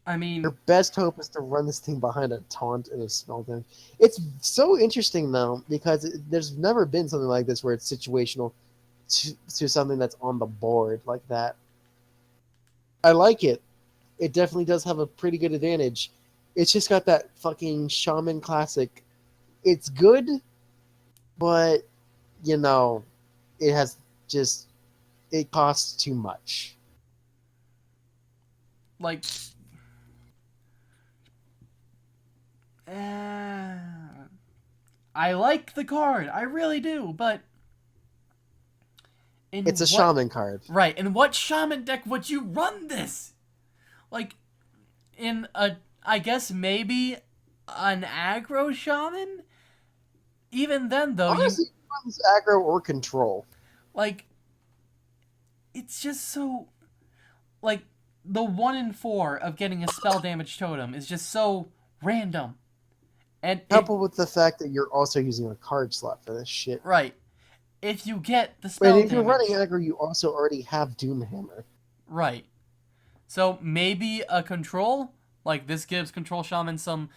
I mean, Your best hope is to run this thing behind a taunt and a spell damage. It's so interesting though, because there's never been something like this where it's situational to something that's on the board like that. I like it. It definitely does have a pretty good advantage. It's just got that fucking Shaman classic. It's good, but you know, it has just it costs too much. like, I like the card. I really do, but It's a shaman card. Right. In what shaman deck would you run this? Like, in a, I guess maybe an aggro shaman? Even then, though, Honestly, it runs aggro or control. like, it's just so, like, the 1 in 4 of getting a spell damage totem is just so random. And Coupled with the fact that you're also using a card slot for this shit. right. If you get the spell But if damage... you're running aggro, you also already have Doomhammer. Right. So maybe a control, like this gives control shaman some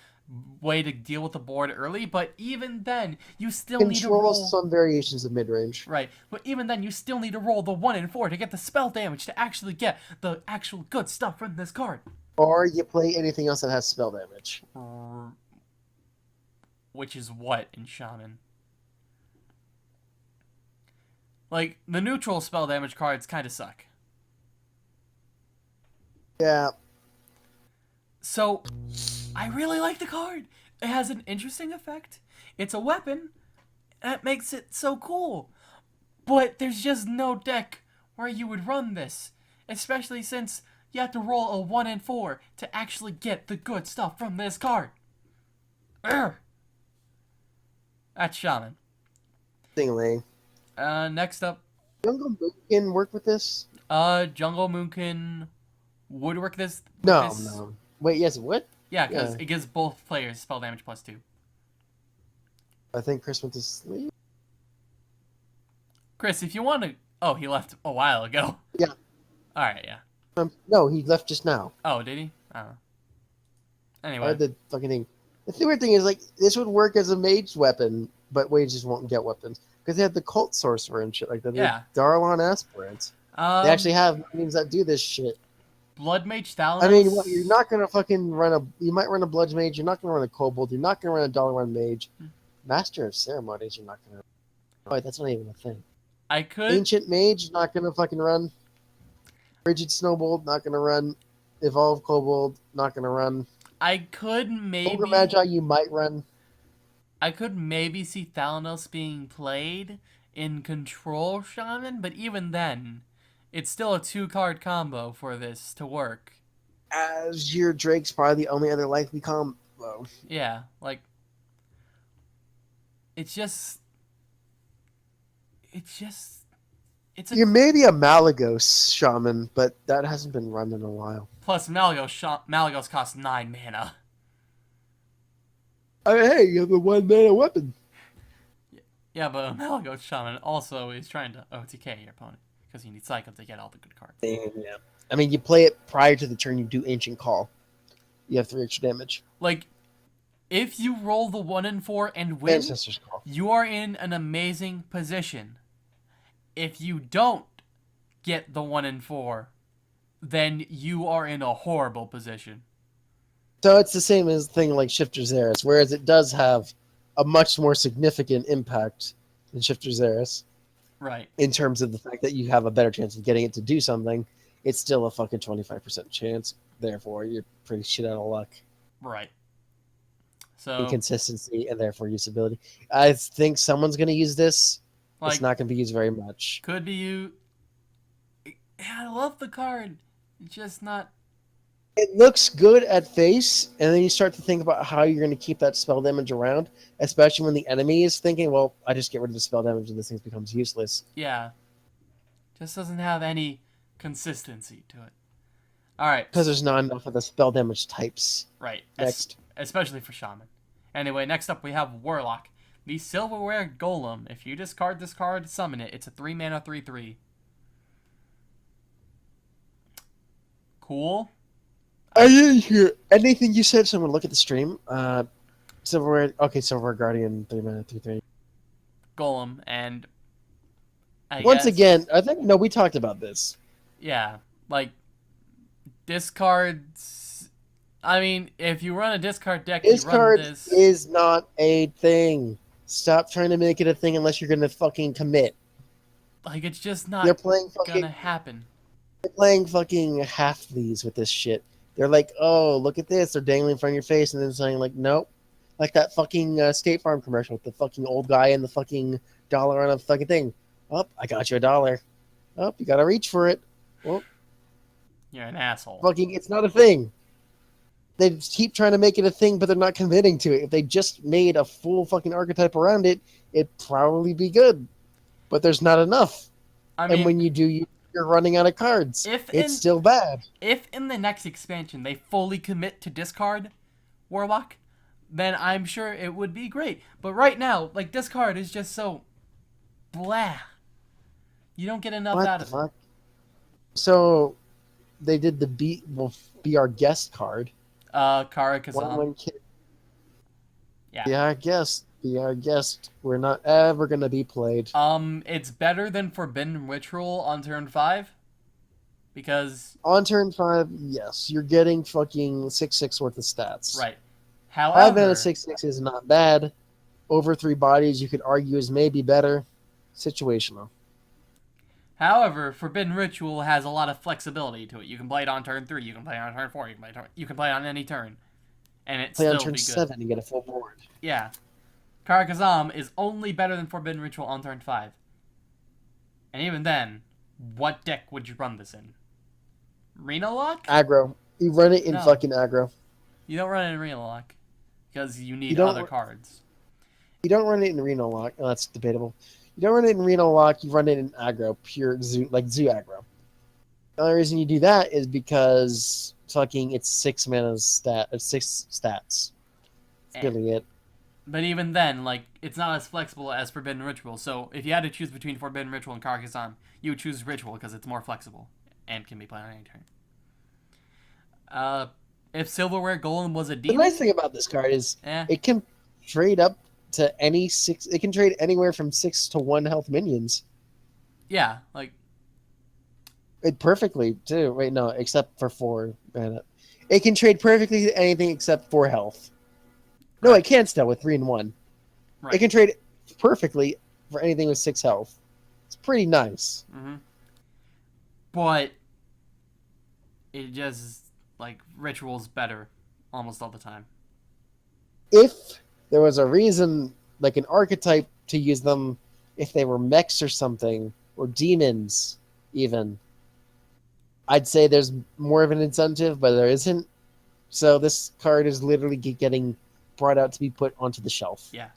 way to deal with the board early, but even then, you still need to roll... Controls some variations of mid-range. Right, but even then, you still need to roll the 1 in 4 to get the spell damage to actually get the actual good stuff from this card. Or you play anything else that has spell damage. Which is what in shaman? Like, the neutral spell damage cards kind of suck. Yeah. So, I really like the card. It has an interesting effect. It's a weapon. That makes it so cool. But there's just no deck where you would run this. Especially since you have to roll a 1 in 4 to actually get the good stuff from this card. Urgh. That's shaman. Stingling. Next up, Jungle Moon can work with this? Jungle Moonkin would work this. No, this. no. Wait, yes, what? Yeah, because Yeah. it gives both players spell damage +2. I think Chris went to sleep. Chris, if you want to... Oh, he left a while ago. Yeah. Alright, yeah. No, he left just now. Oh, did he? I don't know. I Anyway. heard the fucking thing. The weird thing is, like, this would work as a mage weapon, but mages won't get weapons. Because they have the cult sorcerer and shit like that. Yeah. Darlon aspirants. They actually have minions that do this shit. Blood Mage Thalanos. I mean, what, you're not gonna fucking run a. You might run a Blood Mage. You're not gonna run a Kobold. You're not gonna run a Dollar Mage. Master of Ceremonies. You're not gonna. Oh, that's not even a thing. I could... Ancient Mage. Not gonna fucking run. Rigid Snowbolt. Not gonna run. Evolve Kobold. Not gonna run. I could maybe... Ogre Magi. You might run. I could maybe see Thalanos being played in Control Shaman, but even then, it's still a 2-card combo for this to work. Azure Drake's probably the only other likely combo. Yeah, like... It's just... It's a... You're maybe a Malagos Shaman, but that hasn't been run in a while. Plus, Malagos costs 9 mana. Oh, hey, you have a 1-mana weapon. Yeah, but a Malagos Shaman also is trying to OTK your opponent, because you need Psycho to get all the good cards. Yeah. I mean, you play it prior to the turn you do Ancient Call. You have 3 extra damage. Like, if you roll the 1 in 4 and win, Ancestor's Call. you are in an amazing position. If you don't get the 1 in 4, then you are in a horrible position. So it's the same as thing like Shifter Xeris, whereas it does have a much more significant impact than Shifter Xeris. Right. In terms of the fact that you have a better chance of getting it to do something, it's still a fucking 25% chance. Therefore, you're pretty shit out of luck. Right. So, Inconsistency and therefore usability. I think someone's going to use this. like, It's not going to be used very much. could be you. Yeah, I love the card. It's just not. It looks good at face, and then you start to think about how you're going to keep that spell damage around, especially when the enemy is thinking, well, I just get rid of the spell damage and this thing becomes useless. Yeah. Just doesn't have any consistency to it. Alright. Because there's not enough of the spell damage types. Right. Next. Especially for Shaman. Anyway, next up we have Warlock. The Silverware Golem. If you discard this card, summon it. It's a 3-mana 3/3. Cool. I didn't hear anything you said, so I'm going to look at the stream. Silverware Guardian, 3-mana 3/3. Golem, and Once again, I think, no, we talked about this. Yeah, like, discards... I mean, if you run a discard deck, Discard you run this... is not a thing. Stop trying to make it a thing unless you're going to fucking commit. Like, it's just not They're playing fucking, gonna happen. they're playing fucking half-leads with this shit. They're like, oh, look at this. They're dangling in front of your face and then saying, like, nope. Like that fucking State Farm commercial with the fucking old guy and the fucking dollar on a fucking thing. Oh, I got you $1. Oh, you gotta reach for it. Well, You're an asshole. fucking, it's not a thing. They just keep trying to make it a thing, but they're not committing to it. If they just made a full fucking archetype around it, it'd probably be good. But there's not enough. I mean, And when you do, you're running out of cards. It's still bad. If in the next expansion they fully commit to discard Warlock, then I'm sure it would be great. But right now, like, discard is just so blah. You don't get enough What out the of fuck? So they did the be our guest card. it. Karazhan. One kid. Yeah. Be our guest. Be our guest. We're not ever gonna be played. It's better than Forbidden Ritual on turn 5. Because... On turn 5, yes, you're getting fucking 6/6 worth of stats. Right. 5 However... mana 6/6 is not bad. Over 3 bodies, you could argue is maybe better. Situational. However, Forbidden Ritual has a lot of flexibility to it. You can play it on turn 3, you can play it on turn 4, you can play it on any turn. And it Play still on turn be good. 7 and get a full board. Yeah. Karazhan is only better than Forbidden Ritual on turn 5. And even then, what deck would you run this in? Reno Lock? Aggro. You run it in No. fucking aggro. You don't run it in Reno Lock. Because you need don't- other cards. You don't run it in Reno Lock. Oh, that's debatable. You don't run it in Reno Lock. You run it in aggro, pure zoo, like zoo aggro. The only reason you do that is because fucking it's 6 mana stat, 6 stats. That's really it. But even then, like, it's not as flexible as Forbidden Ritual. So if you had to choose between Forbidden Ritual and Karazhan, you would choose Ritual because it's more flexible and can be played on any turn. If Silverware Golem was a The demon, nice thing about this card is it can trade up to any 6. It can trade anywhere from 6 to 1 health minions. yeah, like, It perfectly too. Wait, no, except for 4 mana. It can trade perfectly to anything except 4 health. No, Right. it can still with 3 and 1. right. It can trade perfectly for anything with 6 health. It's pretty nice. Mm-hmm. But it just, like, Ritual's better almost all the time. If there was a reason, like an archetype, to use them, if they were mechs or something, or demons, even, I'd say there's more of an incentive, but there isn't. So this card is literally getting brought out to be put onto the shelf. Yeah.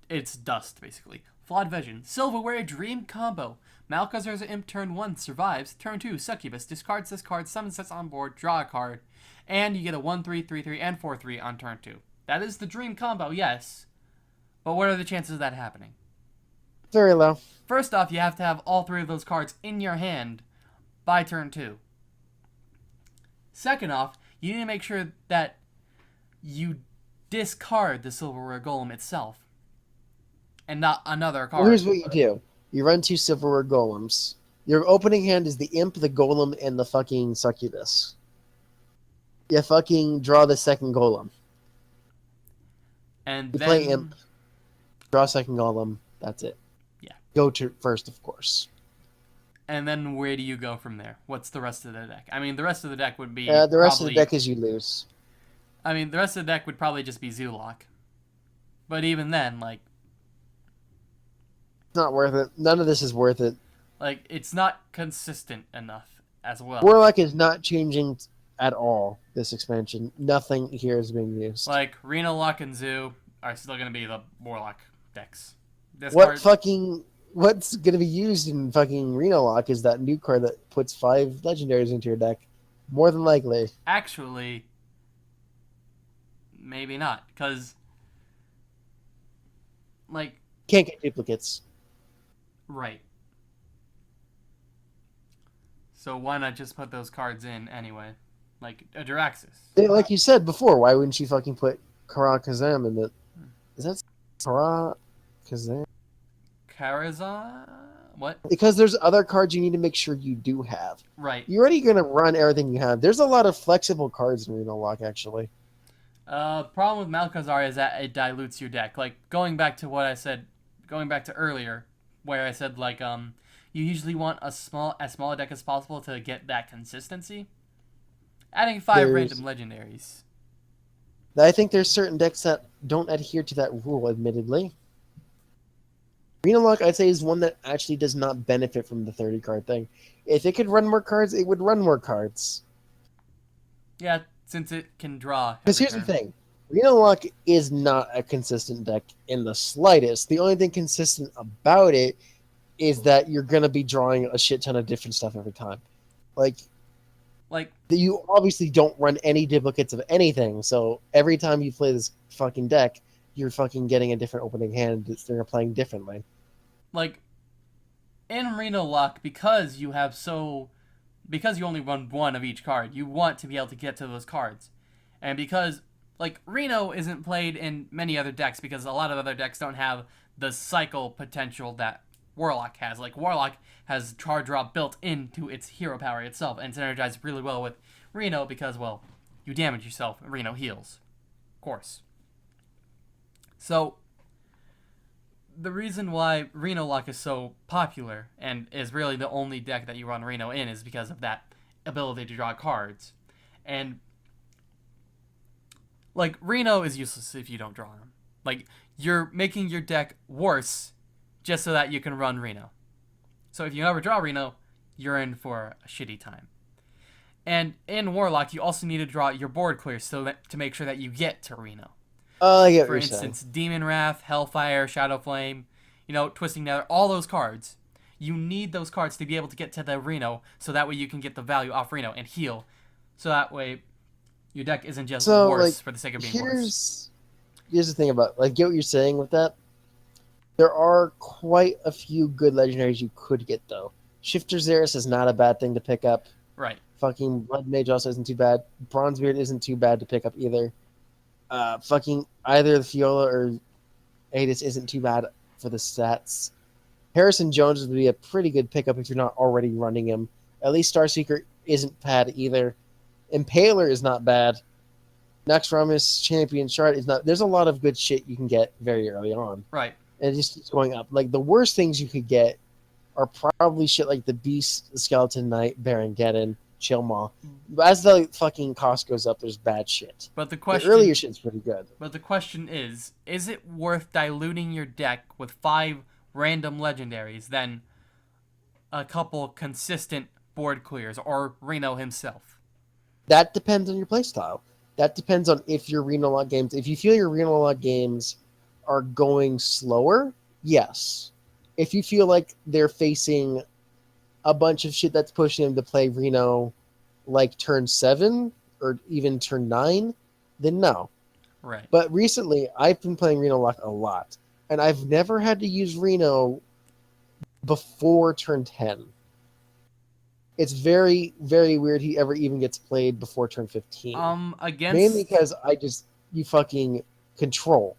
It's dust, basically. Flawed Vision. Silverware Dream Combo. Malchazar's Imp turn 1 survives. Turn 2, Succubus discards this card, summons this on board, draw a card, and you get a 1/3, 3/3, and 4/3 on turn 2. That is the Dream Combo, yes. But what are the chances of that happening? Very low. First off, you have to have all 3 of those cards in your hand by turn 2. Second off, you need to make sure that you discard the Silverware Golem itself. And not another card. Well, here's what you do. You run 2 Silverware Golems. Your opening hand is the Imp, the Golem, and the fucking Succubus. You fucking draw the second Golem. And You then... play Imp. Draw second Golem. That's it. Yeah. Go to first, of course. And then where do you go from there? What's the rest of the deck? I mean, the rest of the deck would be The rest of probably... the deck is you lose. I mean, the rest of the deck would probably just be Zoolock. But even then, like... It's not worth it. None of this is worth it. Like, it's not consistent enough. as well. Warlock is not changing at all this expansion. Nothing here is being used. Like, Reno, Lock, and Zoo are still going to be the Warlock decks. What's going to be used in fucking Reno Lock is that new card that puts 5 legendaries into your deck. More than likely. Actually, maybe not, because, like... Can't get duplicates. Right. So why not just put those cards in anyway? Like a Jiraxis. Yeah, like you said before, why wouldn't you fucking put Karazhan in the... Is that Karazhan? Karazhan? What? Because there's other cards you need to make sure you do have. Right. You're already going to run everything you have. There's a lot of flexible cards in Reno Lock, actually. Problem with Malkazar is that it dilutes your deck. Like, going back to what I said, going back to earlier, where I said, like, you usually want as small a deck as possible to get that consistency. Adding 5 random legendaries. I think there's certain decks that don't adhere to that rule, admittedly. Reno Lock, I'd say, is one that actually does not benefit from the 30-card thing. If it could run more cards, it would run more cards. Yeah, since it can draw. Because here's the thing. Reno Lock is not a consistent deck in the slightest. The only thing consistent about it is that you're going to be drawing a shit ton of different stuff every time. Like, you obviously don't run any duplicates of anything, so every time you play this fucking deck, you're fucking getting a different opening hand that they're playing differently. Like, in Reno Lock, because you only run 1 of each card, you want to be able to get to those cards. And because, like, Reno isn't played in many other decks because a lot of other decks don't have the cycle potential that Warlock has. Like, Warlock has card draw built into its hero power itself, and it's energized really well with Reno because, well, you damage yourself, and Reno heals. Of course. So, the reason why Reno Lock is so popular, and is really the only deck that you run Reno in, is because of that ability to draw cards. And, like, Reno is useless if you don't draw them. Like, you're making your deck worse just so that you can run Reno. So if you never draw Reno, you're in for a shitty time. And in Warlock, you also need to draw your board clear to make sure that you get to Reno. For instance, Demon Wrath, Hellfire, Shadow Flame, Twisting Nether, all those cards. You need those cards to be able to get to the Reno, so that way you can get the value off Reno and heal. So that way your deck isn't just worse for the sake of being worse. Here's the thing about, get what you're saying with that. There are quite a few good legendaries you could get, though. Shifter Xeris is not a bad thing to pick up. Right. Fucking Blood Mage also isn't too bad. Bronzebeard isn't too bad to pick up either. Fucking either the Fiola or Adis isn't too bad for the stats. Harrison Jones would be a pretty good pickup if you're not already running him. At least Starseeker isn't bad either. Impaler is not bad. Naxxramas Champion Shard is not... There's a lot of good shit you can get very early on. Right. And it just keeps going up. Like, the worst things you could get are probably shit like the Beast, the Skeleton Knight, Baron Geddon, Chillmaw. As the fucking cost goes up, there's bad shit. But the earlier shit's pretty good. But the question is it worth diluting your deck with 5 random legendaries than a couple consistent board clears or Reno himself? That depends on your playstyle. That depends on if your Reno Lock games... If you feel your Reno Lock games are going slower, yes. If you feel like they're facing a bunch of shit that's pushing them to play Reno like turn 7 or even turn 9, then no. Right. But recently, I've been playing Reno Lock a lot, and I've never had to use Reno before turn 10. It's very, very weird he ever even gets played before turn 15. Mainly because you fucking control.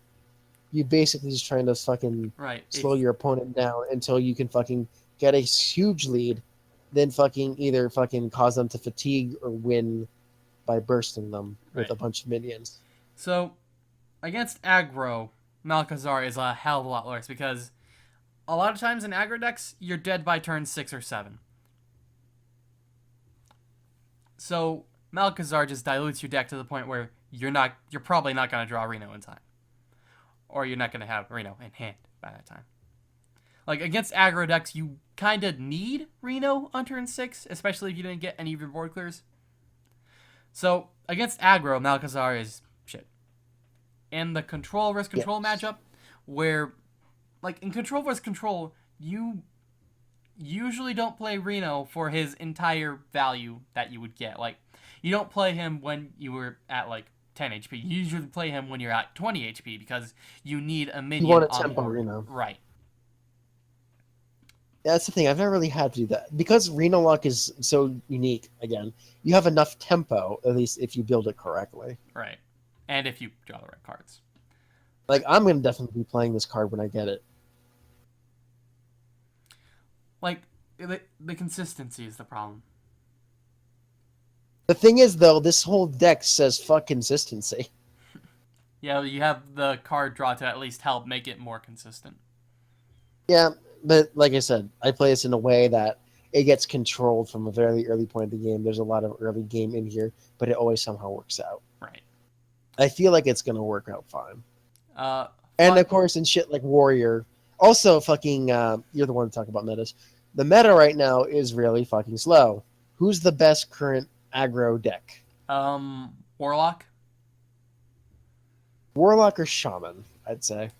You basically just trying to fucking slow your opponent down until you can fucking get a huge lead, then fucking either fucking cause them to fatigue or win by bursting them with a bunch of minions. So, against aggro, Malkazar is a hell of a lot worse because a lot of times in aggro decks, you're dead by turn 6 or 7. So, Malkazar just dilutes your deck to the point where you're probably not going to draw Reno in time. Or you're not going to have Reno in hand by that time. Like, against aggro decks, you kind of need Reno on turn 6, especially if you didn't get any of your board clears. So, against aggro, Malchezaar is shit. In the control versus control matchup, where, like, in control versus control, you usually don't play Reno for his entire value that you would get. Like, you don't play him when you were at, like, 10 HP. You usually play him when you're at 20 HP because you need a minion You want a on tempo board. Reno. Right. Yeah, that's the thing. I've never really had to do that. Because Reno luck is so unique, again, you have enough tempo, at least if you build it correctly. Right. And if you draw the right cards. Like, I'm going to definitely be playing this card when I get it. Like, the consistency is the problem. The thing is, though, this whole deck says fuck consistency. Yeah, you have the card draw to at least help make it more consistent. Yeah, but like I said, I play this in a way that it gets controlled from a very early point of the game. There's a lot of early game in here, but it always somehow works out. Right. I feel like it's going to work out fine. And Fun- of course, in shit like Warrior, also fucking, you're the one to talk about metas. The meta right now is really fucking slow. Who's the best current aggro deck? Warlock? Warlock or Shaman, I'd say.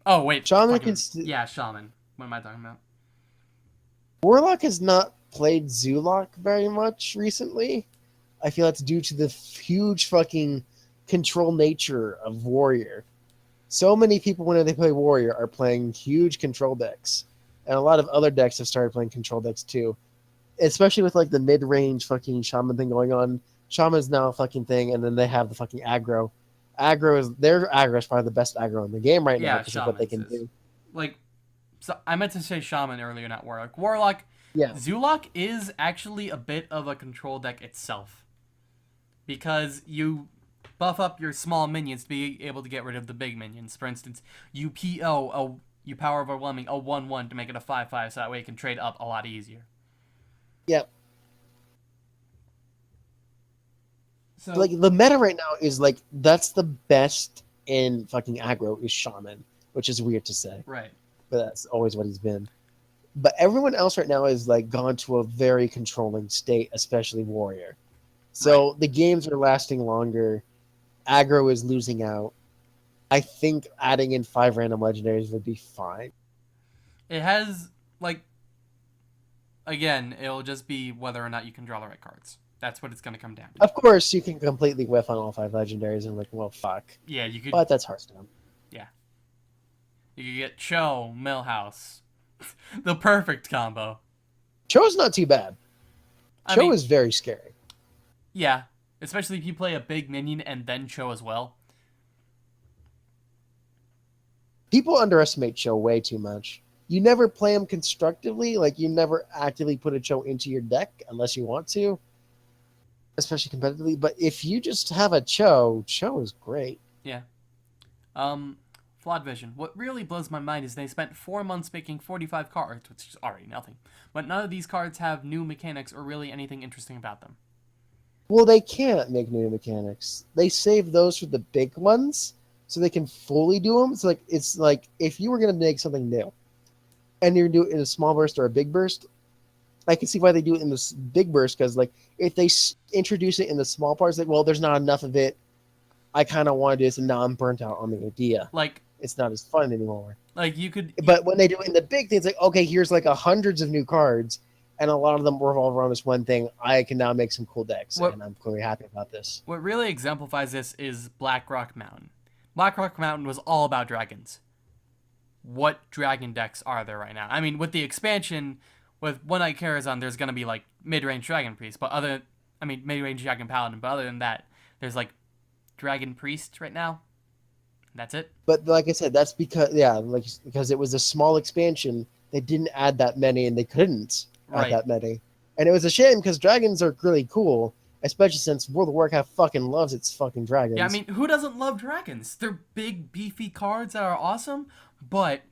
Oh, wait. Shaman fucking- can Yeah, Shaman. What am I talking about? Warlock has not played Zoolock very much recently. I feel that's due to the huge fucking control nature of Warrior. So many people, when they play Warrior, are playing huge control decks. And a lot of other decks have started playing control decks too. Especially with like the mid-range fucking Shaman thing going on. Shaman's now a fucking thing, and then they have the fucking aggro. Their aggro is probably the best aggro in the game right now because of what they can do. Like, so I meant to say Shaman earlier, not Warlock. Warlock, Yeah. Zoolock is actually a bit of a control deck itself. Because you buff up your small minions to be able to get rid of the big minions. For instance, you Power Overwhelming a 1/1 to make it a 5/5 so that way you can trade up a lot easier. Yep. So, Like the meta right now is like that's the best in fucking aggro is Shaman, which is weird to say, right. but that's always what he's been. But everyone else right now is like gone to a very controlling state, especially Warrior. So the games are lasting longer. Aggro is losing out. I think adding in 5 random legendaries would be fine. It has, like, again, it'll just be whether or not you can draw the right cards. That's what it's going to come down to. Of course, you can completely whiff on all 5 legendaries and like, well, fuck. Yeah, you could. But that's Hearthstone. You could get Cho, Millhouse. The perfect combo. Cho's not too bad. I Cho mean, is very scary. yeah. Especially if you play a big minion and then Cho as well. People underestimate Cho way too much. You never play him constructively. Like, you never actively put a Cho into your deck unless you want to. Especially competitively. But if you just have a Cho is great. Yeah. Flawed Vision. What really blows my mind is they spent 4 months making 45 cards, which is already nothing. But none of these cards have new mechanics or really anything interesting about them. Well, they can't make new mechanics. They save those for the big ones so they can fully do them. It's like if you were going to make something new and you're doing it in a small burst or a big burst, I can see why they do it in this big burst because like if they introduce it in the small parts, like, well, there's not enough of it. I kind of want to do this and now I'm burnt out on the idea. Like, it's not as fun anymore. Like you could, But when they do it in the big things, like, okay, here's like hundreds of new cards, and a lot of them revolve around this one thing. I can now make some cool decks, and I'm clearly happy about this. What really exemplifies this is Blackrock Mountain. Blackrock Mountain was all about dragons. What dragon decks are there right now? I mean, with the expansion, with One Night Karazhan, there's gonna be like mid-range Dragon Priest, mid-range Dragon Paladin. But other than that, there's like Dragon Priest right now. That's it. But like I said, that's because because it was a small expansion. They didn't add that many, and they couldn't add that many. And it was a shame because dragons are really cool, especially since World of Warcraft fucking loves its fucking dragons. Yeah, I mean, who doesn't love dragons? They're big, beefy cards that are awesome, but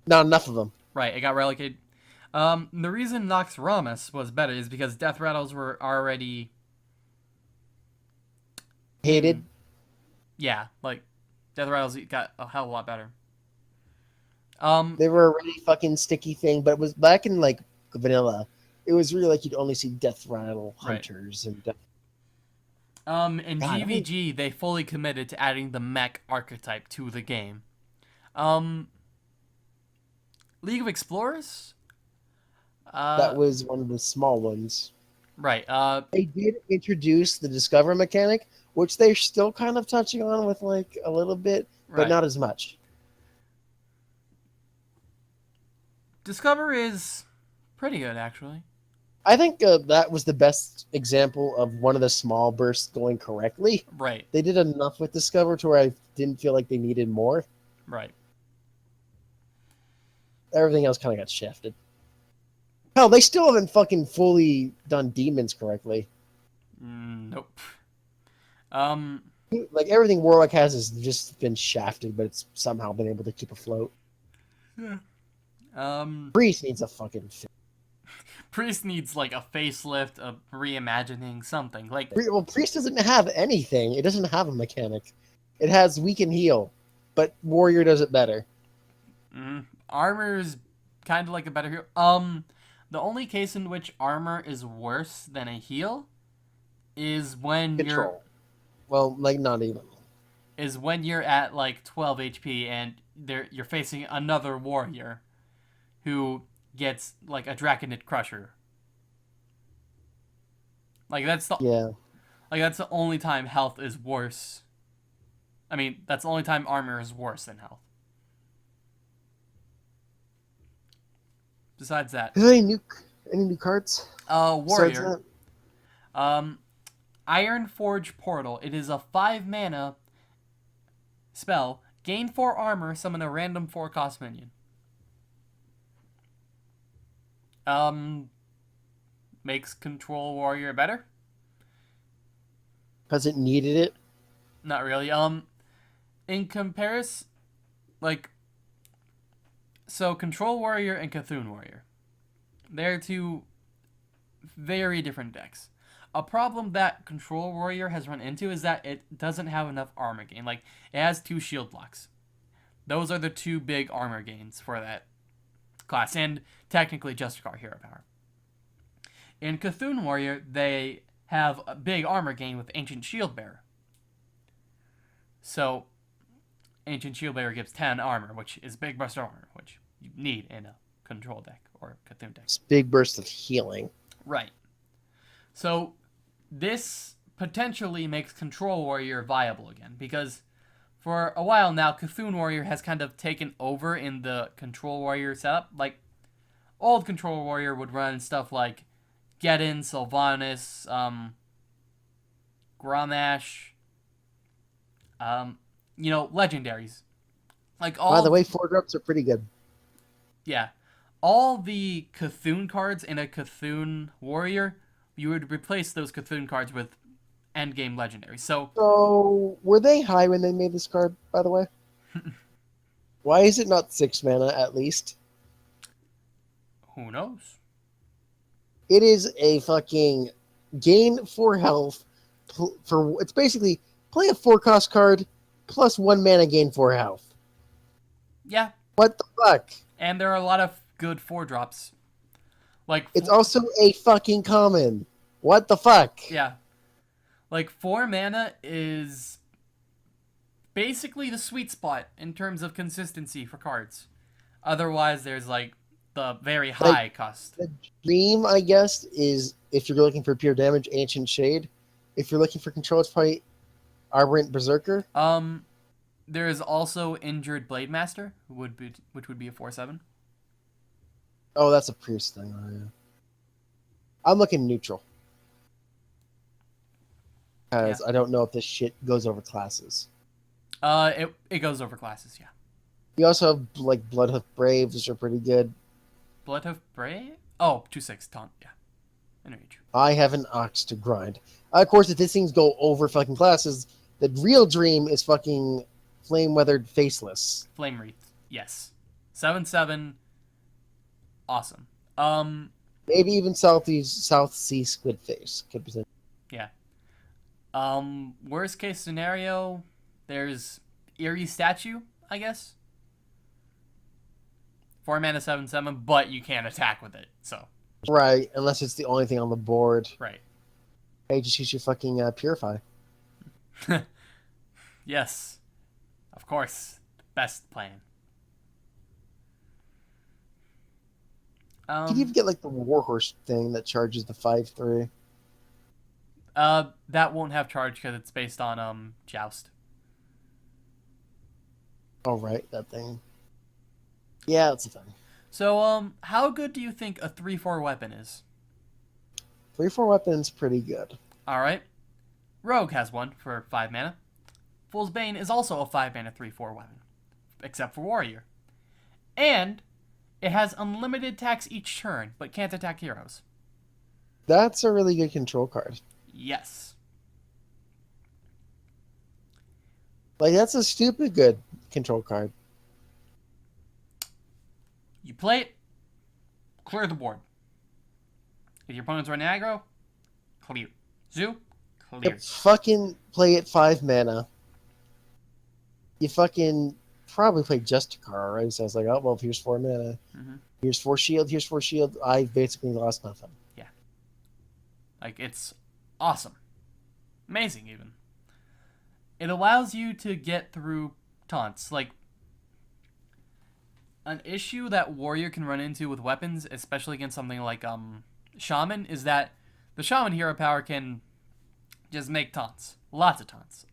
not enough of them. Right, it got relegated. The reason Nox Ramus was better is because Death Rattles were already hated. Yeah, like Death Rattles got a hell of a lot better. They were a really fucking sticky thing, but it was back in like vanilla. It was really like you'd only see Death Rattle Right. Hunters and Death. In God, GVG, they fully committed to adding the mech archetype to the game. League of Explorers? That was one of the small ones. Right. They did introduce the Discover mechanic, which they're still kind of touching on with like a little bit, but Right. not as much. Discover is pretty good, actually. I think that was the best example of one of the small bursts going correctly. Right. They did enough with Discover to where I didn't feel like they needed more. Right. Everything else kind of got shafted. Hell, they still haven't fucking fully done demons correctly. Nope. Like everything Warlock has has just been shafted, but it's somehow been able to keep afloat. Priest needs a fucking Priest needs like a facelift, a reimagining, something like. Well, Priest doesn't have anything. It doesn't have a mechanic. It has weaken heal, but Warrior does it better. Armor's kind of like a better heal. The only case in which armor is worse than a heal is when Control. Well, like not even. is when you're at like 12 HP and you're facing another warrior who gets like a Draconid Crusher. Like that's the that's the only time health is worse. I mean, that's the only time armor is worse than health. Besides that, Any new cards? warrior. Ironforge Portal. It is a 5 mana spell. Gain 4 armor. Summon a random 4-cost minion. Makes Control Warrior better. Because it needed it. Not really. In comparison, like, so Control Warrior and Cthulhu Warrior, they're two very different decks. A problem that Control Warrior has run into is that it doesn't have enough armor gain. Like, it has 2 shield blocks. Those are the 2 big armor gains for that class, and technically Justicar Hero Power. In Cthulhu Warrior, they have a big armor gain with Ancient Shield Bearer. So, Ancient Shield Bearer gives 10 armor, which is big burst armor, which you need in a control deck or Cthulhu deck. It's big burst of healing. Right. So, this potentially makes Control Warrior viable again, because for a while now, Cthulhu Warrior has kind of taken over in the Control Warrior setup. Like, old Control Warrior would run stuff like Geddon, Sylvanas, Grommash, legendaries. Like all. By the way, 4-drops are pretty good. Yeah. All the Cthulhu cards in a Cthulhu Warrior, you would replace those Cthulhu cards with endgame legendaries. So, were they high when they made this card, by the way? Why is it not 6 mana at least? Who knows? It is a fucking gain 4 health. It's basically play a 4-cost card plus 1 mana gain 4 health. Yeah. What the fuck? And there are a lot of good 4-drops. Like it's also a fucking common. What the fuck? Yeah. Like 4 mana is basically the sweet spot in terms of consistency for cards. Otherwise, there's like the very high cost. The dream, I guess, is if you're looking for pure damage, Ancient Shade. If you're looking for control, it's probably Arborant Berserker. There is also Injured Blade Master, which would be a 4/7. Oh, that's a priest thing. Oh, yeah. I'm looking neutral. Because I don't know if this shit goes over classes. It goes over classes, yeah. You also have like Bloodhoof Braves, which are pretty good. Bloodhoof Brave? Oh, 2/6 taunt, yeah. Interage. I have an ox to grind. Of course, if these things go over fucking classes, the real dream is fucking Flame Weathered Faceless. Flame Wreath, yes. 7/7. Awesome. Maybe even South Sea Squid Face could be. Yeah. Worst case scenario, there's Eerie Statue, I guess. 4 mana 7/7, but you can't attack with it. So Right, unless it's the only thing on the board. right. Hey, just use your fucking Purify. Yes, of course, best plan. You can even get like the Warhorse thing that charges the 5/3. That won't have charge because it's based on Joust. Oh, right, that thing. Yeah, that's the thing. So how good do you think a 3/4 weapon is? 3/4 weapon's pretty good. All right, Rogue has one for 5 mana. Fool's Bane is also a 5 mana 3/4 weapon, except for Warrior, and it has unlimited attacks each turn, but can't attack heroes. That's a really good control card. Yes. Like, that's a stupid good control card. You play it, clear the board. If your opponent's running aggro, clear. Zoo, clear. You fucking play it 5 mana. You fucking probably play Justicar, right? So I was like, oh, well, here's 4 mana. Mhm. Here's 4 shield, here's 4 shield. I basically lost nothing. Like, it's awesome. Amazing, even. It allows you to get through taunts. Like, an issue that Warrior can run into with weapons, especially against something like Shaman, is that the Shaman hero power can just make taunts. Lots of taunts.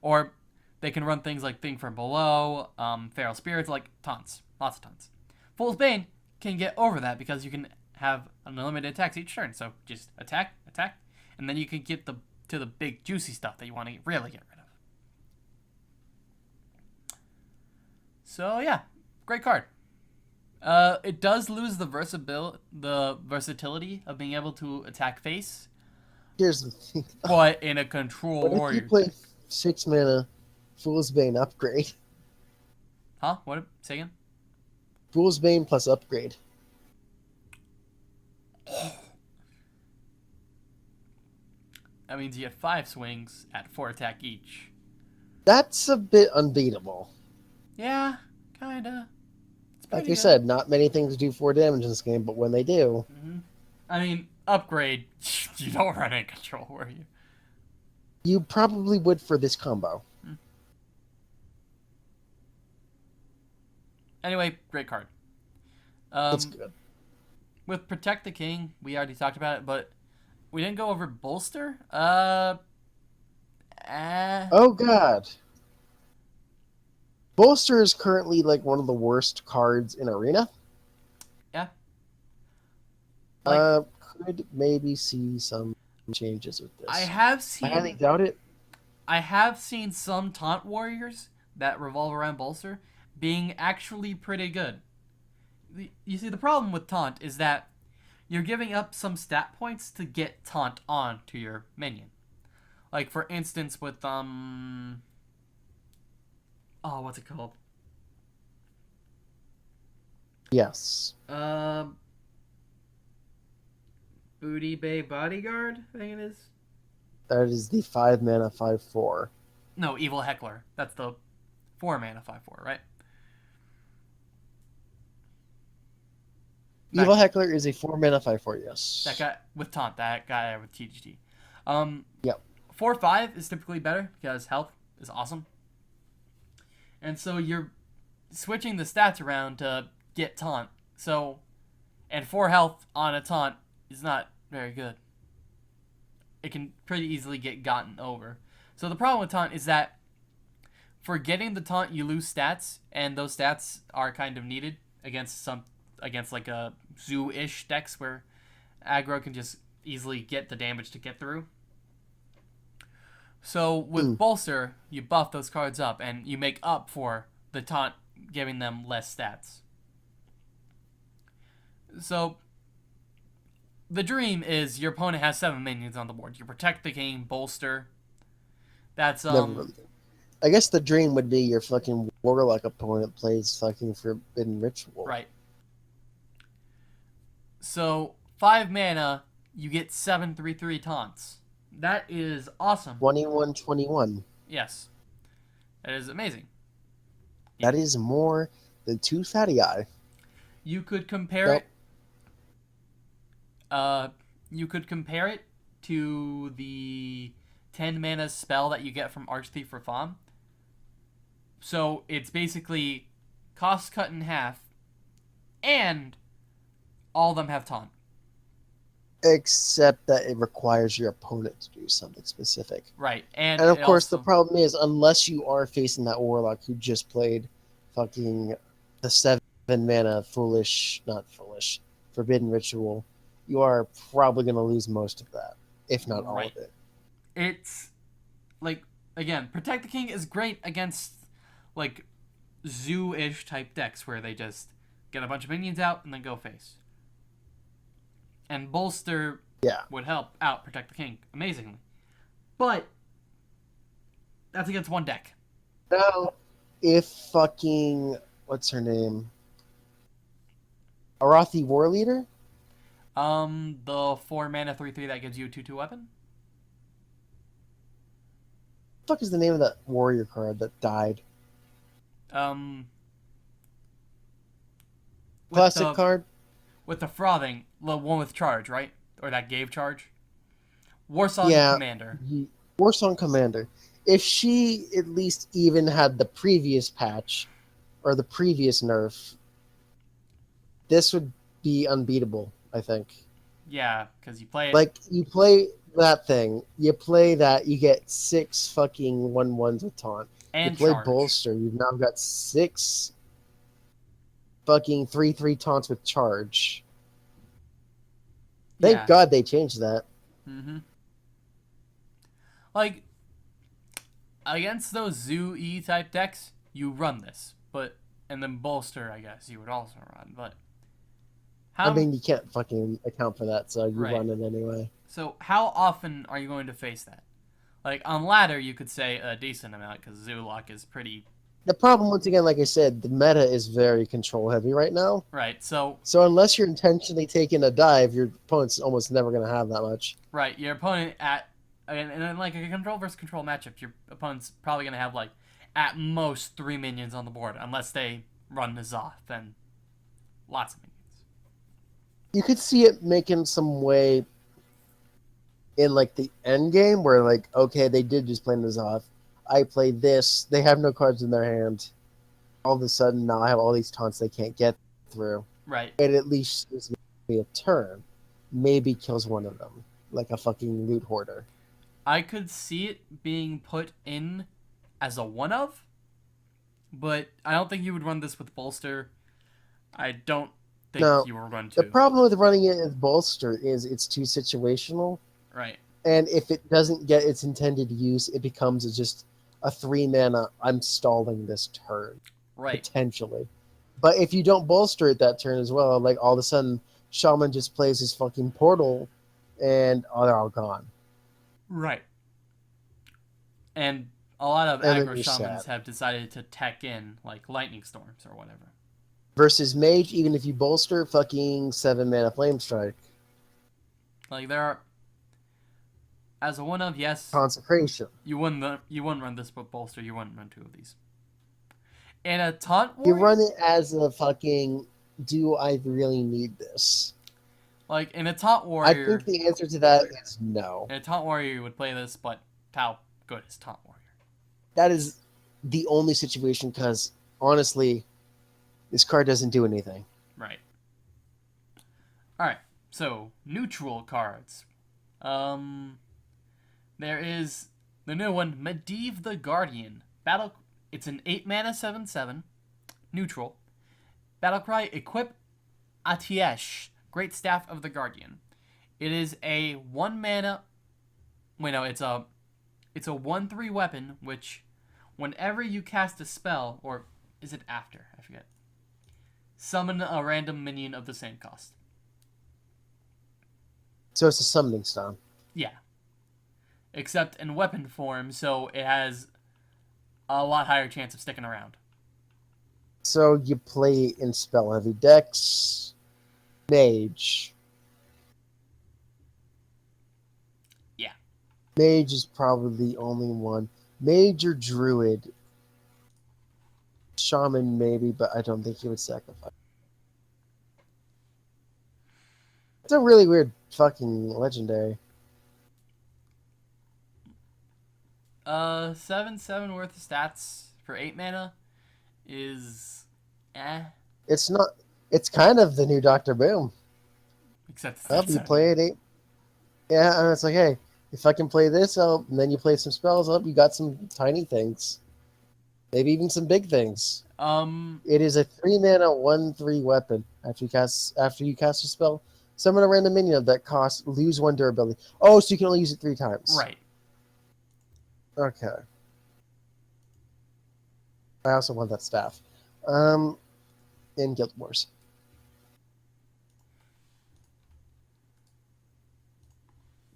Or they can run things like Thing from Below, Feral Spirits, like taunts. Lots of taunts. Fool's Bane can get over that because you can have unlimited attacks each turn. So just attack, and then you can get to the big juicy stuff that you want to really get rid of. So yeah, great card. It does lose the versatility of being able to attack face, Here's the thing. but in a control What if warrior. you play 6 mana Fool's Bane upgrade? Huh? What? Say again? Fool's Bane plus upgrade. That means you get 5 swings at 4 attack each. That's a bit unbeatable. Yeah, kinda. It's Like pretty I good. said, not many things do 4 damage in this game, but when they do, I mean, upgrade. You don't run in control warrior. you probably would for this combo. Anyway, great card. It's good. With Protect the King, we already talked about it, but we didn't go over Bolster. Oh god. Bolster is currently like one of the worst cards in Arena. Yeah. Like, Could maybe see some changes with this. I have I highly seen doubt it. I have seen some taunt warriors that revolve around Bolster being actually pretty good. You see, the problem with taunt is that you're giving up some stat points to get taunt on to your minion. Like, for instance, with what's it called? Yes. Booty Bay Bodyguard, I think it is. That is the 5 mana 5/4. No, Evil Heckler. That's the 4 mana 5/4, right? Evil Heckler is a 4 mana 5/4, yes. That guy with taunt, that guy with TGT. Yep. 4/5 is typically better because health is awesome. And so you're switching the stats around to get taunt. So, and 4 health on a taunt is not very good. It can pretty easily get gotten over. So the problem with taunt is that for getting the taunt, you lose stats, and those stats are kind of needed against like a zoo-ish decks where aggro can just easily get the damage to get through. So with Bolster, you buff those cards up, and you make up for the taunt giving them less stats. So the dream is your opponent has 7 minions on the board. You protect the king, Bolster. That's I guess the dream would be your fucking Warlock opponent plays fucking Forbidden Ritual. right. So 5 mana, you get 7 3/3 taunts. That is awesome. 21/21. Yes. That is amazing. That is more than 2 Fatty Eye. You could compare Nope. it. You could compare it to the 10 mana spell that you get from Archthief for Fawn. So it's basically cost cut in half, and all of them have taunt. Except that it requires your opponent to do something specific. Right, and And of it course, also, the problem is, unless you are facing that warlock who just played fucking the 7 mana forbidden ritual, you are probably going to lose most of that, if not all Right. of it. it's like, again, Protect the King is great against like zoo-ish type decks where they just get a bunch of minions out and then go face. And Bolster Yeah. would help out Protect the King amazingly. But that's against one deck. Now, if fucking what's her name, Arathi War Leader, The 4 mana 3/3 that gives you a 2/2 weapon. what the fuck is the name of that warrior card that died? With Classic the, card. with the frothing, the one with charge, right? Or that gave charge. Warsong Yeah. Commander. Warsong Commander. If she at least even had the previous patch or the previous nerf, this would be unbeatable, I think. Yeah, because you play it. Like, you play that thing, you play that, you get 6 fucking 1/1s with taunt. and You play charge. Bolster, you've now got 6 fucking 3/3 taunts with charge. Thank Yeah. God they changed that. Mm-hmm. Like, against those Zoo-E type decks, you run this. And then Bolster, I guess, you would also run. But how, I mean, you can't fucking account for that, so you Right. run it anyway. so how often are you going to face that? Like, on ladder, you could say a decent amount, because Zoolock is pretty... The problem, once again, like I said, the meta is very control heavy right now. Right, so... So unless you're intentionally taking a dive, your opponent's almost never going to have that much. Right, your opponent and in like a control versus control matchup, your opponent's probably going to have, like, at most 3 minions on the board, unless they run N'Zoth, then lots of minions. You could see it making some way in, like, the end game where, like, okay, they did just play N'Zoth. I played this. They have no cards in their hand. All of a sudden, now I have all these taunts they can't get through. Right. It at least gives me a turn. Maybe kills one of them, like a fucking loot hoarder. I could see it being put in as a one-of, but I don't think you would run this with Bolster. I don't think No, you were going to. The problem with running it as Bolster is it's too situational. Right. And if it doesn't get its intended use, it becomes just a 3 mana, I'm stalling this turn, Right. potentially. But if you don't bolster it that turn as well, like all of a sudden, Shaman just plays his fucking portal, and they're all gone. Right. And a lot of And then aggro you're shamans sad. have decided to tech in, like, lightning storms or whatever. Versus Mage, even if you bolster, fucking 7 mana Flame Strike. Like, there are... As a one-of, yes, Consecration. you wouldn't run this with Bolster, you wouldn't run 2 of these. And a Taunt You Warrior... run it as a fucking, do I really need this? Like, in a Taunt I Warrior... think the answer to that is no. In a Taunt Warrior, you would play this, but how good is Taunt Warrior? That is the only situation because, honestly, this card doesn't do anything. Right. Alright, so, neutral cards. There is the new one, Medivh the Guardian. It's an 8 mana 7/7, neutral. Battlecry, equip Atiesh, Great Staff of the Guardian. It is a 1 mana... Wait, no, it's a 1/3 weapon, which whenever you cast a spell, or is it after? I forget. Summon a random minion of the same cost. So it's a summoning stone. Yeah. Except in weapon form, so it has a lot higher chance of sticking around. So you play in spell heavy decks. Mage. Yeah. Mage is probably the only one. Mage or Druid. Shaman maybe, but I don't think he would sacrifice. It's a really weird fucking legendary. 7/7 worth of stats for 8 mana is It's not. It's kind of the new Doctor Boom. except it's Well, not you 7. play it 8. Yeah, and it's like, hey, if I can play this up, and then you play some spells up, you got some tiny things. Maybe even some big things. It is a 3-mana 1/3 weapon. After you cast a spell, summon a random minion that costs lose 1 durability. Oh, so you can only use it 3 times. Right. Okay. I also want that staff. In Guild Wars.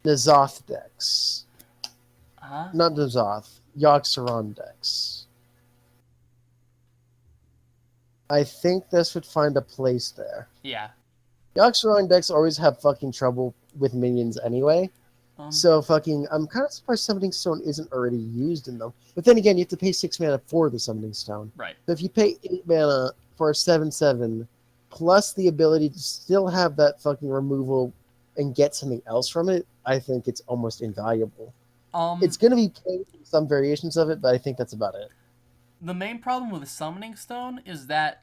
N'Zoth decks. Huh? Not N'Zoth. Yogg-Saron decks. I think this would find a place there. Yeah. Yogg-Saron decks always have fucking trouble with minions anyway. So fucking, I'm kind of surprised Summoning Stone isn't already used in them. But then again, you have to pay 6 mana for the Summoning Stone. Right. So if you pay 8 mana for a 7/7, plus the ability to still have that fucking removal and get something else from it, I think it's almost invaluable. It's going to be played in some variations of it, but I think that's about it. The main problem with the Summoning Stone is that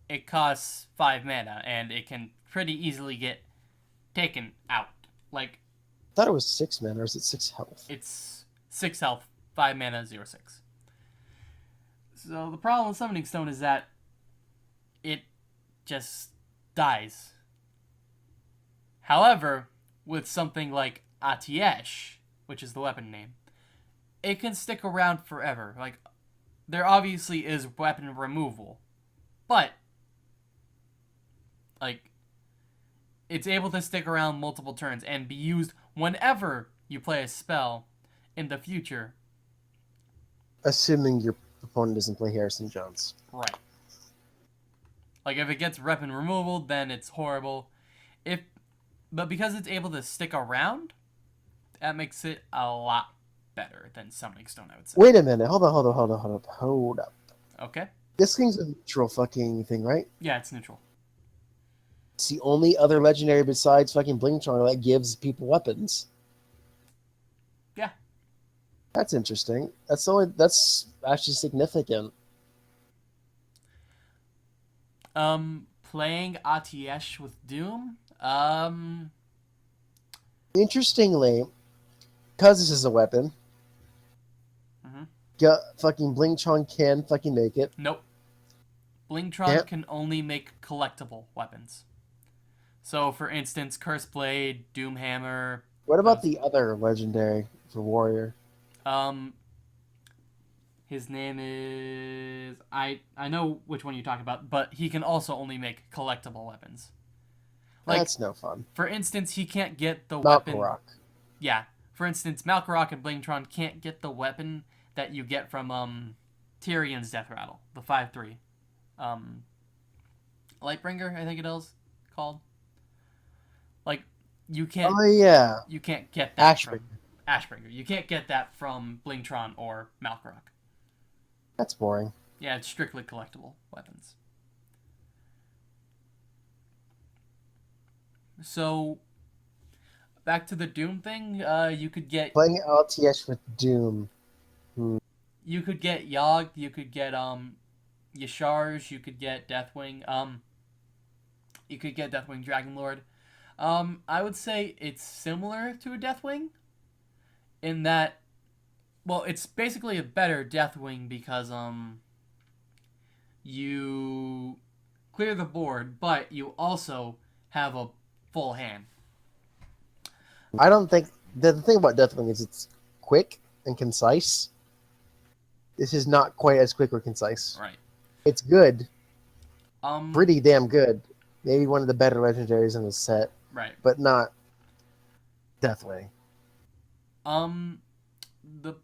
it costs 5 mana, and it can pretty easily get taken out. Like, I thought it was 6 mana, or is it 6 health? it's 6 health, 5 mana, 0/6. So the problem with Summoning Stone is that it just dies. However, with something like Atiesh, which is the weapon name, it can stick around forever. Like, there obviously is weapon removal, but like, it's able to stick around multiple turns and be used whenever you play a spell in the future. Assuming your opponent doesn't play Harrison Jones. Right. Like, if it gets weapon removal, then it's horrible. But because it's able to stick around, that makes it a lot better than Summoning Stone, I would say. Wait a minute. Hold up. Okay? This thing's a neutral fucking thing, right? Yeah, it's neutral. It's the only other legendary besides fucking Blingtron that gives people weapons. Yeah. That's interesting. That's actually significant. Playing Atiesh with Doom? Interestingly, because this is a weapon, Mhm. fucking Blingtron can fucking make it. Nope. Blingtron can only make collectible weapons. So, for instance, Curse Blade, Doom Hammer. What about the other legendary for Warrior? His name is... I know which one you're talking about, but he can also only make collectible weapons. Like, That's no fun. for instance, he can't get the weapon... Malkorok. Yeah. For instance, Malkorok and Blingtron can't get the weapon that you get from Tyrion's Death Rattle, the 5/3. Lightbringer, I think it is called. Like, you can't... Oh, yeah. You can't get that Ashbringer. from... Ashbringer. You can't get that from Blingtron or Malkorok. That's boring. Yeah, it's strictly collectible weapons. So, back to the Doom thing, you could get... Playing LTS with Doom. You could get Yogg, you could get, Yasharj, you could get Deathwing, you could get Deathwing Dragonlord. I would say it's similar to a Deathwing, in that, well, it's basically a better Deathwing because, you clear the board, but you also have a full hand. I don't think... The thing about Deathwing is it's quick and concise. This is not quite as quick or concise. Right. It's good. Pretty Pretty damn good. Maybe one of the better legendaries in the set, right. but not Deathwing. The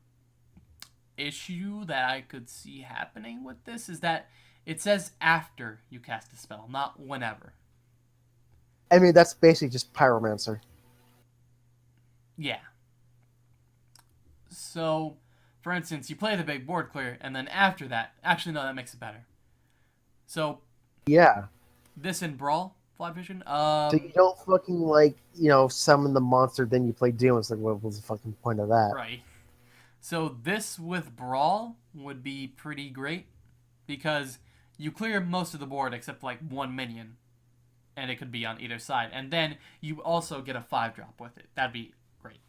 issue that I could see happening with this is that it says after you cast a spell, not whenever. I mean, that's basically just Pyromancer. Yeah. So, for instance, you play the big board clear, and then after that... Actually, no, that makes it better. So, Yeah. this in Brawl, fly vision. So you don't fucking like, summon the monster, then you play Doom. It's like, what was the fucking point of that? Right. So this with Brawl would be pretty great because you clear most of the board except like one minion, and it could be on either side, and then you also get a 5-drop with it. That'd be great.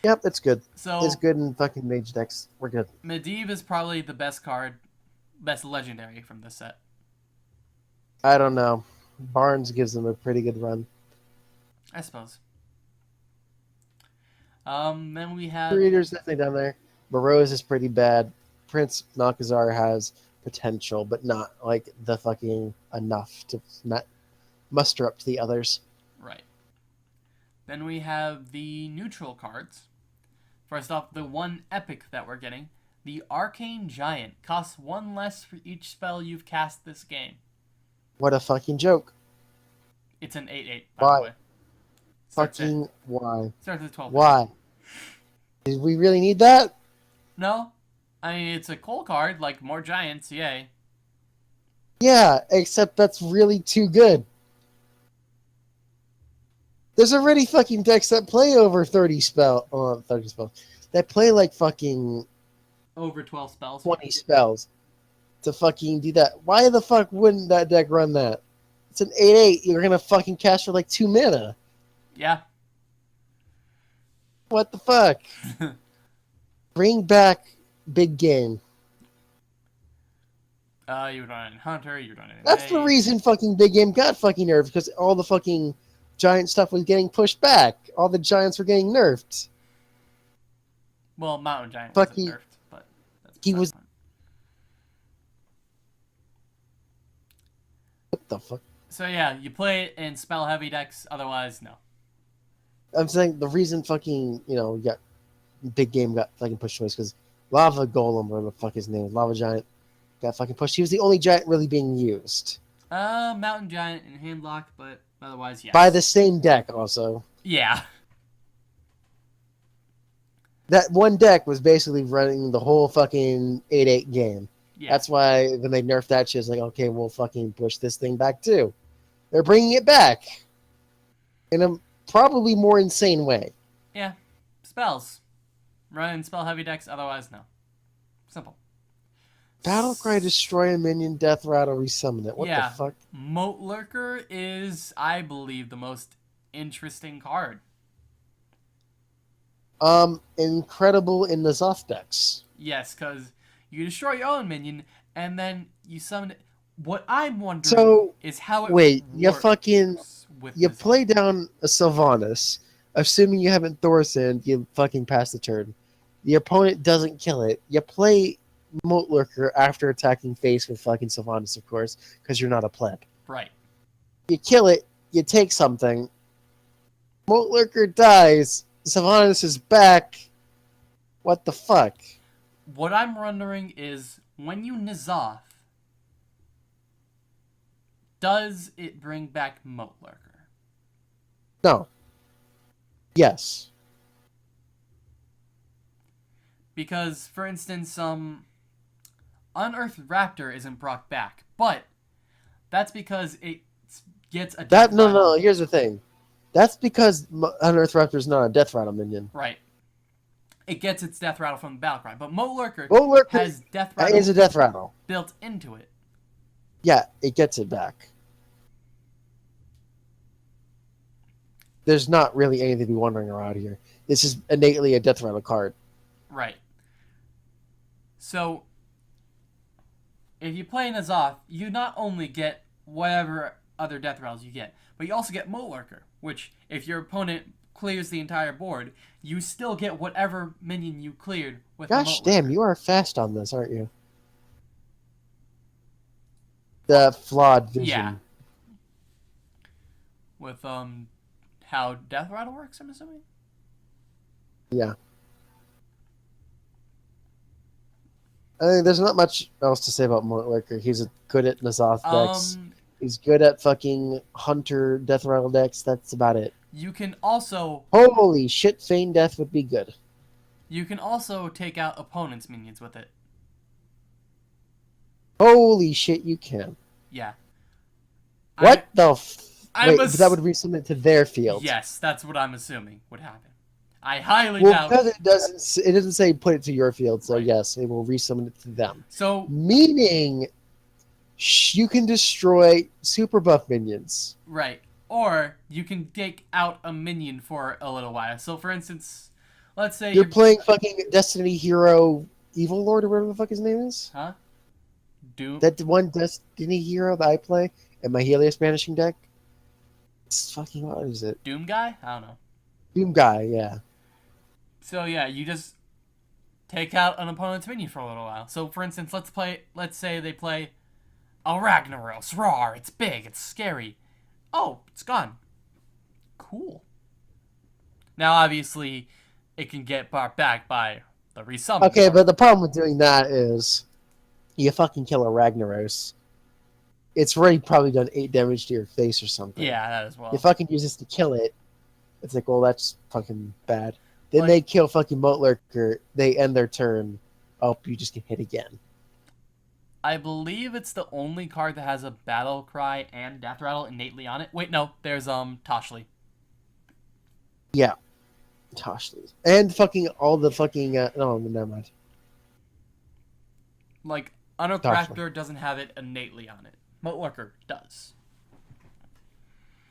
Yep, it's good. So It's good in fucking mage decks. We're good. Medivh is probably the best card, best legendary from this set. I don't know. Barnes gives them a pretty good run. I suppose. Then we have Reader's definitely down there. Morose is pretty bad. Prince Malkazar has potential, but not like the fucking enough to muster up to the others. right. Then we have the neutral cards. First off, the one epic that we're getting, the Arcane Giant, costs 1 less for each spell you've cast this game. What a fucking joke. It's an 8/8, by Why? the way. Starts Fucking why? at 12. Why? Did we really need that? No, I mean it's a coal card, like more giants, yay. Yeah, except that's really too good. There's already fucking decks that play over 30 spells. That play like fucking Over 12 spells. 20 spells to fucking do that. Why the fuck wouldn't that deck run that? It's an 8/8. You're gonna fucking cast for like 2 mana. Yeah. What the fuck? Bring back big game. You run in Hunter, you run in That's the reason fucking big game got fucking nerfed, because all the fucking giant stuff was getting pushed back. All the giants were getting nerfed. Well, Mountain Giant Fuck, wasn't nerfed, but that's he beside was- the point. What the fuck? So yeah, you play it in spell heavy decks, otherwise no. I'm saying the reason fucking, you got big game got fucking pushed away is because Lava Golem, or the fuck his name, Lava Giant, got fucking pushed. He was the only giant really being used. Mountain Giant and Handlock, but otherwise, yes. By the same deck, also. Yeah. That one deck was basically running the whole fucking 8/8 game. Yeah. That's why when they nerfed that shit, it's like, okay, we'll fucking push this thing back too. They're bringing it back in a probably more insane way. Yeah. Spells. Run in spell heavy decks, otherwise no. Simple. Battlecry, destroy a minion, death rattle, resummon it. What Yeah. the fuck? Moat Lurker is, I believe, the most interesting card. Incredible in the Zoth decks. Yes, because you destroy your own minion, and then you summon it. What I'm wondering So, is how it wait, you works fucking, with you this- play down a Sylvanas, assuming you haven't Thorsinned, you fucking pass the turn. The opponent doesn't kill it. You play Moat Lurker after attacking face with fucking Sylvanas, of course, because you're not a pleb. Right. You kill it, you take something. Moat Lurker dies, Sylvanas is back. What the fuck? What I'm wondering is, when you N'Zoth, does it bring back Moat Lurker? No. Yes. Because, for instance, Unearthed Raptor isn't brought back, but that's because it gets a death No, rattle. here's the thing. That's because Unearthed Raptor is not a death rattle minion. Right. It gets its death rattle from the Battlecry, but Moat Lurker Moat Lurker has death rattle is a death rattle. built into it. Yeah, it gets it back. There's not really anything to be wondering around here. This is innately a death rattle card. Right. So, if you play N'Zoth, you not only get whatever other death rattles you get, but you also get Moat Lurker, which, if your opponent clears the entire board, you still get whatever minion you cleared with Gosh Moat damn, Lurker. you are fast on this, aren't you? The flawed vision. Yeah. With, how death rattle works, I'm assuming? Yeah. I think there's not much else to say about Moat Lurker. He's good at N'Zoth decks. He's good at fucking Hunter death rattle decks. That's about it. You can also Holy shit, Feign Death would be good. take out opponents' minions with it. Holy shit, you can. Yeah. What the? I'm Wait, but that would resubmit to their field. Yes, that's what I'm assuming would happen. I highly Well, doubt. because it doesn't say put it to your field, so Right. yes, it will resubmit it to them. So Meaning, you can destroy super buff minions. right, or you can take out a minion for a little while. So for instance, let's say You're playing fucking Destiny Hero Evil Lord or whatever the fuck his name is. huh? Doom. That one Destiny Hero that I play in my Helios Banishing deck. It's fucking, what is it? Doom guy? I don't know. Doom Guy, yeah. So yeah, you just take out an opponent's minion for a little while. So for instance, let's say they play a Ragnaros. Roar, it's big, it's scary. Oh, it's gone. Cool. Now obviously it can get brought back by the resummon. Okay, but the problem with doing that is you fucking kill a Ragnaros. It's already probably done 8 damage to your face or something. Yeah, that as well. You fucking use this to kill it. It's like, well, that's fucking bad. Then Like- they kill fucking Moat Lurker. They end their turn. Oh, you just get hit again. I believe it's the only card that has a Battle Cry and Death Rattle innately on it. Wait, no, there's Toshli. Yeah. Toshli. And fucking all the fucking... no, never mind. Like, Unattractor doesn't have it innately on it. Moat Lurker does.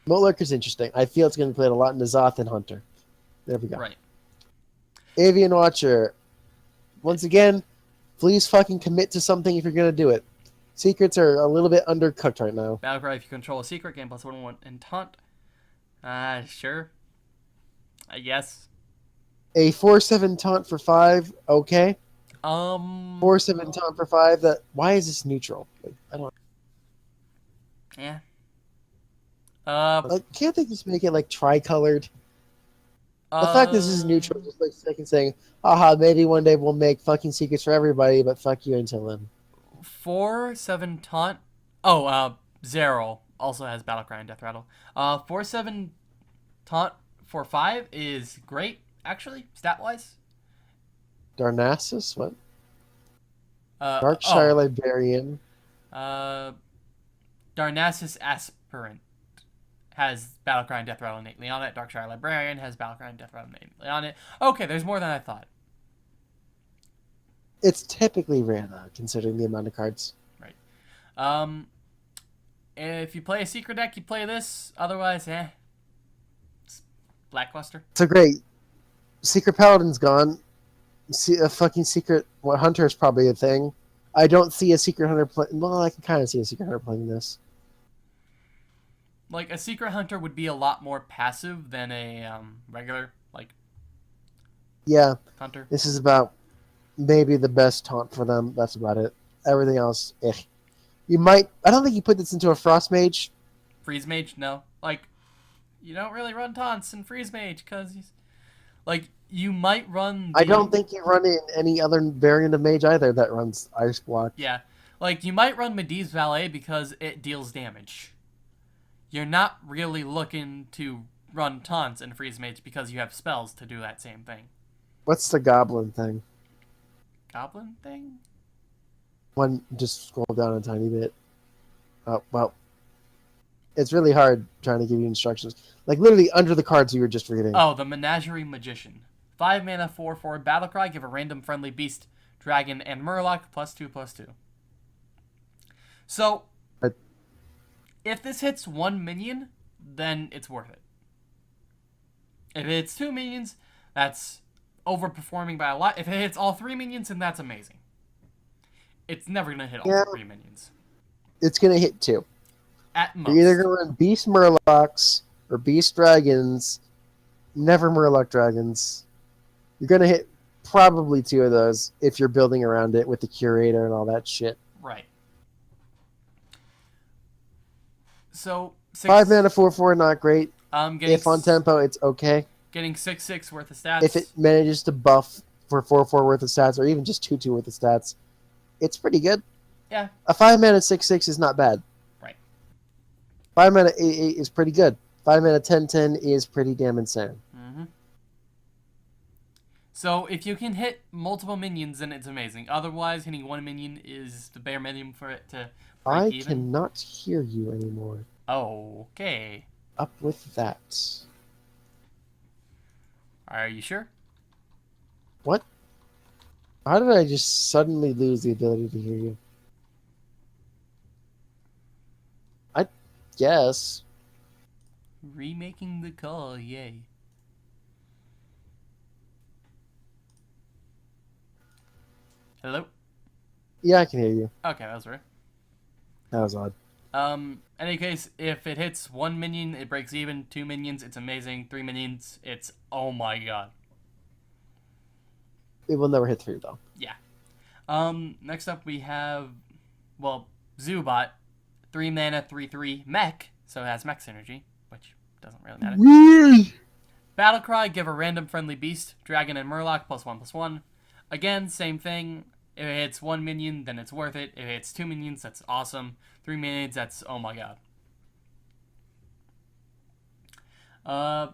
Moat Lurker's interesting. I feel it's going to play a lot in N'Zoth and Hunter. There we go. Right. Avian Watcher. Once again, please fucking commit to something if you're going to do it. Secrets are a little bit undercooked right now. Battle Cry if you control a secret, gain +1/+1 and taunt. Sure. I guess. A 4/7 taunt for 5, okay. 4/7. 4/7 taunt for 5. That why is this neutral? Like, I don't. Yeah. Like, can't they just make it like tricolored? The fact this is neutral, just like second saying, "Haha, maybe one day we'll make fucking secrets for everybody, but fuck you until then." 4/7 taunt. Oh, Zeril also has Battle Cry and Death Rattle. 4/7 taunt for 5 is great, actually, stat wise. Darnassus, what? Darkshire Librarian. Darnassus Aspirant has Battlecry and Death Rattle innately on it. Darkshire Librarian has Battlecry and Death Rattle innately on it. Okay, there's more than I thought. It's typically rare though, considering the amount of cards. Right. If you play a secret deck, you play this. Otherwise, it's lackluster. It's a great Secret Paladin's gone. A fucking Secret Hunter is probably a thing. I don't see a Secret Hunter playing. Well, I can kind of see a Secret Hunter playing this. Like, a Secret Hunter would be a lot more passive than a regular, like, Yeah, Hunter. this is about maybe the best taunt for them. That's about it. Everything else, eh. You might. I don't think you put this into a Frost Mage. Freeze Mage, no. Like, you don't really run taunts in Freeze Mage, because he's... Like, you might run... I don't think you run in any other variant of Mage either that runs Ice Block. Yeah. Like, you might run Medivh's Valet because it deals damage. You're not really looking to run taunts in Freeze Mage because you have spells to do that same thing. What's the Goblin thing? Goblin thing? One, just scroll down a tiny bit. Oh, well. It's really hard trying to give you instructions. Like, literally under the cards you were just reading. Oh, the Menagerie Magician. 5 mana, 4/4 Battlecry. Give a random friendly beast, dragon, and murloc +2/+2. So, if this hits 1 minion, then it's worth it. If it hits 2 minions, that's overperforming by a lot. If it hits all 3 minions, then that's amazing. It's never going to hit all 3 minions. It's going to hit 2. At most. You're either going to run Beast Murlocs or Beast Dragons. Never Murloc Dragons. You're going to hit probably 2 of those if you're building around it with the Curator and all that shit. Right. So, 5 mana, 4/4, not great. If on tempo, it's okay. Getting 6/6 worth of stats. If it manages to buff for 4/4 worth of stats, or even just 2/2 worth of stats, it's pretty good. Yeah. A 5 mana 6/6 is not bad. Right. 5 mana 8/8 is pretty good. 5 mana 10/10 is pretty damn insane. Mm-hmm. So if you can hit multiple minions, then it's amazing. Otherwise, hitting 1 minion is the bare minimum for it to break I even. cannot hear you anymore. Okay. Up with that. Are you sure? What? How did I just suddenly lose the ability to hear you? I guess. Remaking the call, yay. Hello? Yeah, I can hear you. Okay, that was weird. That was odd. Any case, if it hits 1 minion, it breaks even. 2 minions, it's amazing. 3 minions, it's oh my god. It will never hit 3, though. Yeah. Next up we have, well, Zoobot. 3 mana, 3/3 mech, so it has mech synergy, which doesn't really matter. Whee! Battlecry, give a random friendly beast, dragon and murloc, +1/+1. Again, same thing. If it hits 1 minion, then it's worth it. If it hits 2 minions, that's awesome. 3 minions, that's oh my god.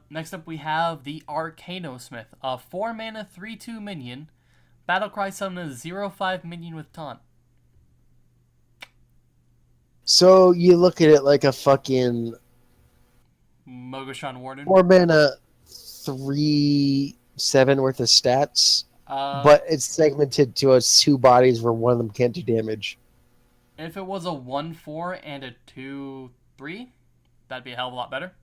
Next up we have the Arcanosmith, a 4 mana 3/2 minion. Battlecry, summon a 0/5 minion with taunt. So you look at it like a fucking Mogoshon Warden. 4 mana, 3/7 worth of stats, but it's segmented to 2 bodies where one of them can't do damage. If it was a 1/4 and a 2/3, that'd be a hell of a lot better.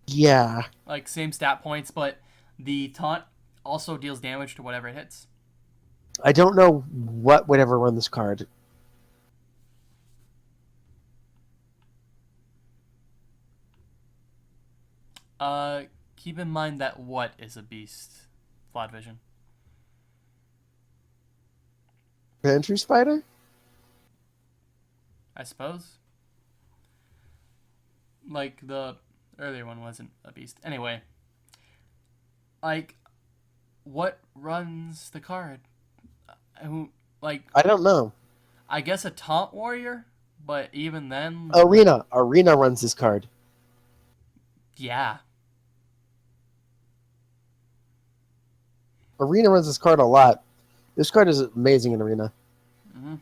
Yeah. Like, same stat points, but the taunt also deals damage to whatever it hits. I don't know what would ever run this card. Keep in mind that what is a beast? Flat Vision. Pantry Spider? I suppose. Like, the earlier one wasn't a beast. Anyway. Like, what runs the card? Who, like... I don't know. I guess a taunt warrior? But even then... Arena. Arena runs this card. Yeah. Arena runs this card a lot. This card is amazing in Arena. Mm-hmm.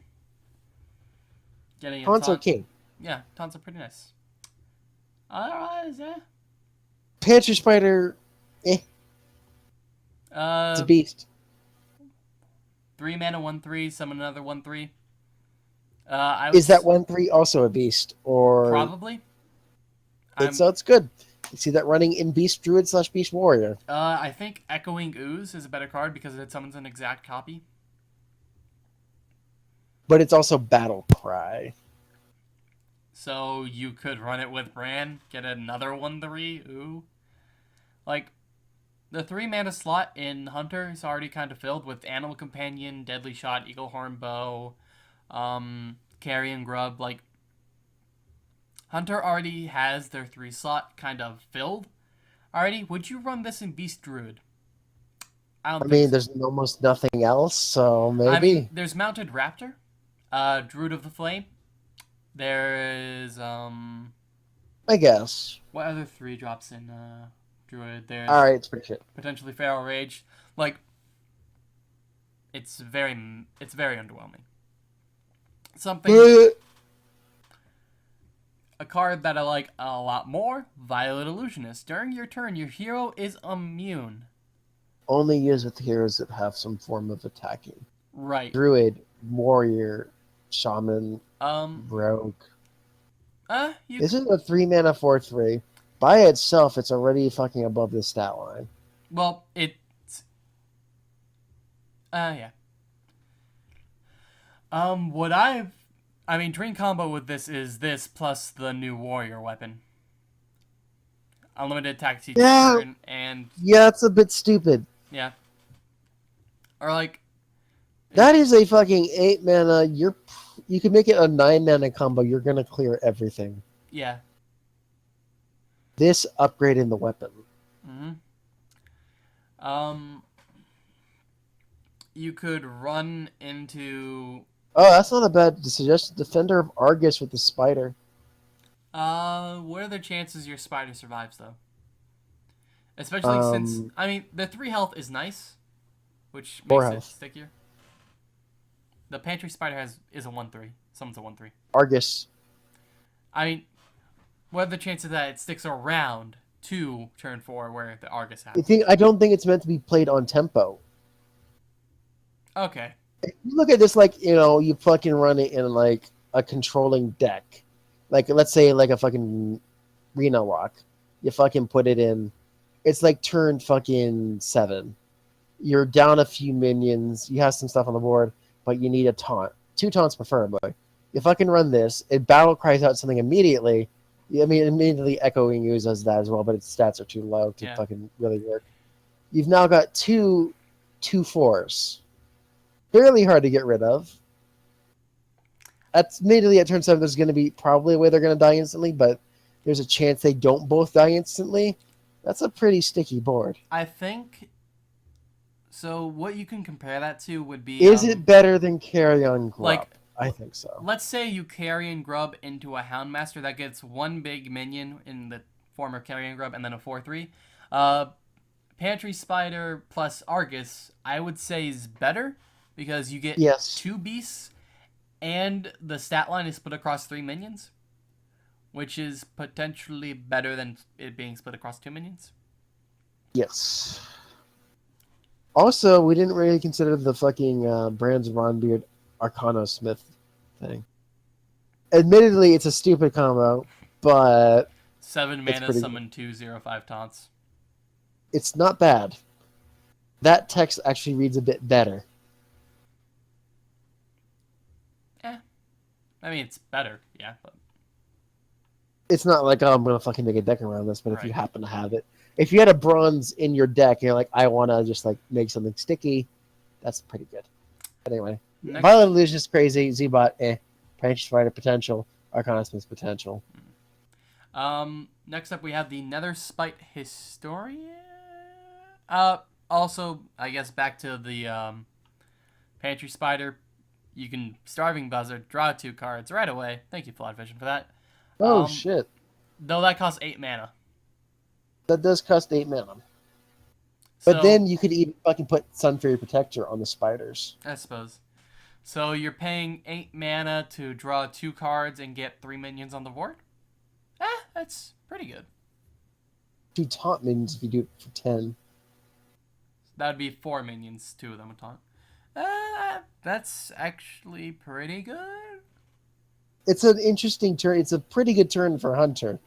Getting a Taunts are taunt. king. Yeah, taunts are pretty nice. Otherwise, Pantry Spider, it's a beast. 3 mana, 1/3, summon another 1/3. Is that 1/3 also a beast? Or Probably. So it's good. You see that running in Beast Druid / Beast Warrior. I think Echoing Ooze is a better card because it summons an exact copy. But it's also Battle Cry. So you could run it with Bran, get another 1/3. Ooh. Like, the 3 mana slot in Hunter is already kind of filled with Animal Companion, Deadly Shot, Eaglehorn Bow, Carrion Grub. Like, Hunter already has their 3 slot kind of filled already. Would you run this in Beast Druid? I mean, there's almost nothing else, so maybe. I mean, there's Mounted Raptor, Druid of the Flame. There is, I guess. what other 3 drops in, Druid? There's Alright, it's pretty shit. potentially Feral Rage. Like, it's very underwhelming. Something, a card that I like a lot more, Violet Illusionist. During your turn, your hero is immune. Only use with heroes that have some form of attacking. Right. Druid, Warrior, Shaman, Rogue. This is a 3 mana 4/3. By itself, it's already fucking above the stat line. Well, it's... yeah. Dream combo with this is this plus the new warrior weapon. Unlimited attack each turn, and... Yeah, it's a bit stupid. Yeah. Or, like... That is a fucking 8 mana. You can make it a 9 mana combo. You're going to clear everything. Yeah. This upgrade in the weapon. Mm-hmm. You could run into... Oh, that's not a bad suggestion. Defender of Argus with the spider. What are the chances your spider survives, though? Especially since... I mean, the 3 health is nice, which makes it stickier. The Pantry Spider is a 1/3. Summons a 1/3. Argus. I mean, what are the chances that it sticks around to turn 4 where the Argus has? I don't think it's meant to be played on tempo. Okay. If you look at this like, you fucking run it in like a controlling deck. Like, let's say like a fucking Reno Lock. You fucking put it in. It's like turn fucking 7. You're down a few minions. You have some stuff on the board, but you need a taunt. 2 taunts preferably. You fucking run this. It battle cries out something immediately. I mean, immediately Echoing Ooze does that as well, but its stats are too low to fucking really work. You've now got 2/4s. Fairly hard to get rid of. That's immediately at turn 7. There's going to be probably a way they're going to die instantly, but there's a chance they don't both die instantly. That's a pretty sticky board. I think... So what you can compare that to would be... Is it better than Carrion Grub? Like, I think so. Let's say you Carrion Grub into a Houndmaster that gets 1 big minion in the form of Carrion Grub and then a 4/3. Pantry Spider plus Argus, I would say is better because you get 2 beasts and the stat line is split across 3 minions, which is potentially better than it being split across 2 minions. Yes. Also, we didn't really consider the fucking Brands Ronbeard Arcanosmith thing. Admittedly, it's a stupid combo, but 7 mana, summon 2/0/5 taunts. It's not bad. That text actually reads a bit better. I mean, it's better, yeah, but... It's not like, oh, I'm going to fucking make a deck around this, but if you happen to have it. If you had a bronze in your deck, and you're like, I want to just like make something sticky, that's pretty good. Anyway, Violet Illusionist crazy, Zoobot, Pantry Spider potential, Arcanosmith potential. Next up we have the Netherspite Historian. Also, I guess back to the Pantry Spider. You can Starving Buzzard, draw 2 cards right away. Thank you, Flawed Vision, for that. Oh, shit. Though that costs 8 mana. That does cost 8 mana. But then you could even fucking put Sunfury Protector on the spiders. I suppose. So you're paying 8 mana to draw 2 cards and get 3 minions on the board? That's pretty good. 2 taunt minions if you do it for 10. That would be 4 minions, 2 of them would taunt. That's actually pretty good. It's an interesting turn. It's a pretty good turn for Hunter.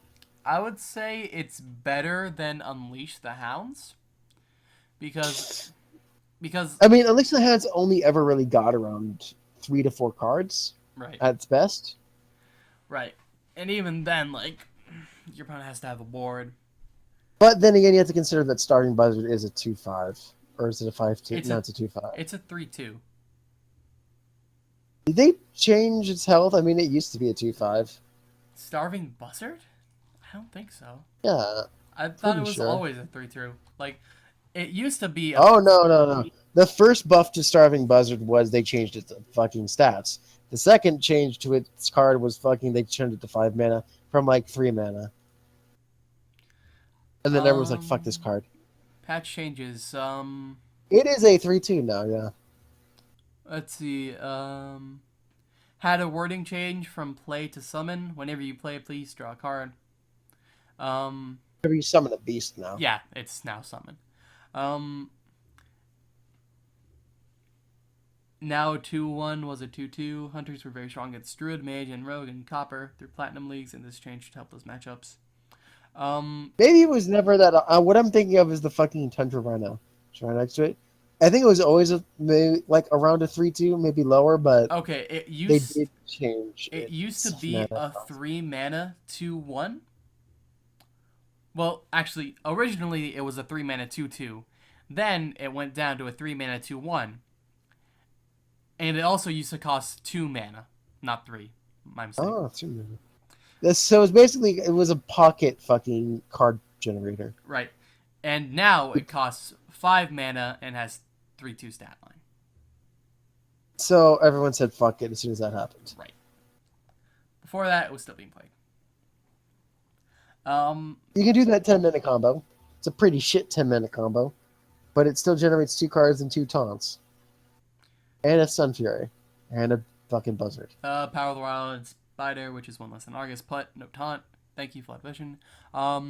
I would say it's better than Unleash the Hounds. Because I mean, Unleash the Hounds only ever really got around 3 to 4 cards. Right. At its best. Right. And even then, like, your opponent has to have a board. But then again, you have to consider that Starving Buzzard is a 2/5. Or is it a 5/2? No, it's a 2/5. It's a 3/2. Did they change its health? I mean, it used to be a 2/5. Starving Buzzard? I don't think so. Yeah. I thought it was always a 3/2. Like, it used to be... Oh, no. The first buff to Starving Buzzard was they changed its fucking stats. The second change to its card was they turned it to 5 mana from like 3 mana. And then everyone's like, fuck this card. Patch changes. It is a 3/2 now, yeah. Let's see. Had a wording change from play to summon. Whenever you play, please draw a card. Whenever you summon a beast now. Yeah, it's now summon. Now a 2/1 was a 2/2. Hunters were very strong against Druid, Mage, and Rogue and Copper through Platinum Leagues, and this change should help those matchups. Maybe it was never that. What I'm thinking of is the fucking Tundra Rhino. Right next to it. I think it was always maybe like around a 3/2, maybe lower, but okay, they did change. It used to be a 3 mana 2/1. Well, actually, originally it was a 3 mana 2/2. Then it went down to a 3 mana 2/1. And it also used to cost 2 mana, not 3. My mistake. Oh, 2 mana. So it's basically, it was a pocket fucking card generator. Right. And now it costs 5 mana and has 3/2 stat line. So everyone said fuck it as soon as that happened. Right. Before that, it was still being played. You can do that 10-minute combo. It's a pretty shit 10-minute combo. But it still generates 2 cards and 2 taunts. And a Sun Fury. And a fucking buzzard. Power of the Wild Spider, which is one less than Argus. Put, no taunt. Thank you, Flat Vision. I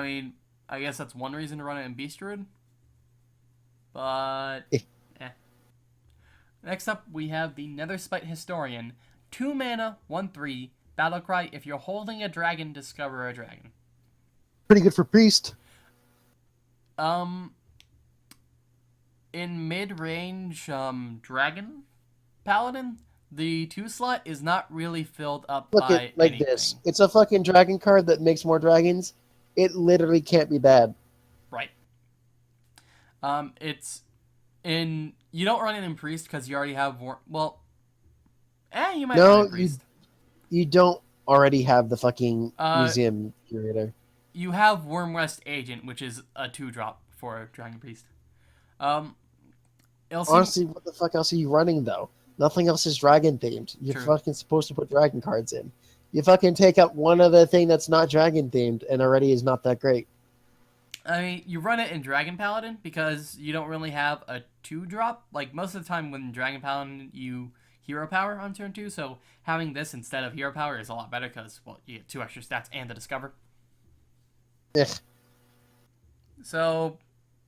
mean, I guess that's one reason to run it in Beast Druid. But, Next up, we have the Netherspite Historian. 2 mana, 1/3, Battlecry. If you're holding a dragon, discover a dragon. Pretty good for priest. In mid-range, Dragon Paladin, the 2 slot is not really filled up Look by at like anything. this. It's a fucking dragon card that makes more dragons. It literally can't be bad. Right. It's in. You don't run it in priest because you already have you might run it in priest. You don't already have the fucking Uh, museum curator. You have Wormrest Agent, which is a 2-drop for a Dragon Priest. Honestly, what the fuck else are you running though? Nothing else is dragon themed. You're True. fucking supposed to put dragon cards in. You fucking take up one other thing that's not dragon themed and already is not that great. I mean, you run it in Dragon Paladin because you don't really have a 2-drop. Like, most of the time when Dragon Paladin, you hero power on turn 2, so having this instead of hero power is a lot better because, well, you get 2 extra stats and the Discover. Ugh. So,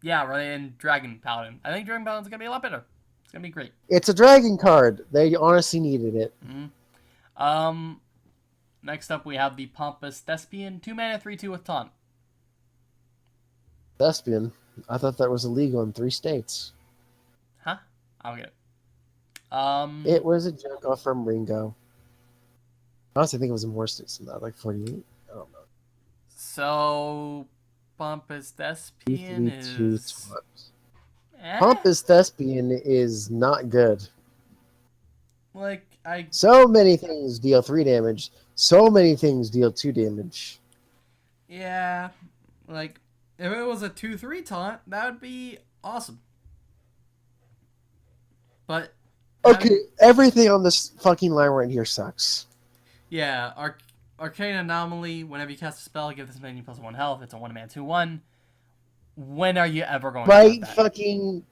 yeah, run it in Dragon Paladin. I think Dragon Paladin's going to be a lot better. It's going to be great. It's a dragon card. They honestly needed it. Mm-hmm. Next up, we have the Pompous Thespian. 2 mana, 3/2 with taunt. Thespian. I thought that was illegal in 3 states. Huh? I'll get it. It was a joke off from Ringo. Honestly, I think it was in more states than that, like 48. I don't know. So, Pompous Thespian is... Pompous Thespian is not good. Like, So many things deal 3 damage. So many things deal 2 damage. Yeah, like, if it was a 2/3 taunt, that would be awesome. But... Okay, everything on this fucking line right here sucks. Yeah, Arcane Anomaly, whenever you cast a spell, give this minion +1 health. It's a 1-mana 2/1. When are you ever going to Right, do that? fucking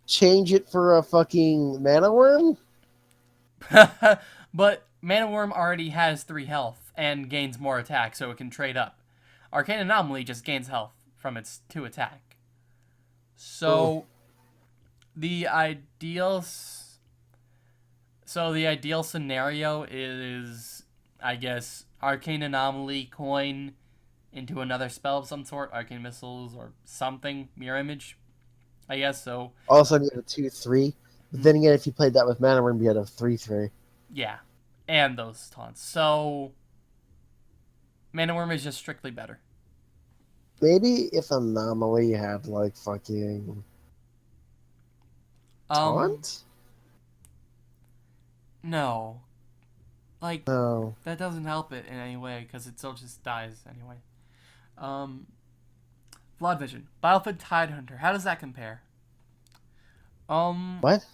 change it for a fucking mana worm? But Mana Worm already has 3 health and gains more attack, so it can trade up. Arcane Anomaly just gains health from its 2 attack. So the ideal scenario is, I guess, Arcane Anomaly coin into another spell of some sort, Arcane Missiles or something, Mirror Image, I guess. So All of a sudden you have a 2/3. But then again, if you played that with mana worm, you had a 3/3. yeah, and those taunts. So Mana Worm is just strictly better. Maybe if Anomaly had like fucking taunt? No. Like, No. that doesn't help it in any way, because it still just dies anyway. Blood Vision. Battlefield Tidehunter. How does that compare? What?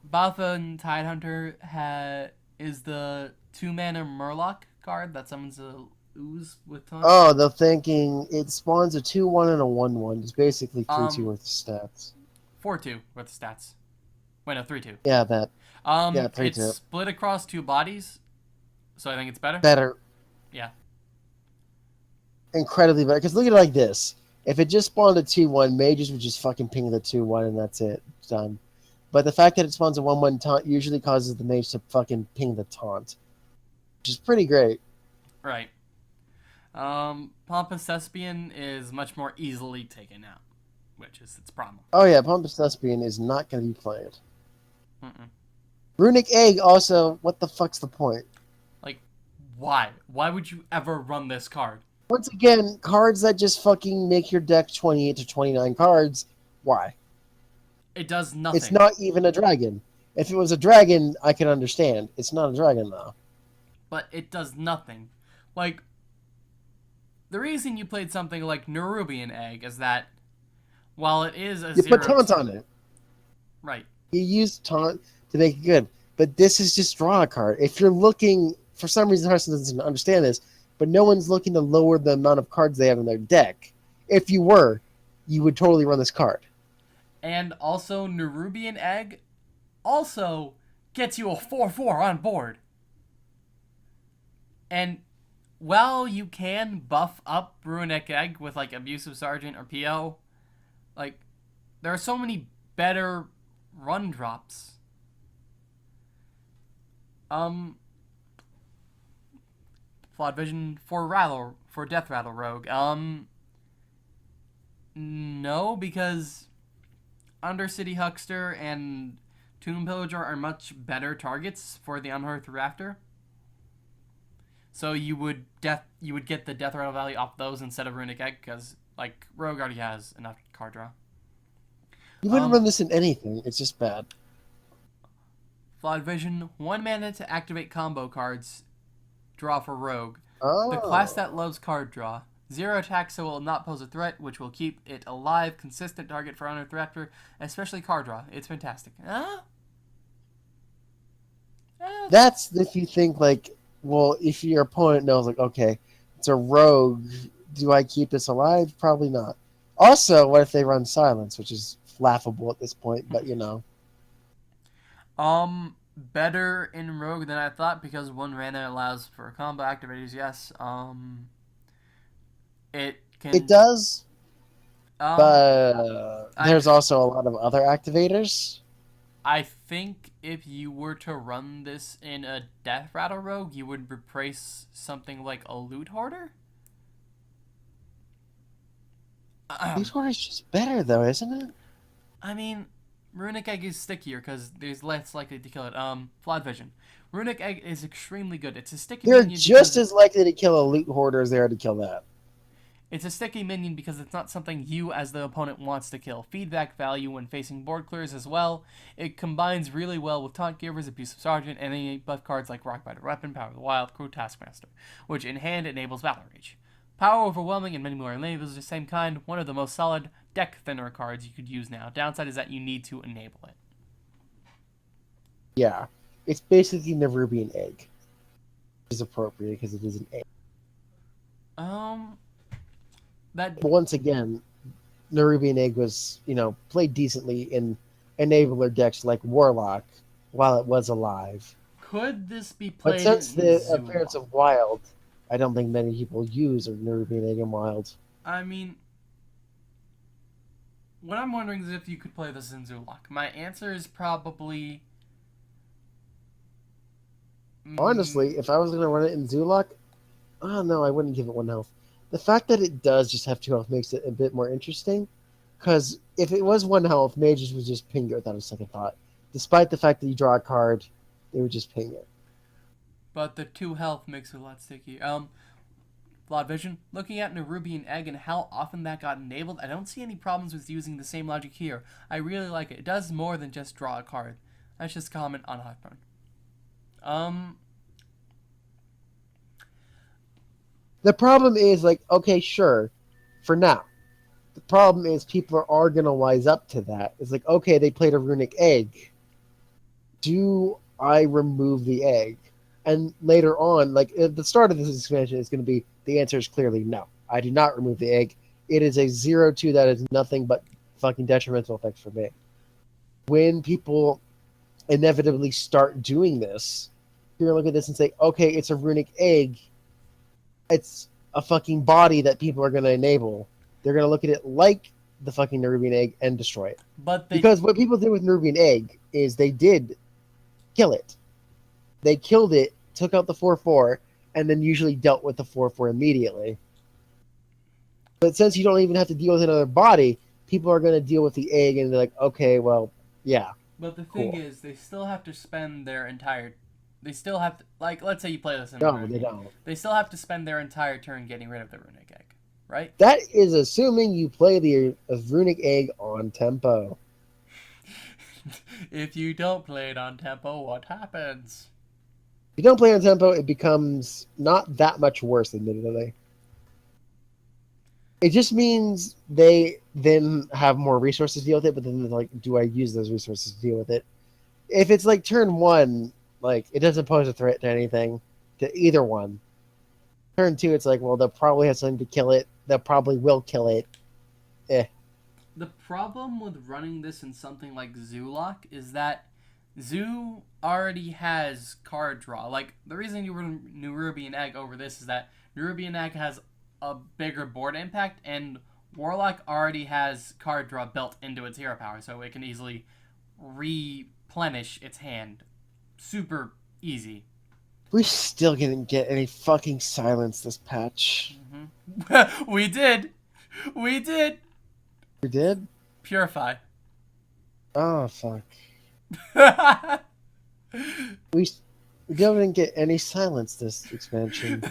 Battlefield Tidehunter is the 2-mana Murloc card that summons a ooze with taunt. Oh, they're thinking it spawns a 2/1 and a 1/1. It's basically 3/2 worth of stats. 4/2 worth of stats. Wait, no, 3/2. Yeah, that. Yeah, 3/2. It's split across 2 bodies, so I think it's better. Better. Yeah. Incredibly better. Because look at it like this. If it just spawned a 2/1, mages would just fucking ping the 2/1 and that's it. It's done. But the fact that it spawns a 1/1 taunt usually causes the mage to fucking ping the taunt. Which is pretty great. Right. Pompous Thespian is much more easily taken out, which is its problem. Oh yeah, Pompous Thespian is not going to be played. Mm-mm. Runic Egg also, what the fuck's the point? Like, why? Why would you ever run this card? Once again, cards that just fucking make your deck 28 to 29 cards, why? It does nothing. It's not even a dragon. If it was a dragon, I could understand. It's not a dragon, though. But it does nothing. Like, the reason you played something like Nerubian Egg is that while it is a You 0 put taunt on it. Right. You use taunt to make it good. But this is just draw a card. If you're looking, for some reason, Carson doesn't understand this, but no one's looking to lower the amount of cards they have in their deck. If you were, you would totally run this card. And also, Nerubian Egg also gets you a 4/4 on board. And while you can buff up Runic Egg with like Abusive Sergeant or PO, like there are so many better run drops. Flawed Vision for Death Rattle Rogue. No, because Undercity Huckster and Tomb Pillager are much better targets for the Unearthed Rafter. So you would get the Death Rattle value off those instead of Runic Egg, because like Rogue already has enough card draw. You wouldn't run this in anything. It's just bad. Flawed Vision, 1 mana to activate combo cards. Draw for Rogue. Oh. The class that loves card draw. 0 attack, so it will not pose a threat, which will keep it alive. Consistent target for Unearthed Raptor, especially card draw. It's fantastic. That's if you think like, well, if your opponent knows like, okay, it's a rogue, do I keep this alive? Probably not. Also, what if they run silence, which is laughable at this point, but you know. Better in Rogue than I thought, because 1 mana allows for combo activators, yes. It does, but there's also a lot of other activators. I think if you were to run this in a Death Rattle Rogue, you would replace something like a Loot Hoarder. Loot Hoarder is just better, though, isn't it? I mean, Runic Egg is stickier because there's less likely to kill it. Flawed Vision. Runic Egg is extremely good. It's a sticky They're minion. just as likely to kill a Loot Hoarder as they are to kill that. It's a sticky minion because it's not something you as the opponent wants to kill. Feedback value when facing board clears as well. It combines really well with Taunt Givers, Abusive Sergeant, and any buff cards like Rockbiter Weapon, Power of the Wild, Crew Taskmaster, which in hand enables Battle Rage. Power Overwhelming and many more enables the same kind. One of the most solid deck thinner cards you could use now. Downside is that you need to enable it. Yeah, it's basically Nerubian Egg, which is appropriate because it is an egg. That But once again, Nerubian Egg was, played decently in enabler decks like Warlock while it was alive. could this be played? But since in the Zoom? appearance of Wild, I don't think many people use a Nerubian Egg in Wild. I mean, what I'm wondering is if you could play this in Zoolock. My answer is probably. Honestly, if I was going to run it in Zoolock, oh no, I wouldn't give it 1 health. The fact that it does just have 2 health makes it a bit more interesting, because if it was 1 health, mages would just ping it without a second thought. Despite the fact that you draw a card, they would just ping it. But the 2 health makes it a lot sticky. Flawed Vision. Looking at Nerubian Egg and how often that got enabled, I don't see any problems with using the same logic here. I really like it. It does more than just draw a card. That's just comment on Hearthburn. The problem is, okay, sure, for now. The problem is people are going to wise up to that. It's like, okay, they played a Runic Egg. Do I remove the egg? And later on, at the start of this expansion, it's going to be, the answer is clearly no. I do not remove the egg. It is a 0/2 that is nothing but fucking detrimental effects for me. When people inevitably start doing this, you're going to look at this and say, okay, it's a Runic Egg. It's a fucking body that people are going to enable. They're going to look at it like the fucking Nerubian Egg and destroy it. Because what people did with Nerubian Egg is they did kill it. They killed it, took out the 4/4, and then usually dealt with the 4/4 immediately. But since you don't even have to deal with another body, people are going to deal with the egg and they're like, okay, well, yeah. But the thing is, they still have to spend their entire... They still have to... let's say you play this in No, they don't. They still have to spend their entire turn getting rid of the Runic Egg, right? That is assuming you play the Runic Egg on tempo. If you don't play it on tempo, what happens? If you don't play on tempo, it becomes not that much worse, admittedly. It just means they then have more resources to deal with it, but then they're like, do I use those resources to deal with it? If it's turn 1, it doesn't pose a threat to anything, to either one. Turn 2, it's well, they'll probably have something to kill it. They probably will kill it. The problem with running this in something like Zoolock is that Zoo already has card draw. Like, the reason you run Nerubian Egg over this is that Nerubian Egg has a bigger board impact, and Warlock already has card draw built into its hero power, so it can easily replenish its hand. Super easy. We still didn't get any fucking silence this patch. Mm-hmm. We did! We did! We did? Purify. Oh, fuck. We didn't get any silence this expansion.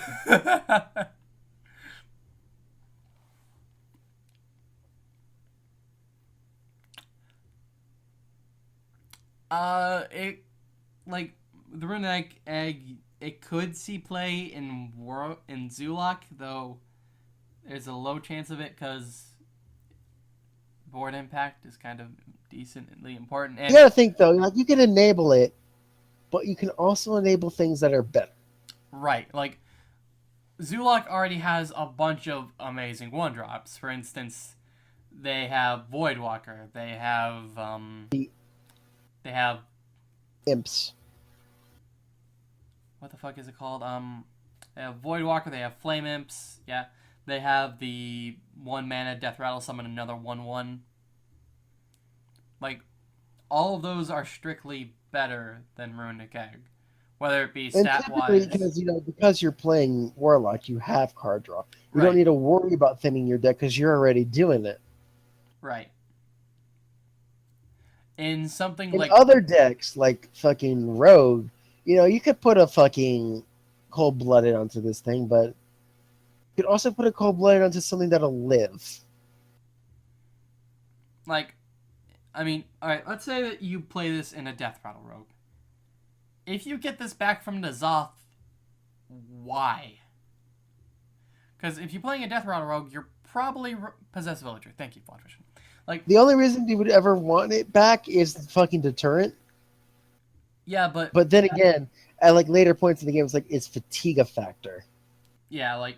It, like, the Runic Egg, it could see play in Zoolock, though there's a low chance of it because board impact is kind of decently important. And You gotta think, though, like, you can enable it, but you can also enable things that are better. right, like, Zoolock already has a bunch of amazing one-drops. For instance, they have Voidwalker, they have Imps. what the fuck is it called? They have Voidwalker, they have Flame Imps, yeah. They have the 1 mana Death Rattle summon another 1/1. Like, all of those are strictly better than Runic Egg. Whether it be And stat-wise. typically, because you're playing Warlock, you have card draw. You Right. don't need to worry about thinning your deck because you're already doing it. Right. In something In like... other decks, like fucking Rogue, you could put a fucking Cold-Blooded onto this thing, but you could also put a Cold-Blooded onto something that'll live. Like, I mean, alright, let's say that you play this in a Death Rattle Rogue. If you get this back from N'Zoth, why? Because if you're playing a Death Rattle Rogue, you're probably Possessed Villager. Thank you, Bloodfish. Like, The only reason you would ever want it back is the fucking deterrent. yeah, but But then again, at like later points in the game, it's like it's fatigue factor. yeah, like,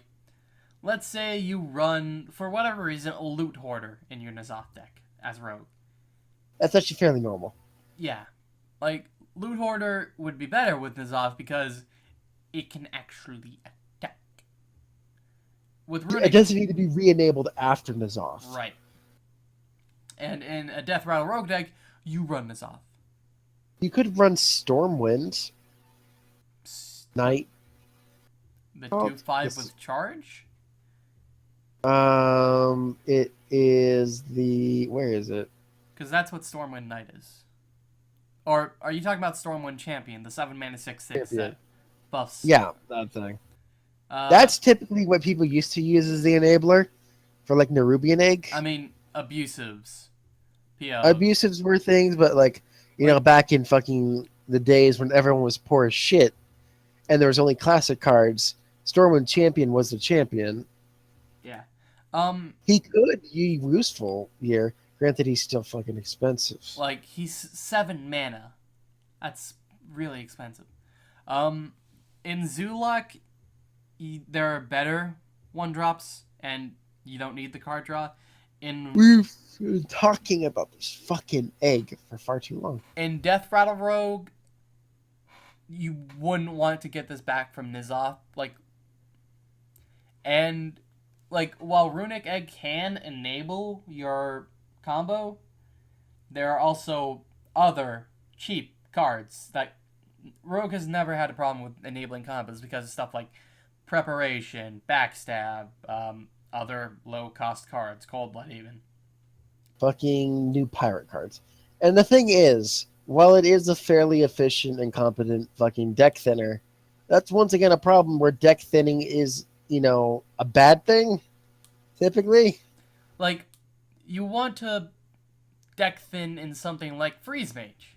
let's say you run, for whatever reason, a Loot Hoarder in your N'Zoth deck as Rogue. That's actually fairly normal. Yeah. Like, Loot Hoarder would be better with N'Zoth because it can actually attack. With It Runic... doesn't need to be re-enabled after N'Zoth. Right. And in a Death Rattle Rogue deck, you run N'Zoth. You could run Stormwind, Knight. The Oh, 2/5 this- with charge? It is the... Where is it? Because that's what Stormwind Knight is. Or are you talking about Stormwind Champion, the 7 mana 6/6 Champion. that buffs? Yeah, that thing. Uh, That's typically what people used to use as the enabler for like Nerubian Egg. I mean, abusives. PO. Abusives were things, but like, back in fucking the days when everyone was poor as shit and there was only classic cards, Stormwind Champion was the champion. Yeah. He could be useful here. Granted, he's still fucking expensive. Like, he's 7 mana. That's really expensive. In Zoolock, there are better 1-drops, and you don't need the card draw. We've been talking about this fucking egg for far too long. In Death Rattle Rogue, you wouldn't want to get this back from N'Zoth. While Runic Egg can enable your combo, there are also other cheap cards that Rogue has never had a problem with enabling combos because of stuff like Preparation, Backstab, other low-cost cards, Cold Blood even. Fucking new pirate cards. And the thing is, while it is a fairly efficient and competent fucking deck thinner, that's once again a problem where deck thinning is, a bad thing, typically. Like, you want to deck thin in something like Freeze Mage.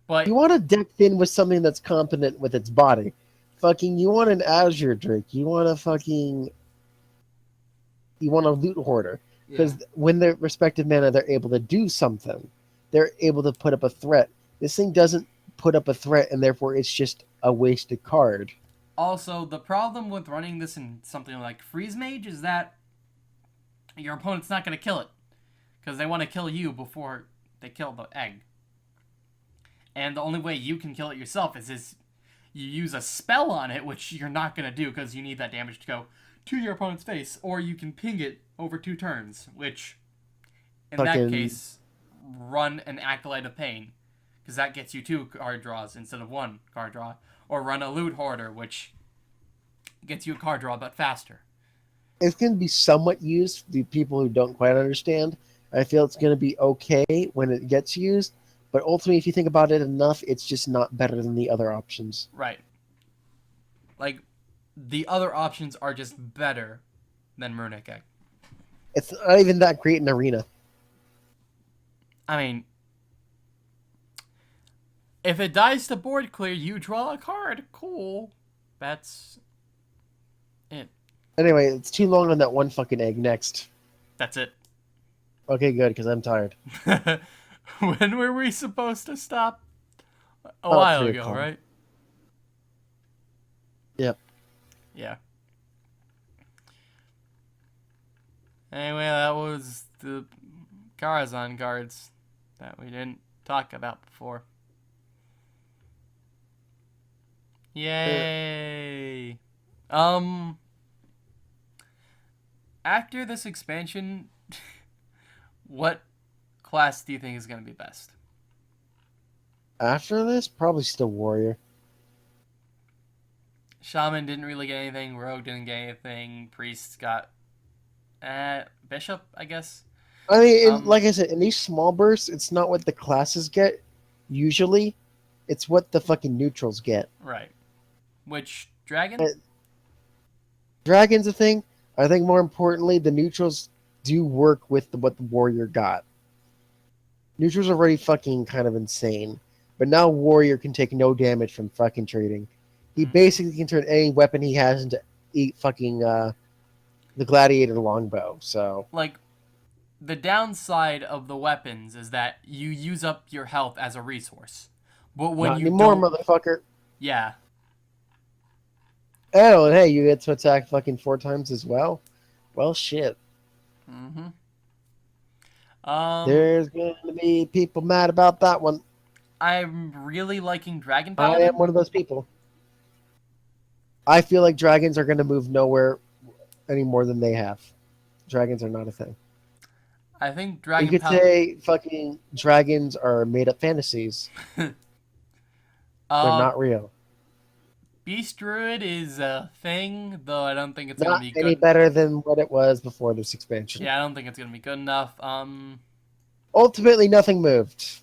But You want a deck thin with something that's competent with its body. You want an Azure Drake. You want a Loot Hoarder. Because when they're respective mana, they're able to do something. They're able to put up a threat. This thing doesn't put up a threat, and therefore it's just a wasted card. Also, the problem with running this in something like Freeze Mage is that your opponent's not going to kill it. Because they want to kill you before they kill the egg. And the only way you can kill it yourself is you use a spell on it, which you're not going to do because you need that damage to go to your opponent's face, or you can ping it over 2 turns, which, in that case, run an Acolyte of Pain, because that gets you 2 card draws instead of 1 card draw, or run a Loot Hoarder, which gets you a card draw but faster. It's going to be somewhat used for the people who don't quite understand. I feel it's going to be okay when it gets used, but ultimately, if you think about it enough, it's just not better than the other options. Right. Like, the other options are just better than Runic Egg. It's not even that great in Arena. I mean, if it dies to board clear, you draw a card. Cool. That's it. Anyway, it's too long on that one fucking egg. Next. That's it. Okay, good, because I'm tired. When were we supposed to stop? A Oh, while 3 ago, o'clock. right? Yep. Yeah. Anyway, that was the Karazhan cards that we didn't talk about before. Yay! After this expansion, what class do you think is going to be best? After this, probably still Warrior. Shaman didn't really get anything. Rogue didn't get anything. Priests got Bishop, I guess. I mean, like I said, in these small bursts, it's not what the classes get, usually. It's what the fucking neutrals get. Right. Which, Dragon? Dragon's a thing. I think more importantly, the neutrals do work with what the Warrior got. Neutrals are already fucking kind of insane. But now Warrior can take no damage from fucking trading. He basically can turn any weapon he has into fucking the Gladiator longbow. So, Like, the downside of the weapons is that you use up your health as a resource. But when not you anymore, don't... motherfucker. Yeah. Oh, and hey, you get to attack fucking 4 times as well? Well, shit. Mm-hmm. There's going to be people mad about that one. I'm really liking Dragon I Paladin. am one of those people. I feel like dragons are going to move nowhere any more than they have. Dragons are not a thing. I think You Dragon could Paladin... say fucking dragons are made-up fantasies. They're not real. Beast Druid is a thing, though I don't think it's going Not to be any good. better than what it was before this expansion. Yeah, I don't think it's going to be good enough. Ultimately, nothing moved.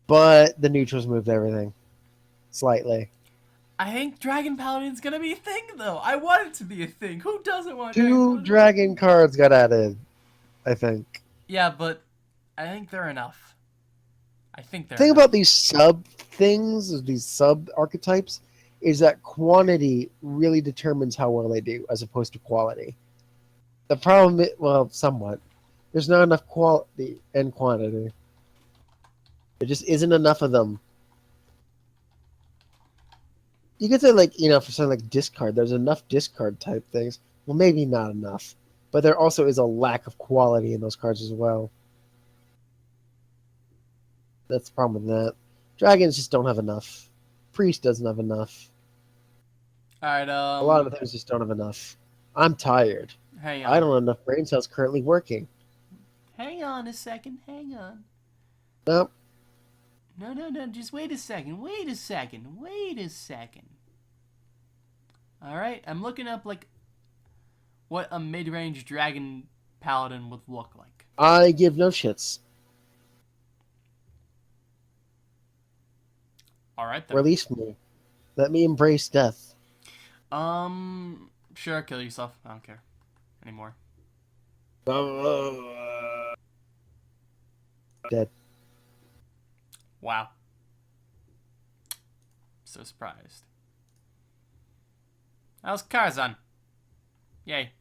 But the neutrals moved everything. Slightly. I think Dragon Paladin's going to be a thing, though. I want it to be a thing. Who doesn't want 2 Dragon dragon cards got added, I think. Yeah, but I think they're enough. I think they're The thing enough. about these sub things, these sub archetypes, is that quantity really determines how well they do, as opposed to quality. The problem is, well, somewhat. There's not enough quality and quantity. There just isn't enough of them. You could say, like, you know, for something like discard, there's enough discard type things. Well, maybe not enough. But there also is a lack of quality in those cards as well. That's the problem with that. Dragons just don't have enough. Priest doesn't have enough. Alright, A lot of the things just don't have enough. I'm tired. hang on. I don't have enough brain cells currently working. Hang on a second, hang on. Nope. No, just wait a second. Alright, I'm looking up, like, what a mid-range Dragon Paladin would look like. I give no shits. Alright, then. Release me. Let me embrace death. Sure, kill yourself. I don't care anymore. Dead. Wow. So surprised. That was Karazhan. Yay.